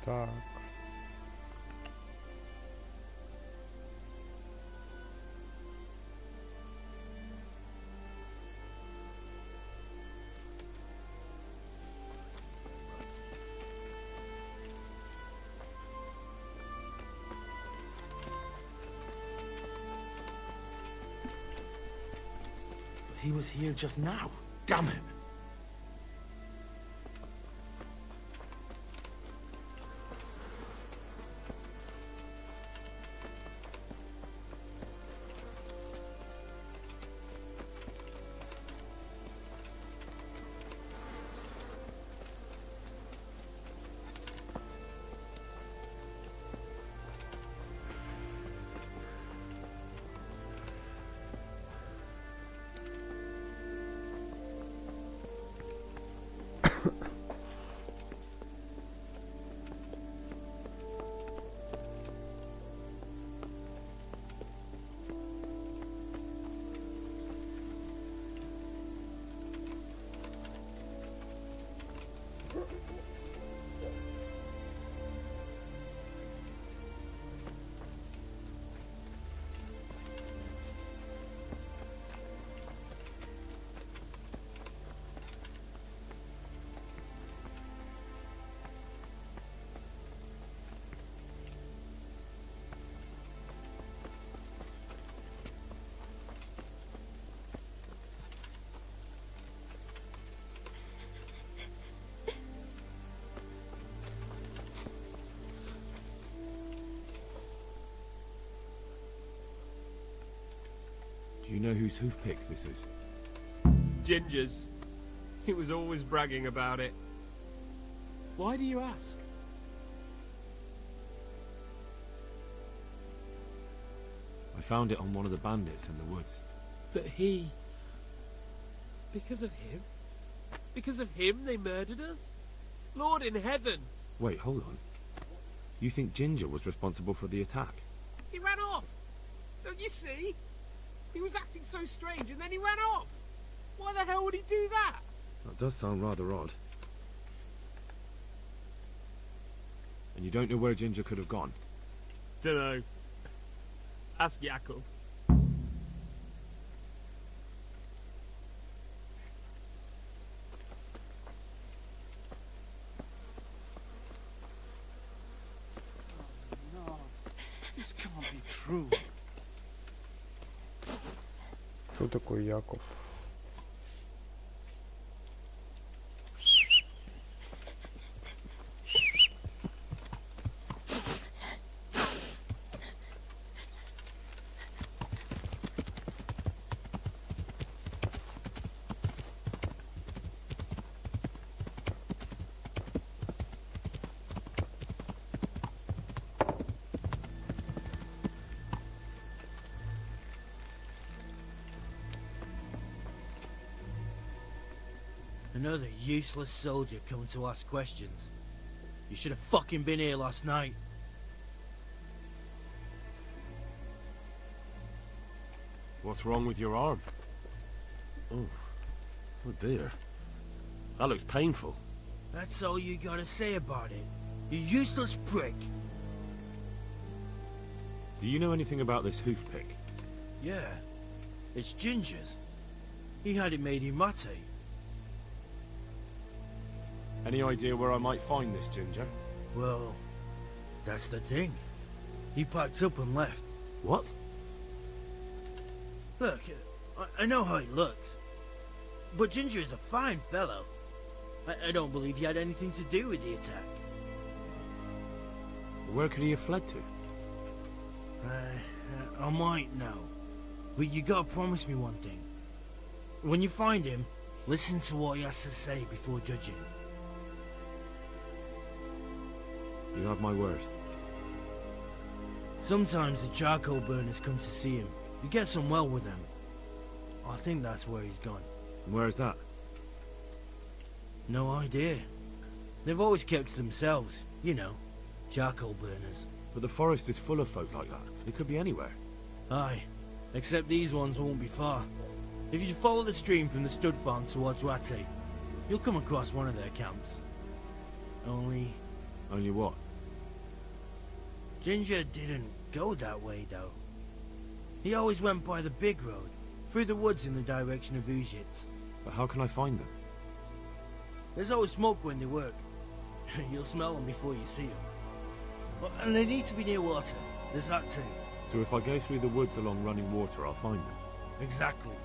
Так.
He was here just now. Damn it!
Do you know whose hoofpick this is?
Ginger's. He was always bragging about it. Why do you ask?
I found it on one of the bandits in the woods.
But he... Because of him? Because of him they murdered us? Lord in heaven!
Wait, hold on. You think Ginger was responsible for the attack?
He ran off! Don't you see? He was acting so strange and then he ran off! Why the hell would he do that?
That does sound rather odd. And you don't know where Ginger could have gone?
Dunno. Ask Jakob.
No, this can't be true.
Кто такой Яков?
Another useless soldier coming to ask questions. You should have fucking been here last night.
What's wrong with your arm? Oh dear. That looks painful.
That's all you gotta say about it. You useless prick.
Do you know anything about this hoofpick?
Yeah, it's Ginger's. He had it made in mate.
Any idea where I might find this Ginger?
Well, that's the thing. He packed up and left.
What?
Look, I know how he looks. But Ginger is a fine fellow. I don't believe he had anything to do with the attack.
Where could he have fled to?
I might know. But you gotta promise me one thing. When you find him, listen to what he has to say before judging.
You have my word.
Sometimes the charcoal burners come to see him. He gets on well with them. I think that's where he's gone.
And where is that?
No idea. They've always kept to themselves, you know, charcoal burners.
But the forest is full of folk like that. They could be anywhere.
Aye, except these ones won't be far. If you follow the stream from the stud farm towards Rati, you'll come across one of their camps. Only...
Only what?
Ginger didn't go that way, though. He always went by the big road, through the woods in the direction of Uzhitz.
But how can I find them?
There's always smoke when they work. You'll smell them before you see them. Well, and they need to be near water. There's that too.
So if I go through the woods along running water, I'll find them?
Exactly.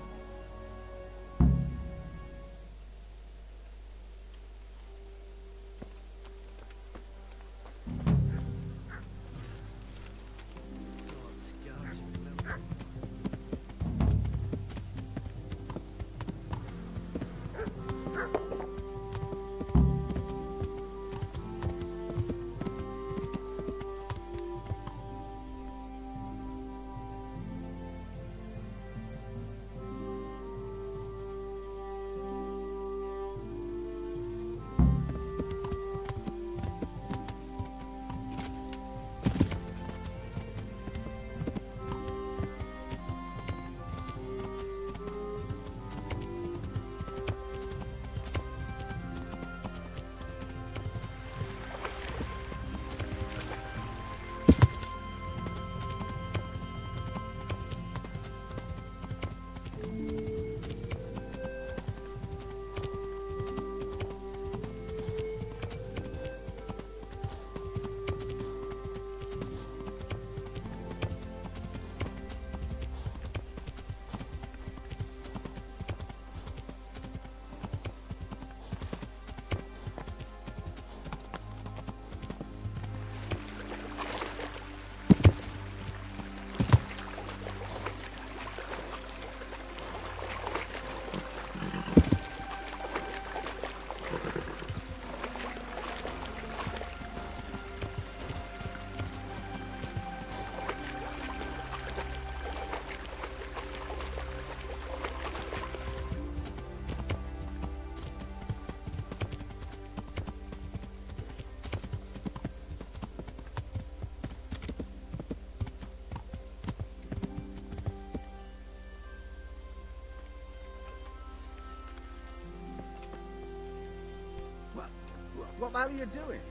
What the hell are you doing?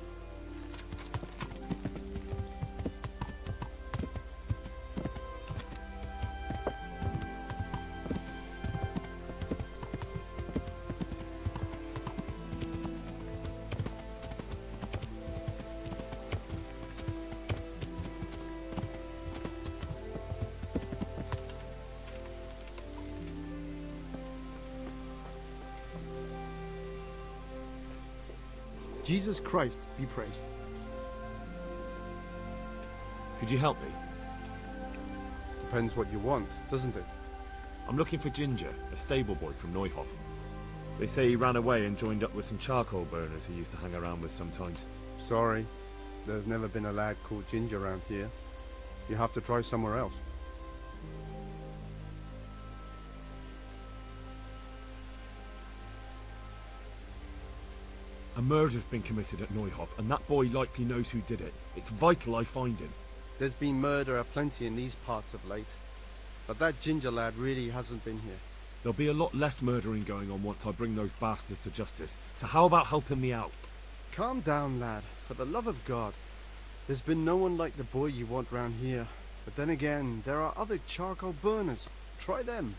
Jesus Christ be praised.
Could you help me?
Depends what you want, doesn't it?
I'm looking for Ginger, a stable boy from Neuhof. They say he ran away and joined up with some charcoal burners he used to hang around with sometimes.
Sorry, there's never been a lad called Ginger around here. You have to try somewhere else.
A murder's been committed at Neuhof, and that boy likely knows who did it. It's vital I find him.
There's been murder aplenty in these parts of late, but that Ginger lad really hasn't been here.
There'll be a lot less murdering going on once I bring those bastards to justice, so how about helping me out?
Calm down, lad, for the love of God. There's been no one like the boy you want round here, but then again, there are other charcoal burners. Try them.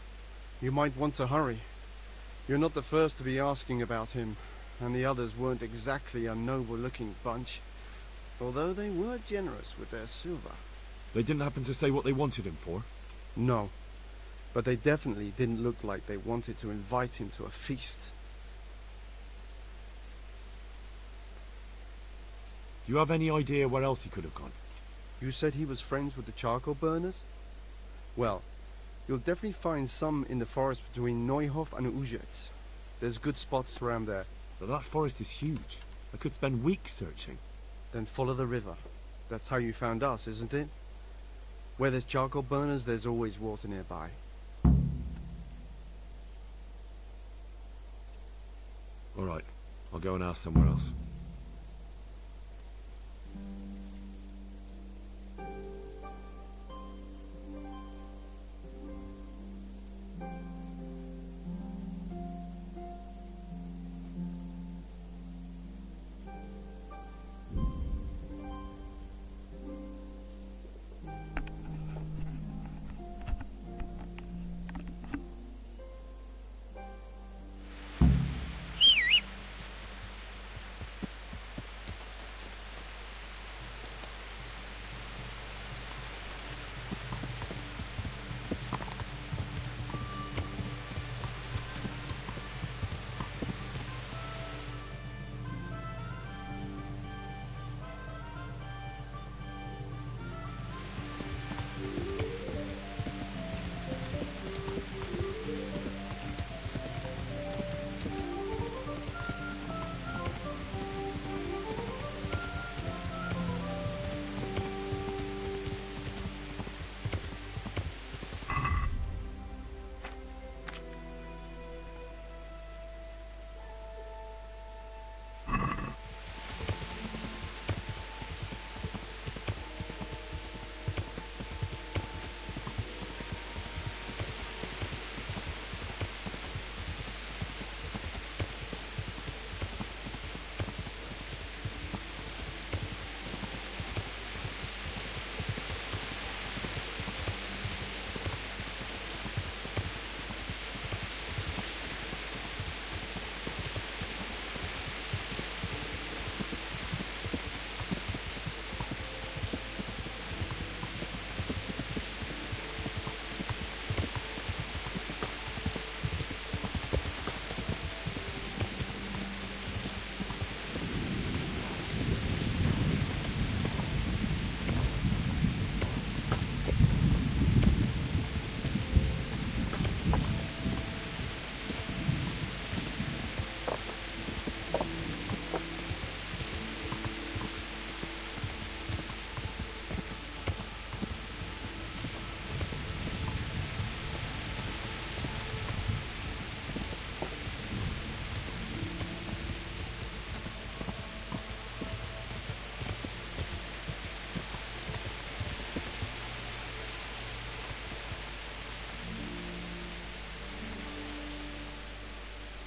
You might want to hurry. You're not the first to be asking about him. And the others weren't exactly a noble-looking bunch, although they were generous with their silver.
They didn't happen to say what they wanted him for?
No, but they definitely didn't look like they wanted to invite him to a feast.
Do you have any idea where else he could have gone?
You said he was friends with the charcoal burners? Well, you'll definitely find some in the forest between Neuhof and Uzhitz. There's good spots around there.
But that forest is huge. I could spend weeks searching.
Then follow the river. That's how you found us, isn't it? Where there's charcoal burners, there's always water nearby.
Alright, I'll go and ask somewhere else.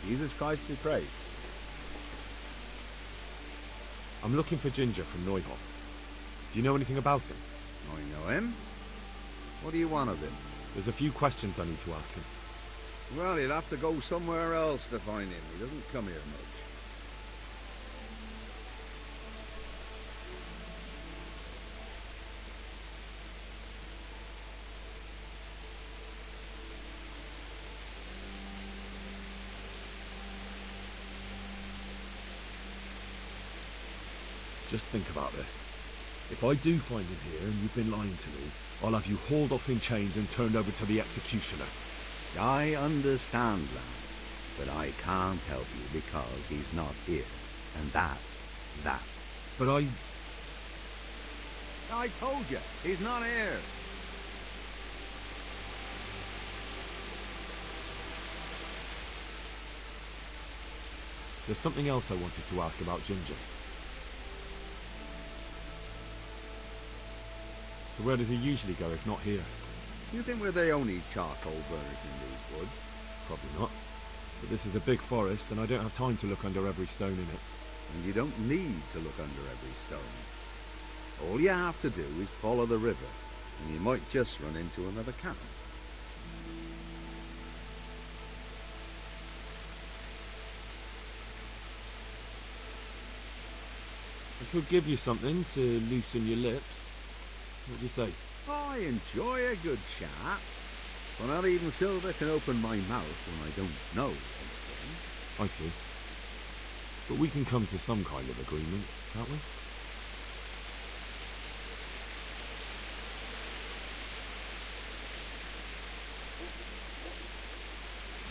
Jesus Christ be praised.
I'm looking for Ginger from Neuhoff. Do you know anything about him?
I know him. What do you want of him?
There's a few questions I need to ask him.
Well, you'll have to go somewhere else to find him. He doesn't come here much.
Just think about this. If I do find him here and you've been lying to me, I'll have you hauled off in chains and turned over to the executioner.
I understand, lad, but I can't help you because he's not here, and that's that.
But I
told you, he's not here.
There's something else I wanted to ask about Ginger. So where does he usually go if not here?
You think we're the only charcoal burners in these woods?
Probably not. But this is a big forest and I don't have time to look under every stone in it.
And you don't need to look under every stone. All you have to do is follow the river, and you might just run into another camp.
I could give you something to loosen your lips. What'd you say?
I enjoy a good chat, but not even Silver can open my mouth when I don't know anything.
I see. But we can come to some kind of agreement, can't we?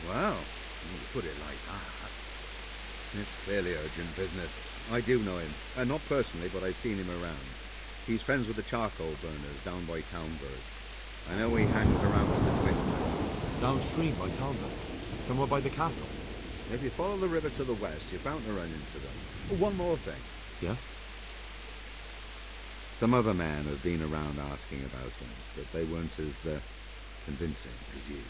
Well, when you put it like that, it's clearly urgent business. I do know him. Not personally, but I've seen him around. He's friends with the charcoal burners down by Townburg. I know he hangs around with the twins there.
Downstream by Townburg? Somewhere by the castle?
If you follow the river to the west, you're bound to run into them. Oh, one more thing.
Yes?
Some other men have been around asking about him, but they weren't as convincing as you.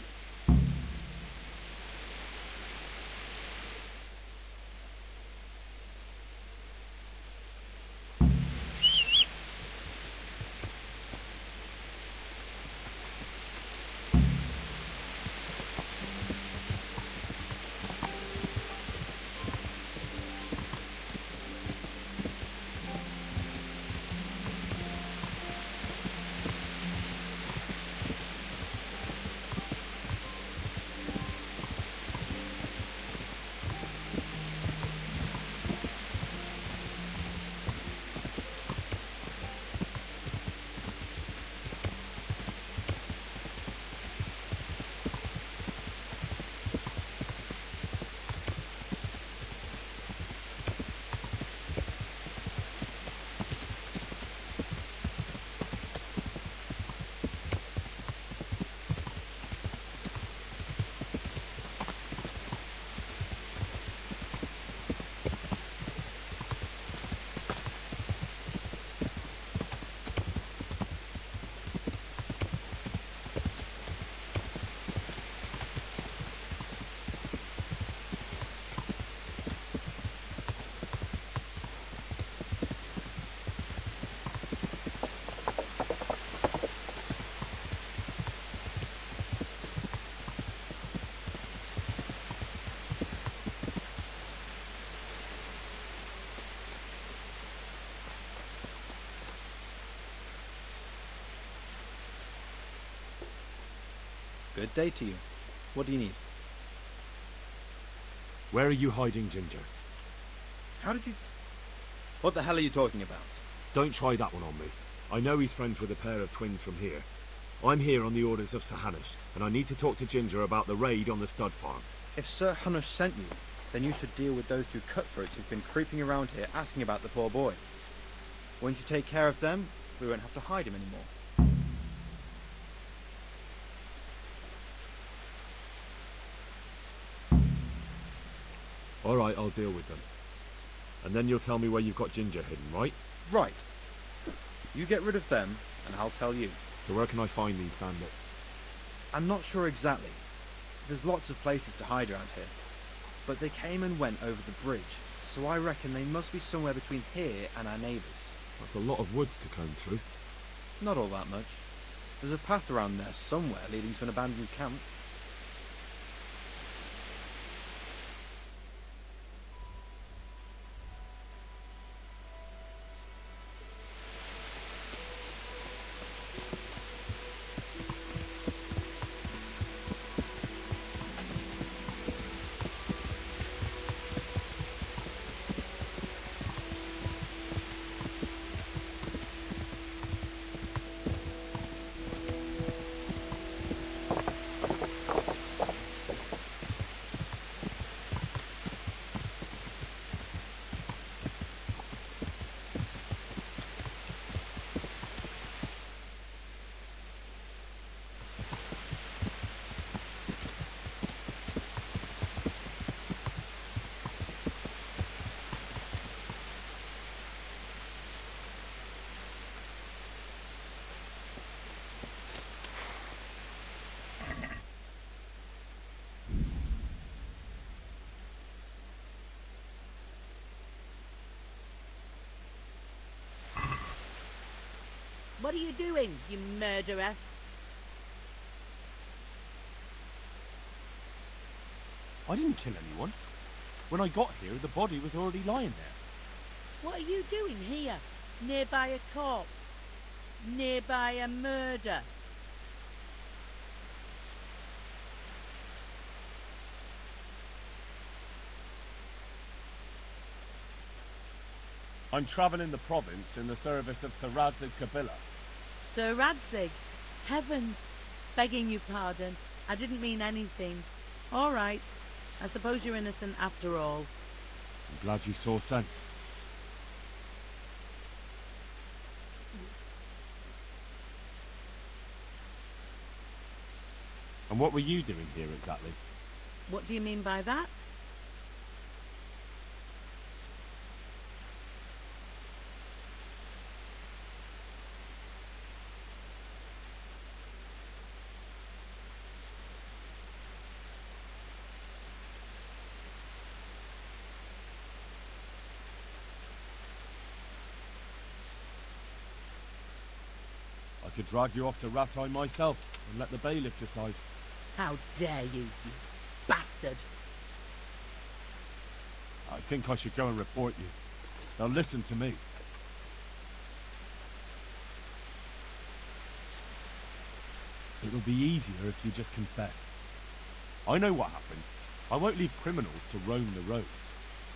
Good day to you. What do you need?
Where are you hiding Ginger?
How did you... What the hell are you talking about?
Don't try that one on me. I know he's friends with a pair of twins from here. I'm here on the orders of Sir Hanush, and I need to talk to Ginger about the raid on the stud farm.
If Sir Hanush sent you, then you should deal with those two cutthroats who've been creeping around here asking about the poor boy. Once you take care of them, we won't have to hide him anymore.
Alright, I'll deal with them. And then you'll tell me where you've got Ginger hidden, right?
Right. You get rid of them, and I'll tell you.
So where can I find these bandits?
I'm not sure exactly. There's lots of places to hide around here. but they came and went over the bridge, so I reckon they must be somewhere between here and our neighbours.
That's a lot of woods to comb through.
Not all that much. There's a path around there somewhere leading to an abandoned camp.
What are you doing, you murderer?
I didn't kill anyone. When I got here, the body was already lying there.
What are you doing here? Nearby a corpse? Nearby a murder?
I'm travelling the province in the service of Sir Radzig Kabila.
Sir Radzig? Heavens! Begging you pardon. I didn't mean anything. All right. I suppose you're innocent after all.
I'm glad you saw sense. And what were you doing here exactly?
What do you mean by that?
I could drag you off to Rattay myself and let the bailiff decide.
How dare you bastard!
I think I should go and report you. Now listen to me. It'll be easier if you just confess. I know what happened. I won't leave criminals to roam the roads.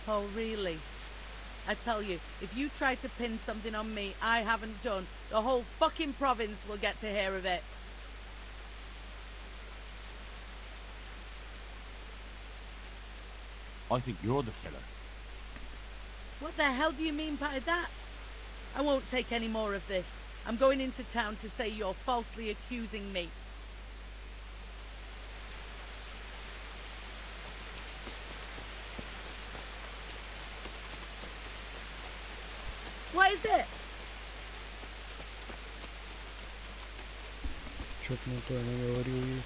Oh, really? I tell you, if you try to pin something on me I haven't done, the whole fucking province will get to hear of it.
I think you're the killer.
What the hell do you mean by that? I won't take any more of this. I'm going into town to say you're falsely accusing me. What is it?
Что-то не то наговорил ей.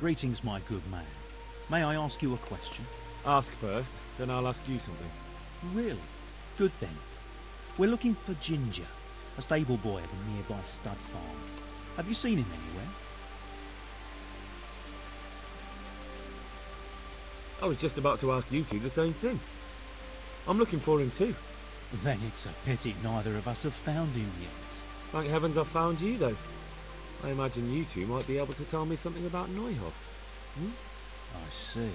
Greetings, my good man. May I ask you a question?
Ask first, then I'll ask you something.
Really? Good then. We're looking for Ginger, a stable boy at a nearby stud farm. Have you seen him anywhere?
I was just about to ask you two the same thing. I'm looking for him too.
Then it's a pity neither of us have found him yet.
Thank heavens I found you, though. I imagine you two might be able to tell me something about Neuhoff. Hmm?
I see.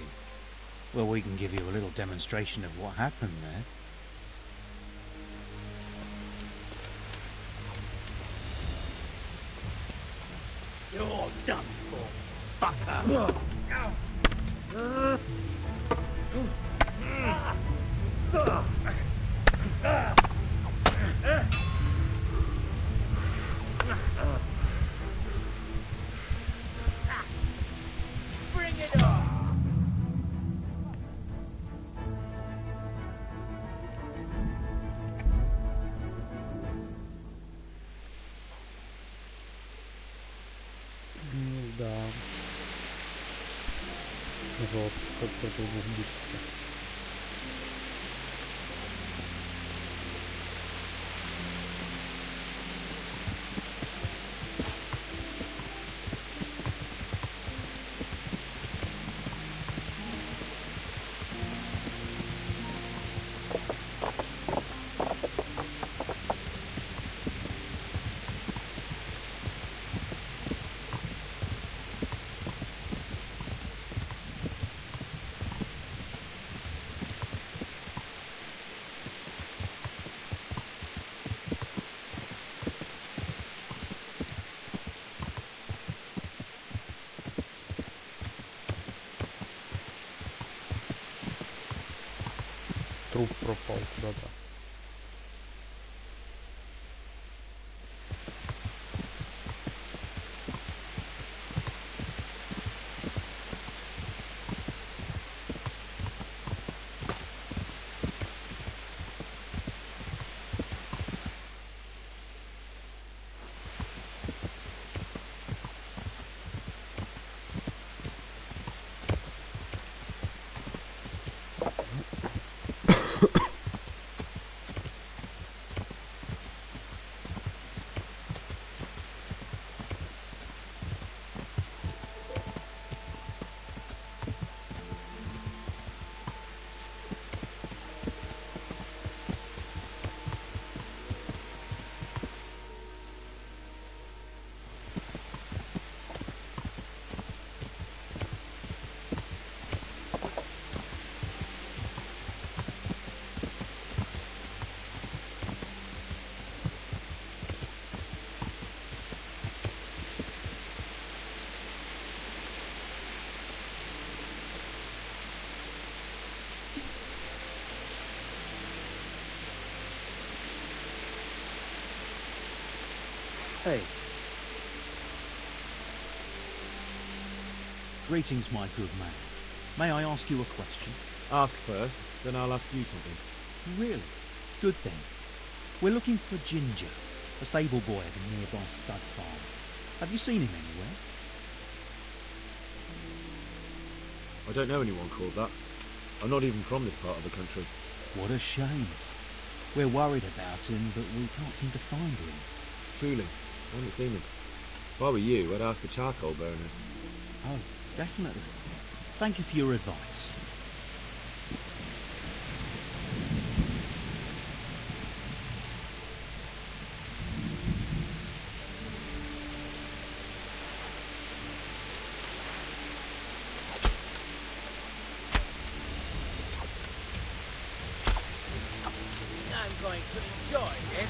Well, we can give you a little demonstration of what happened there.
You're done for, fucker.
Bring it on!
Да. Жестко как-то убийство. Труп пропал куда-то.
Hey. Greetings, my good man. May I ask you a question?
Ask first, then I'll ask you something.
Really? Good then. We're looking for Ginger, a stable boy at a nearby stud farm. Have you seen him anywhere?
I don't know anyone called that. I'm not even from this part of the country.
What a shame. We're worried about him, but we can't seem to find him.
Truly, I haven't seen him. If I were you, I'd ask the charcoal burners.
Oh, definitely. Thank you for your advice.
I'm going to enjoy it.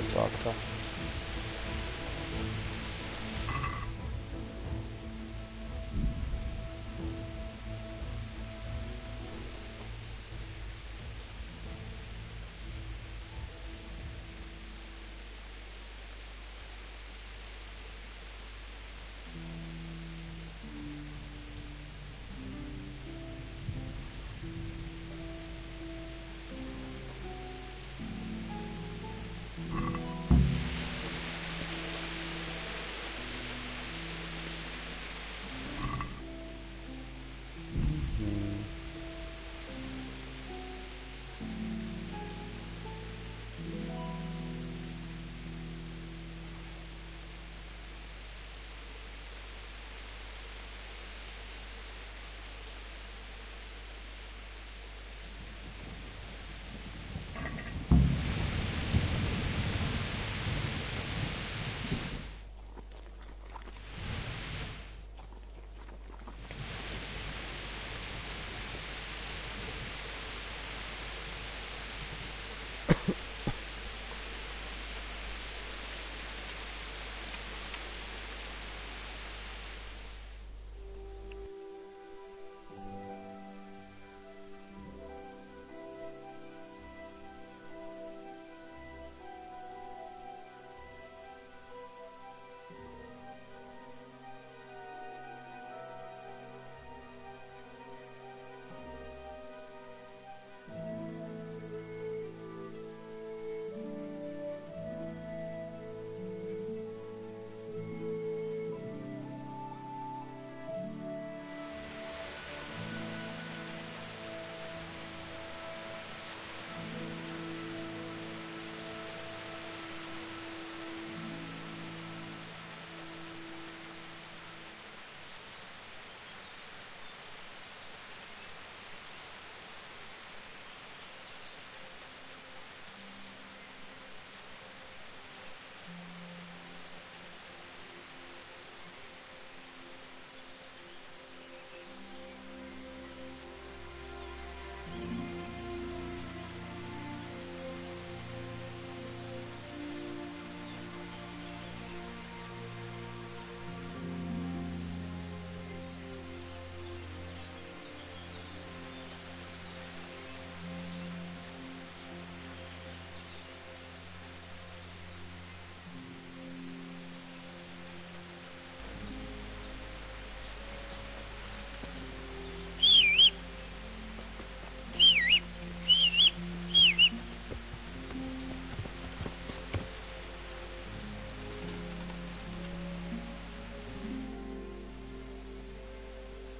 Вот так-то.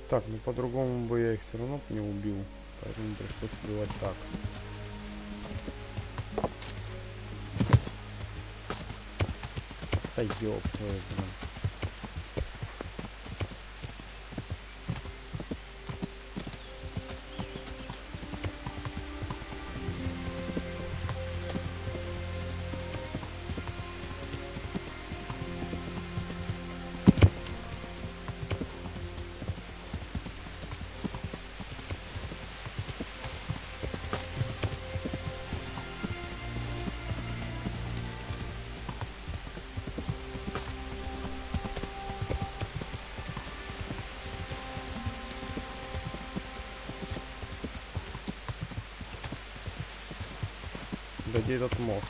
Так, ну по-другому бы я их все равно не убил, поэтому пришлось убивать так. Да ёб твою, блин. Да где этот мост?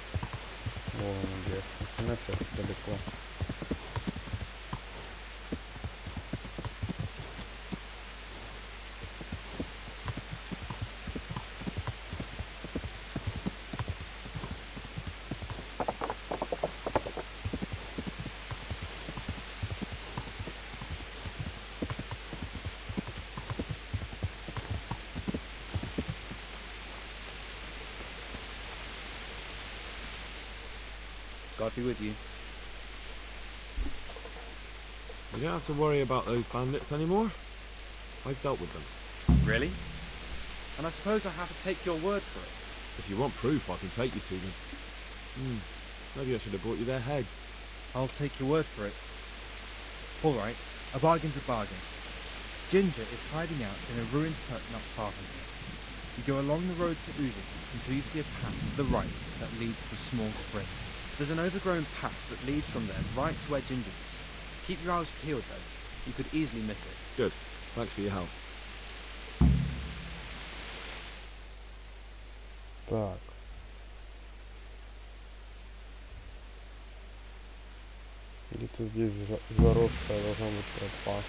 Вон он где. Начинается далеко.
God be with you.
You don't have to worry about those bandits anymore. I've dealt with them.
Really? And I suppose I have to take your word for it.
If you want proof, I can take you to them. Maybe I should have brought you their heads.
I'll take your word for it. All right, a bargain's a bargain. Ginger is hiding out in a ruined hut not far from here. You go along the road to Udix until you see a path to the right that leads to a small spring. There's an overgrown path that leads from there right to where Ginger is. Keep your eyes peeled though. You could easily miss it.
Good. Thanks for your help.
Так. Где-то здесь заросшая должна быть тропа.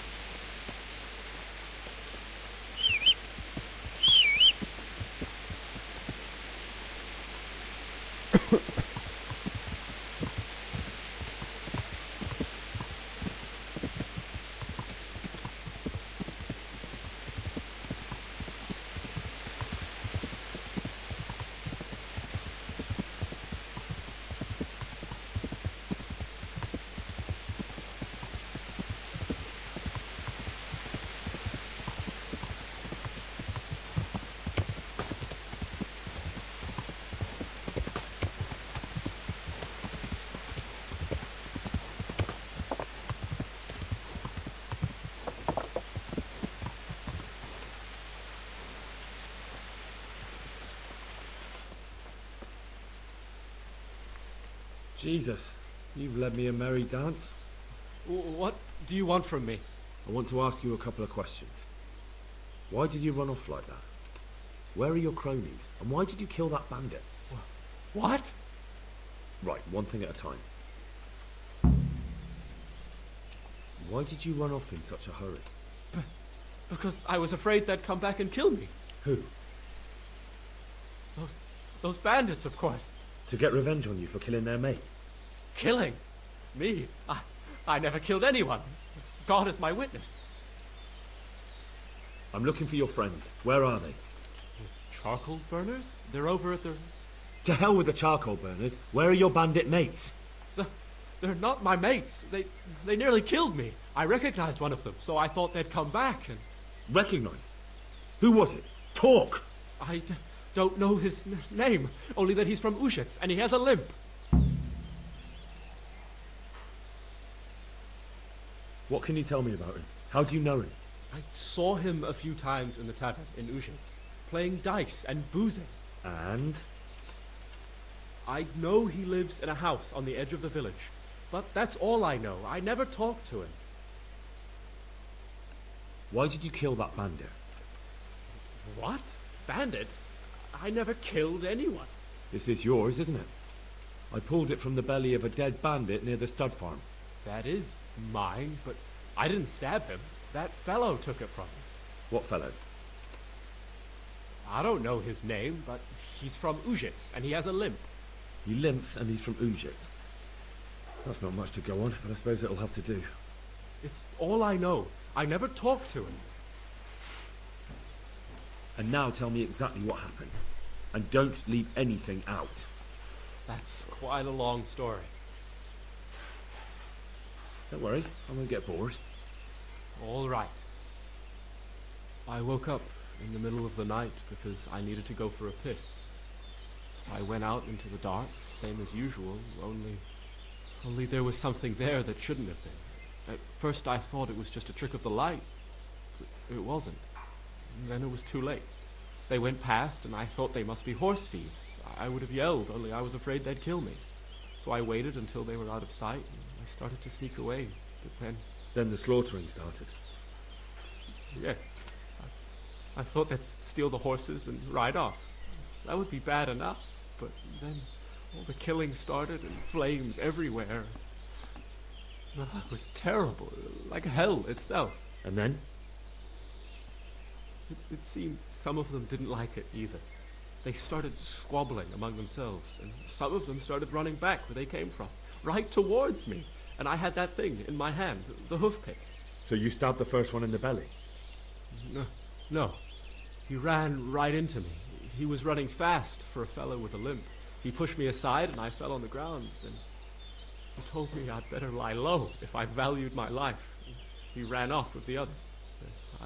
Jesus, you've led me a merry dance.
What do you want from me?
I want to ask you a couple of questions. Why did you run off like that? Where are your cronies? And why did you kill that bandit?
What?
Right, one thing at a time. Why did you run off in such a hurry?
Because I was afraid they'd come back and kill me.
Who?
Those bandits, of course.
To get revenge on you for killing their mate?
Killing? Me? I never killed anyone. God is my witness.
I'm looking for your friends. Where are they?
The charcoal burners? They're over at the...
To hell with the charcoal burners. Where are your bandit mates?
They're not my mates. They nearly killed me. I recognized one of them, so I thought they'd come back and...
Recognized? Who was it? Talk!
I don't know his name, only that he's from Ushets, and he has a limp.
What can you tell me about him? How do you know him?
I saw him a few times in the tavern in Ushets, playing dice and boozing.
And?
I know he lives in a house on the edge of the village, but that's all I know. I never talked to him.
Why did you kill that bandit?
What? Bandit? I never killed anyone.
This is yours, isn't it? I pulled it from the belly of a dead bandit near the stud farm.
That is mine, but I didn't stab him. That fellow took it from me.
What fellow?
I don't know his name, but he's from Ushets, and he has a limp.
He limps and he's from Ushets. That's not much to go on, but I suppose it'll have to do.
It's all I know. I never talked to him.
And now tell me exactly what happened. And don't leave anything out.
That's quite a long story.
Don't worry, I won't get bored.
All right. I woke up in the middle of the night because I needed to go for a piss. So I went out into the dark, same as usual, only there was something there that shouldn't have been. At first I thought it was just a trick of the light, but it wasn't. And then it was too late. They went past and I thought they must be horse thieves. I would have yelled, only I was afraid they'd kill me. So I waited until they were out of sight and I started to sneak away, but then...
Then the slaughtering started?
Yes. I thought they'd steal the horses and ride off. That would be bad enough, but then all the killing started and flames everywhere. It was terrible, like hell itself.
And then?
It seemed some of them didn't like it either. They started squabbling among themselves, and some of them started running back where they came from, right towards me. And I had that thing in my hand, the hoof pick.
So you stabbed the first one in the belly?
No. He ran right into me. He was running fast for a fellow with a limp. He pushed me aside and I fell on the ground. Then he told me I'd better lie low if I valued my life. He ran off with the others.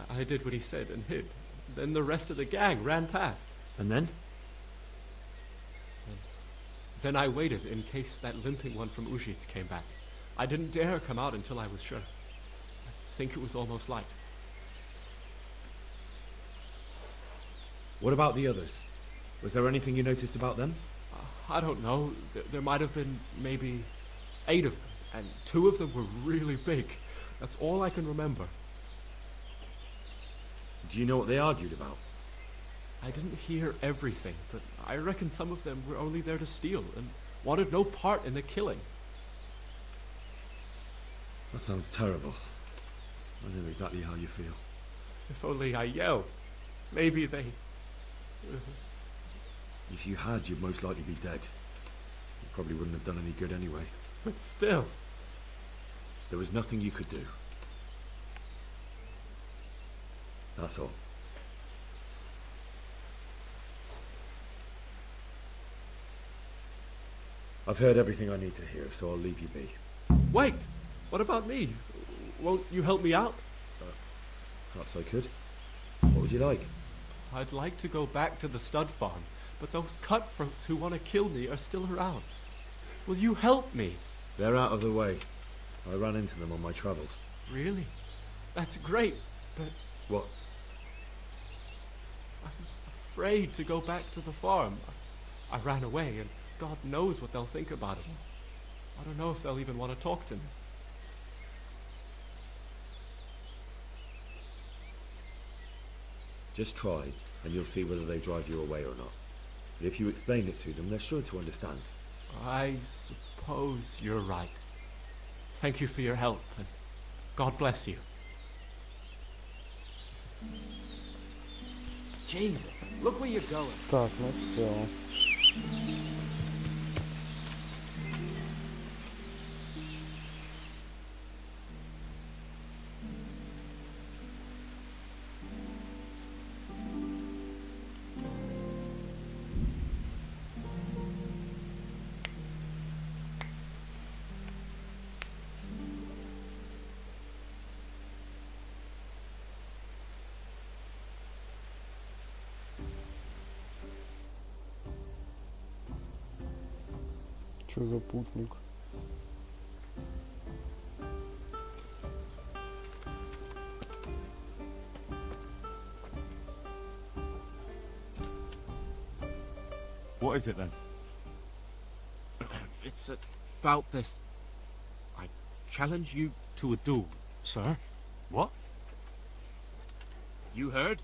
I did what he said and hid. Then the rest of the gang ran past.
And then?
Then I waited in case that limping one from Ushits came back. I didn't dare come out until I was sure. I think it was almost light.
What about the others? Was there anything you noticed about them?
I don't know. There might have been maybe 8 of them, and 2 of them were really big. That's all I can remember.
Do you know what they argued about?
I didn't hear everything, but I reckon some of them were only there to steal and wanted no part in the killing.
That sounds terrible. I know exactly how you feel.
If only I yelled. Maybe they...
If you had, you'd most likely be dead. You probably wouldn't have done any good anyway.
But still...
There was nothing you could do. That's all. I've heard everything I need to hear, so I'll leave you be.
Wait! What about me? Won't you help me out?
Perhaps I could. What would you like?
I'd like to go back to the stud farm, but those cutthroats who want to kill me are still around. Will you help me?
They're out of the way. I ran into them on my travels.
Really? That's great, but...
What?
I'm afraid to go back to the farm. I ran away, and God knows what they'll think about it. I don't know if they'll even want to talk to me.
Just try, and you'll see whether they drive you away or not. But if you explain it to them, they're sure to understand.
I suppose you're right. Thank you for your help, and God bless you.
Jesus, look where you're going.
Так, ну все. Что за путник?
What is it then?
It's about this. I challenge you to a duel, sir.
What?
You heard?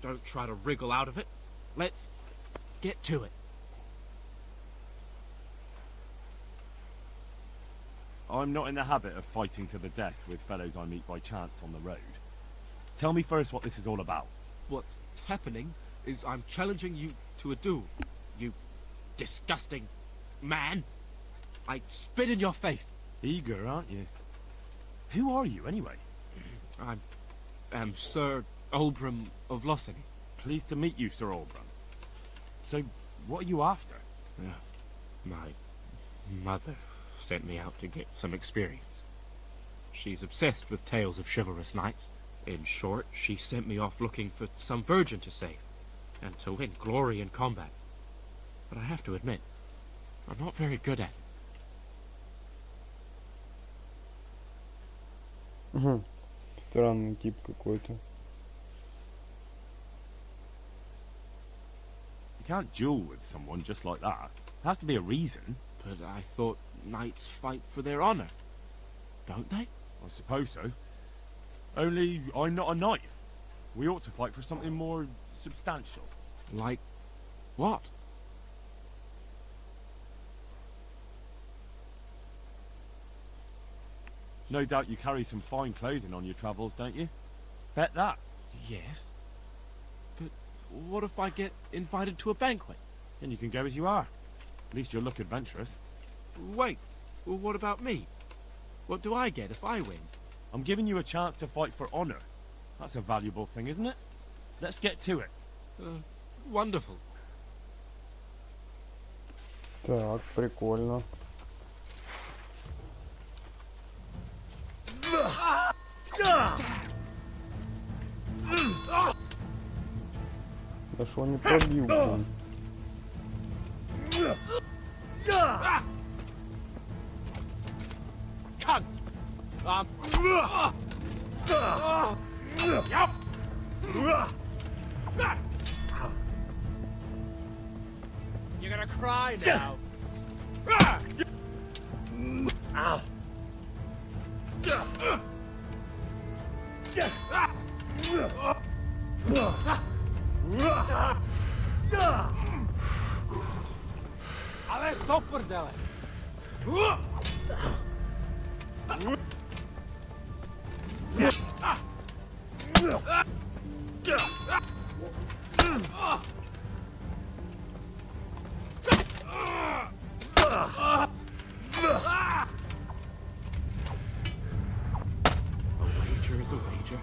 Don't try to wriggle out of it. Let's get to it.
I'm not in the habit of fighting to the death with fellows I meet by chance on the road. Tell me first what this is all about.
What's happening is I'm challenging you to a duel. You disgusting man. I spit in your face.
Eager, aren't you? Who are you, anyway?
I am Sir Oldram of Lossing.
Pleased to meet you, Sir Oldram. So, what are you after?
My mother sent me out to get some experience. She's obsessed with tales of chivalrous knights. In short, she sent me off looking for some virgin to save, and to win glory in combat. But I have to admit, I'm not very good at it.
Странный тип какой-то.
You can't duel with someone just like that. There has to be a reason.
But I thought knights fight for their honor, don't they?
I suppose so. Only I'm not a knight. We ought to fight for something more substantial.
Like what?
No doubt you carry some fine clothing on your travels, don't you? Bet that.
Yes. But what if I get invited to a banquet?
Then you can go as you are. At least you'll look adventurous.
Wait, well, what about me? What do I get if I win?
I'm giving you a chance to fight for honor. That's a valuable thing, isn't it? Let's get to it.
Wonderful.
Так, прикольно. Да что он не пробил, блин.
Cunt! You're gonna
gonna cry now. Ow. Ale to prdele.
Is a wager.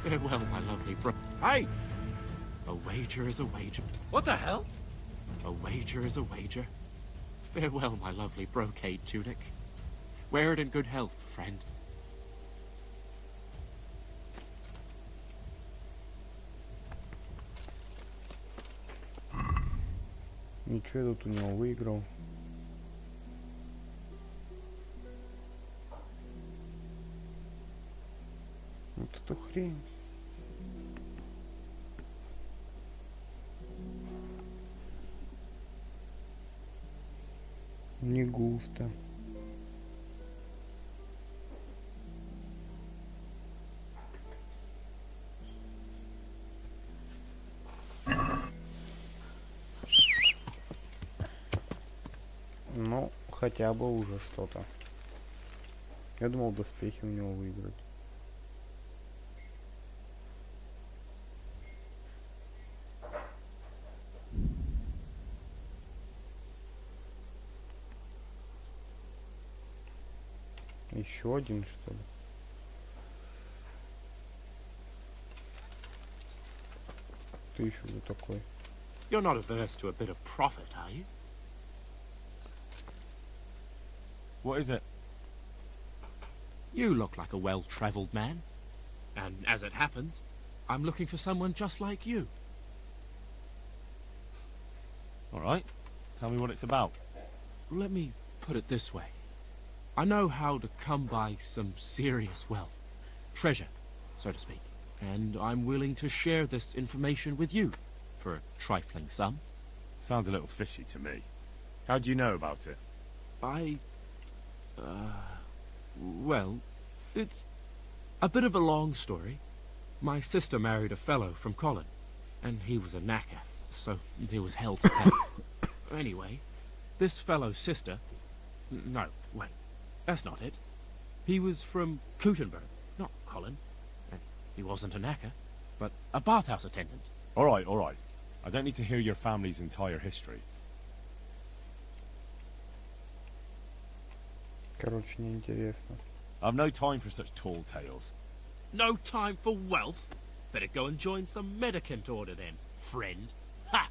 Farewell, my lovely bro. Hey! A wager is a wager.
What the hell?
A wager is a wager. Farewell, my lovely brocade tunic. Wear it in good health, friend.
Ничего, я тут у него выиграл. Вот эту хрень. Не густо. Ну, хотя бы уже что-то. Я думал, доспехи у него выиграть. Еще один, что ли? Ты еще кто такой?
You're not averse to a bit of profit, are you?
What is it?
You look like a well-traveled man. And as it happens, I'm looking for someone just like you.
All right. Tell me what it's about.
Let me put it this way. I know how to come by some serious wealth. Treasure, so to speak. And I'm willing to share this information with you for a trifling sum.
Sounds a little fishy to me. How do you know about it?
Well, it's a bit of a long story. My sister married a fellow from Colin, and he was a knacker, so he was hell to pay. Anyway, this fellow's sister... No, wait, that's not it. He was from Gutenberg, not Colin, and he wasn't a knacker, but a bathhouse attendant.
All right, all right. I don't need to hear your family's entire history.
Короче, неинтересно.
I've no time for such tall tales.
No time for wealth? Better go and join some mendicant order then, friend. Ha!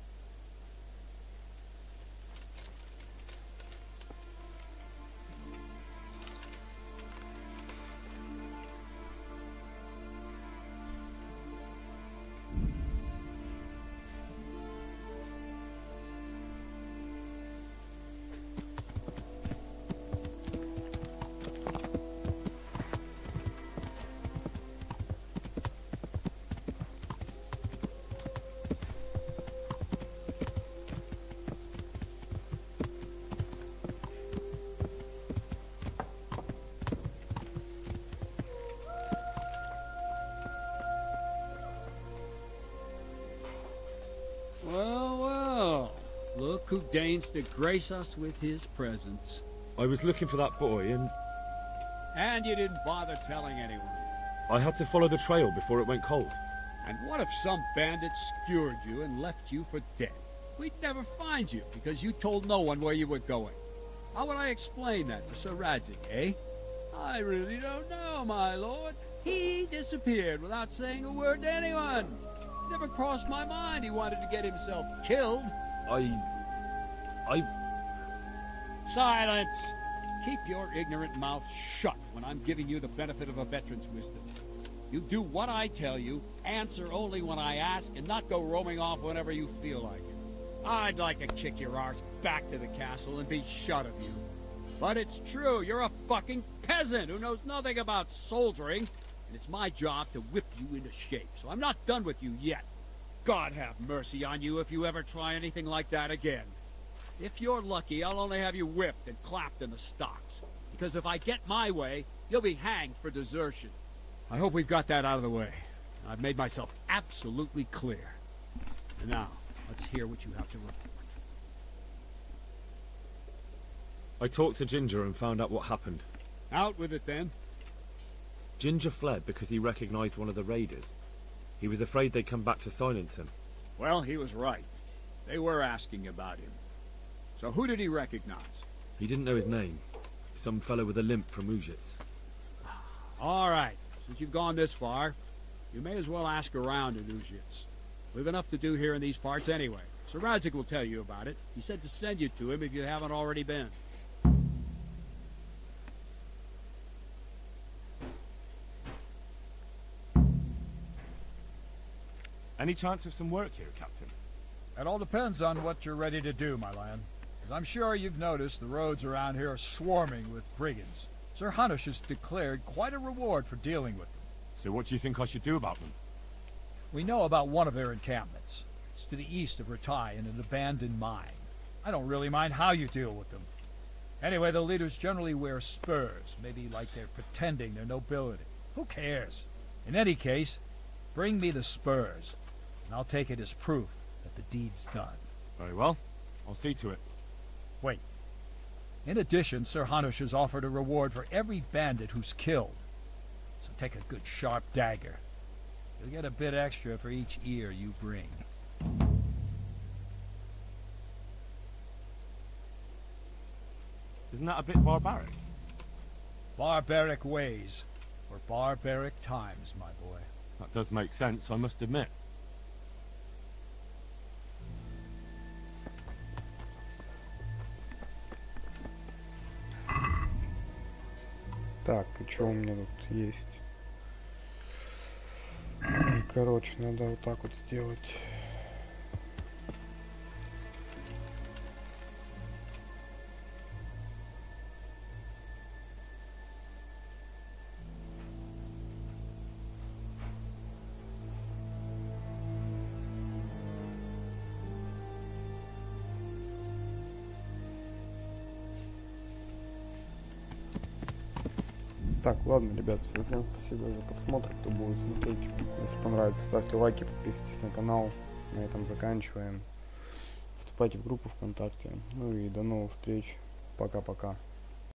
Well, well. Look who deigns to grace us with his presence.
I was looking for that boy and...
And you didn't bother telling anyone.
I had to follow the trail before it went cold.
And what if some bandit skewered you and left you for dead? We'd never find you because you told no one where you were going. How would I explain that to Sir Radzik, eh? I really don't know, my lord. He disappeared without saying a word to anyone. Never crossed my mind he wanted to get himself killed. Silence! Keep your ignorant mouth shut when I'm giving you the benefit of a veteran's wisdom. You do what I tell you, answer only when I ask, and not go roaming off whenever you feel like it. I'd like to kick your arse back to the castle and be shut of you. But it's true, you're a fucking peasant who knows nothing about soldiering, and it's my job to whip you into shape, so I'm not done with you yet. God have mercy on you if you ever try anything like that again. If you're lucky, I'll only have you whipped and clapped in the stocks. Because if I get my way, you'll be hanged for desertion. I hope we've got that out of the way. I've made myself absolutely clear. And now, let's hear what you have to report.
I talked to Ginger and found out what happened.
Out with it, then.
Ginger fled because he recognized one of the raiders. He was afraid they'd come back to silence him.
Well, he was right. They were asking about him. So who did he recognize?
He didn't know his name. Some fellow with a limp from Ujits.
All right. Since you've gone this far, you may as well ask around in Ujits. We've enough to do here in these parts anyway. Sir Radzik will tell you about it. He said to send you to him if you haven't already been.
Any chance of some work here, Captain?
It all depends on what you're ready to do, my lad. As I'm sure you've noticed, the roads around here are swarming with brigands. Sir Hanush has declared quite a reward for dealing with them.
So what do you think I should do about them?
We know about one of their encampments. It's to the east of Ratai in an abandoned mine. I don't really mind how you deal with them. Anyway, the leaders generally wear spurs, maybe like they're pretending they're nobility. Who cares? In any case, bring me the spurs, and I'll take it as proof that the deed's done.
Very well. I'll see to it.
Wait. In addition, Sir Hanush has offered a reward for every bandit who's killed. So take a good sharp dagger. You'll get a bit extra for each ear you bring.
Isn't that a bit barbaric?
Barbaric ways, or barbaric times, my boy.
That does make sense, I must admit.
Так, и что у меня тут есть? Короче, надо вот так вот сделать. Так, ладно, ребят, всем спасибо за просмотр, кто будет смотреть. Если понравится, ставьте лайки, подписывайтесь на канал. На этом заканчиваем. Вступайте в группу ВКонтакте. Ну и до новых встреч. Пока-пока.